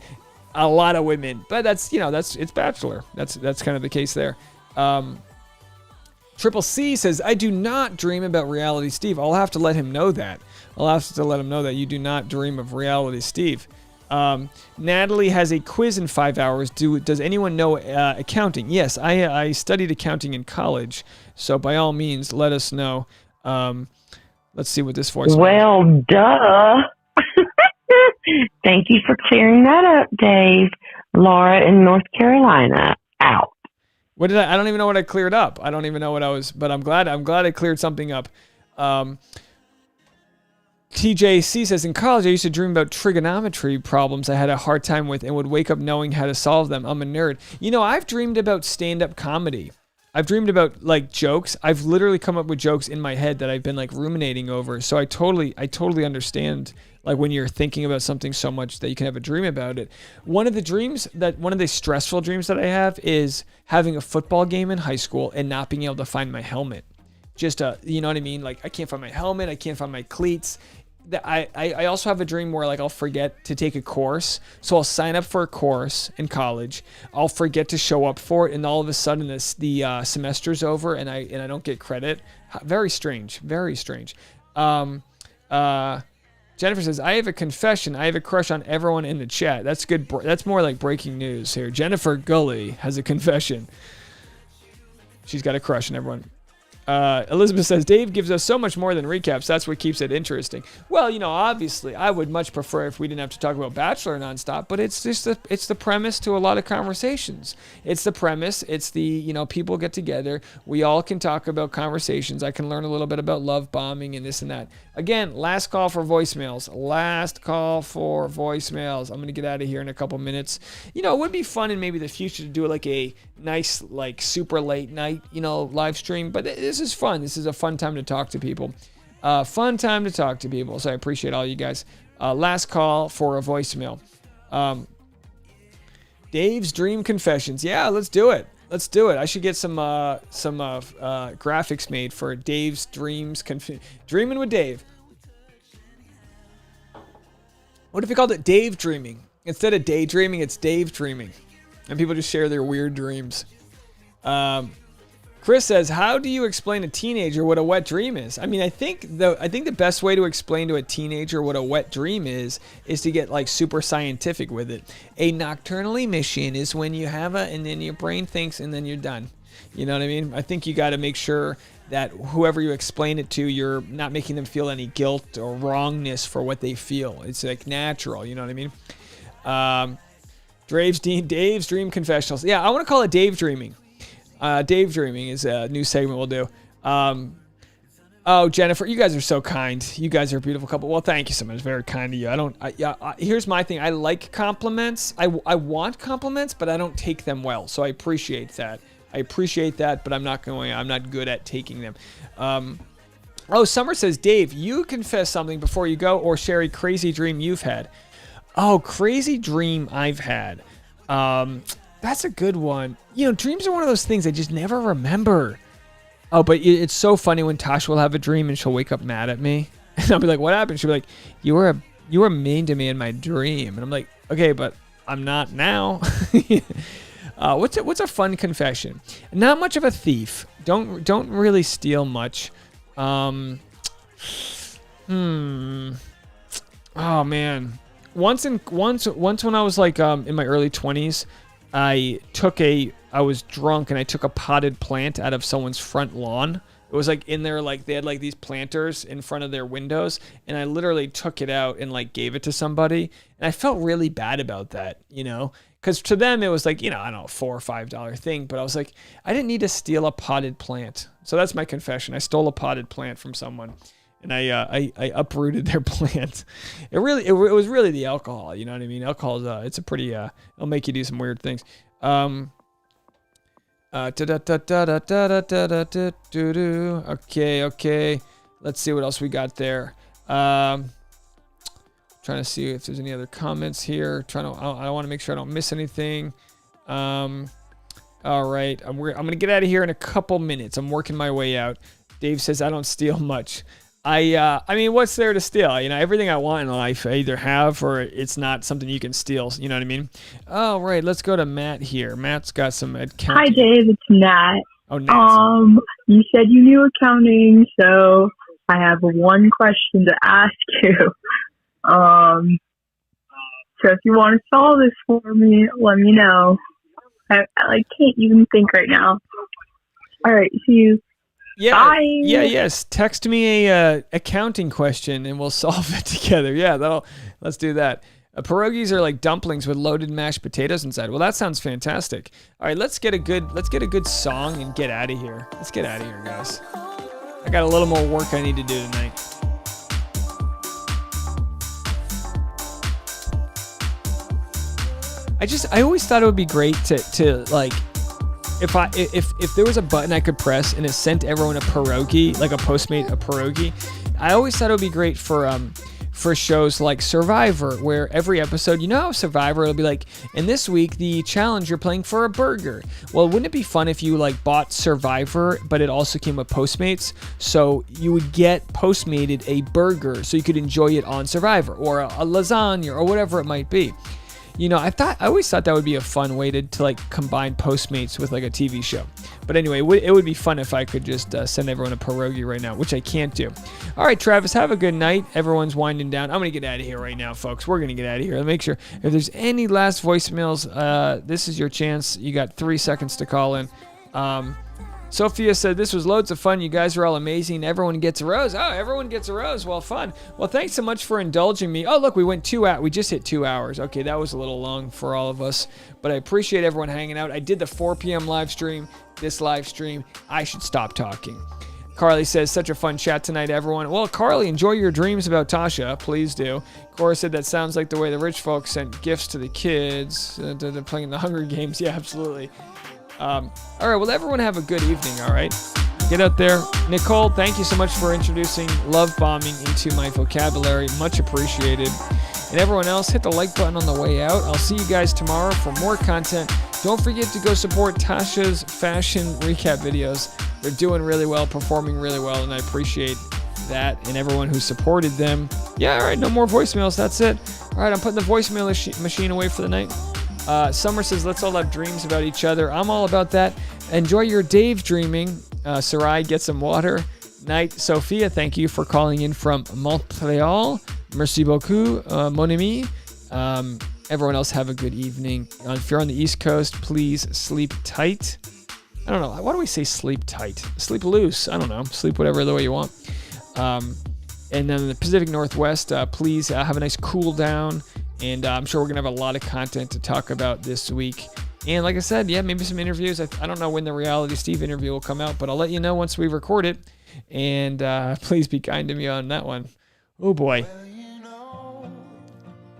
C: a lot of women, but it's Bachelor. That's kind of the case there. Triple C says, I do not dream about Reality Steve. I'll have to let him know that. I'll have to let him know that you do not dream of Reality Steve. Natalie has a quiz in 5 hours. Does anyone know accounting? Yes, I studied accounting in college. So by all means, let us know. Let's see what this voice.
F: Well, duh. Thank you for clearing that up, Dave. Laura in North Carolina, out.
C: What did I don't even know what I cleared up. I don't even know what I was, but I'm glad I cleared something up. TJC says, in college, I used to dream about trigonometry problems I had a hard time with and would wake up knowing how to solve them. I'm a nerd. You know, I've dreamed about stand-up comedy. I've dreamed about like jokes. I've literally come up with jokes in my head that I've been like ruminating over. So I totally understand like when you're thinking about something so much that you can have a dream about it. One of the stressful dreams that I have is having a football game in high school and not being able to find my helmet. Just you know what I mean? Like I can't find my helmet. I can't find my cleats. I also have a dream where like I'll forget to take a course. So I'll sign up for a course in college. I'll forget to show up for it, and all of a sudden the semester's over and I don't get credit. Very strange. Very strange. Jennifer says, I have a confession. I have a crush on everyone in the chat. That's good. That's more like breaking news here. Jennifer Gully has a confession. She's got a crush on everyone. Elizabeth says, Dave gives us so much more than recaps. That's what keeps it interesting. Well, you know, obviously, I would much prefer if we didn't have to talk about Bachelor nonstop, but it's just it's the premise to a lot of conversations. It's the premise. It's the, you know, people get together. We all can talk about conversations. I can learn a little bit about love bombing and this and that. Again, last call for voicemails. Last call for voicemails. I'm going to get out of here in a couple minutes. You know, it would be fun in maybe the future to do like a nice, like super late night, you know, live stream, but this is fun. This is a fun time to talk to people. Fun time to talk to people. So I appreciate all you guys. Last call for a voicemail. Dave's Dream Confessions. Yeah, let's do it. Let's do it. I should get some graphics made for Dave's Dreams Dreaming with Dave. What if we called it Dave Dreaming? Instead of daydreaming, it's Dave Dreaming. And people just share their weird dreams. Chris says, how do you explain to a teenager what a wet dream is? I mean, I think the best way to explain to a teenager what a wet dream is to get like super scientific with it. A nocturnal emission is when you have and then your brain thinks and then you're done. You know what I mean? I think you got to make sure that whoever you explain it to, you're not making them feel any guilt or wrongness for what they feel. It's like natural. You know what I mean? Dave's Dream Confessionals. Yeah, I want to call it Dave Dreaming. Dave Dreaming is a new segment we'll do. Oh, Jennifer, you guys are so kind. You guys are a beautiful couple. Well, thank you so much. Very kind of you. Here's my thing. I like compliments. I want compliments, but I don't take them well. So I appreciate that. But I'm not good at taking them. Summer says, Dave, you confess something before you go or share a crazy dream you've had. Oh, crazy dream I've had. That's a good one. You know, dreams are one of those things I just never remember. Oh, but it's so funny when Tasha will have a dream and she'll wake up mad at me. And I'll be like, what happened? She'll be like, you were mean to me in my dream. And I'm like, okay, but I'm not now. What's a fun confession? Not much of a thief. Don't really steal much. Oh man. Once when I was like in my early 20s, I was drunk and I took a potted plant out of someone's front lawn. It was like in there, like they had like these planters in front of their windows, and I literally took it out and like gave it to somebody, and I felt really bad about that, you know, because to them it was like, you know, I don't know, $4 or $5 thing, but I was like, I didn't need to steal a potted plant. So that's my confession. I stole a potted plant from someone, and I uprooted their plant. It was really the alcohol, you know what I mean? Alcohol is it's a pretty it'll make you do some weird things. Okay. Let's see what else we got there. Trying to see if there's any other comments here. I want to make sure I don't miss anything. All right, I'm gonna get out of here in a couple minutes. I'm working my way out. Dave says I don't steal much. I mean, what's there to steal? You know, everything I want in life I either have or it's not something you can steal. You know what I mean? All right, let's go to Matt here. Matt's got some accounting.
J: Hi, Dave. It's Nat.
C: Oh, Nat.
J: You said you knew accounting, so I have one question to ask you. So if you want to solve this for me, let me know. I can't even think right now. All right, see you.
C: Yeah.
J: Bye.
C: Yes. Text me a accounting question and we'll solve it together. Yeah, let's do that. Pierogies are like dumplings with loaded mashed potatoes inside. Well, that sounds fantastic. All right, let's get a good song and get out of here. Let's get out of here, guys. I got a little more work I need to do tonight. I always thought it would be great to like, if there was a button I could press and it sent everyone a pierogi, like a Postmate a pierogi. I always thought it would be great for shows like Survivor, where every episode, you know how Survivor, it'll be like, and this week the challenge, you're playing for a burger. Well, wouldn't it be fun if you like bought Survivor, but it also came with Postmates, so you would get Postmated a burger so you could enjoy it on Survivor, or a lasagna, or whatever it might be. You know, I always thought that would be a fun way to like combine Postmates with like a TV show. But anyway, it would be fun if I could just send everyone a pierogi right now, which I can't do. All right, Travis, have a good night. Everyone's winding down. I'm going to get out of here right now, folks. We're going to get out of here. Make sure if there's any last voicemails, this is your chance. You got 3 seconds to call in. Sophia said, this was loads of fun. You guys are all amazing. Everyone gets a rose. Oh, everyone gets a rose. Well, fun. Well, thanks so much for indulging me. Oh, look, we just hit 2 hours. Okay, that was a little long for all of us, but I appreciate everyone hanging out. I did the 4 p.m. live stream, this live stream. I should stop talking. Carly says, such a fun chat tonight, everyone. Well, Carly, enjoy your dreams about Tasha. Please do. Cora said, that sounds like the way the rich folks sent gifts to the kids. They're playing the Hunger Games. Yeah, absolutely. All right, well, everyone have a good evening, all right? Get out there. Nicole, thank you so much for introducing love bombing into my vocabulary. Much appreciated. And everyone else, hit the like button on the way out. I'll see you guys tomorrow for more content. Don't forget to go support Tasha's fashion recap videos. They're doing really well, performing really well, and I appreciate that and everyone who supported them. Yeah, all right, no more voicemails. That's it. All right, I'm putting the voicemail machine away for the night. Summer says, let's all have dreams about each other. I'm all about that. Enjoy your Dave dreaming. Sarai, get some water. Night. Sophia, thank you for calling in from Montreal. Merci beaucoup, mon ami. Everyone else have a good evening. If you're on the East Coast, please sleep tight. I don't know. Why do we say sleep tight? Sleep loose. I don't know. Sleep whatever the way you want. And then in the Pacific Northwest, please have a nice cool down. And I'm sure we're going to have a lot of content to talk about this week. And like I said, yeah, maybe some interviews. I don't know when the Reality Steve interview will come out, but I'll let you know once we record it. And please be kind to me on that one. Oh, boy.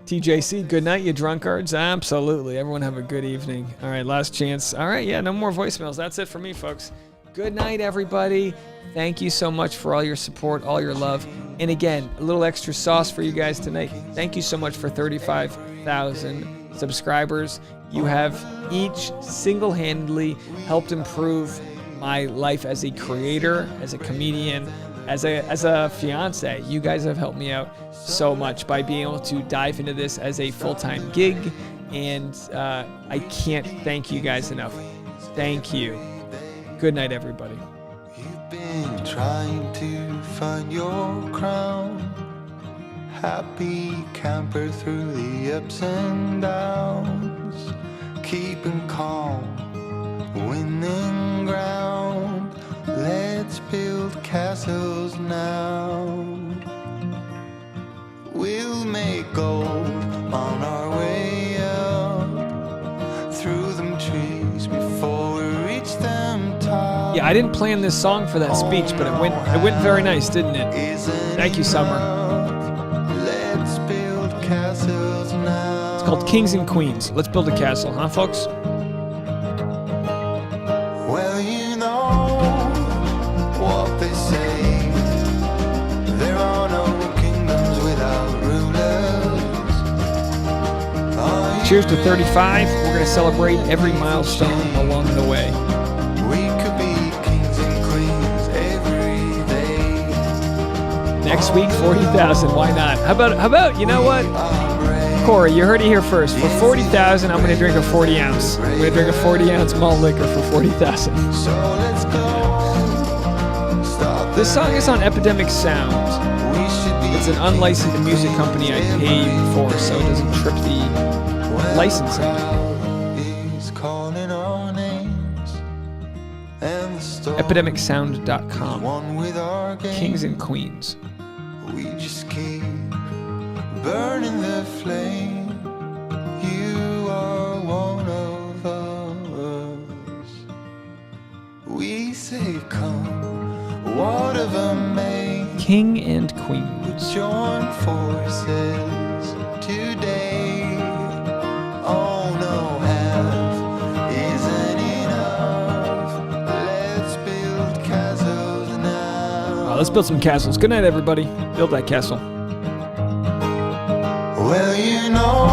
C: TJC, good night, you drunkards. Absolutely. Everyone have a good evening. All right, last chance. All right, yeah, no more voicemails. That's it for me, folks. Good night, everybody. Thank you so much for all your support, all your love. And again, a little extra sauce for you guys tonight. Thank you so much for 35,000 subscribers. You have each single-handedly helped improve my life as a creator, as a comedian, as a fiance. You guys have helped me out so much by being able to dive into this as a full-time gig. And I can't thank you guys enough. Thank you. Good night, everybody.
A: Been trying to find your crown, happy camper through the ups and downs, keeping calm, winning ground. Let's build castles now. We'll make gold on our way up through them trees before we reach them top.
C: Yeah, I didn't plan this song for that speech, but it went very nice, didn't it? Thank you, Summer.
A: Let's build castles now.
C: It's called Kings and Queens. Let's build a castle, huh, folks?
A: Well, you know what they say. There are no kingdoms without rulers.
C: Cheers to 35. We're going to celebrate every milestone along the way. Next week, 40,000. Why not? How about, you know what? Corey, you heard it here first. For 40,000, I'm going to drink a 40 ounce. I'm going to drink a 40 ounce malt liquor for 40,000. This song is on Epidemic Sound. It's an unlicensed music company I paid for, so it doesn't trip the licensing. Epidemicsound.com. Kings and Queens.
A: We just keep burning the flame. You are one of us. We say come, whatever may.
C: King and Queens.
A: We join forces today. On
C: Let's build some castles. Good night, everybody. Build that castle.
A: Well, you know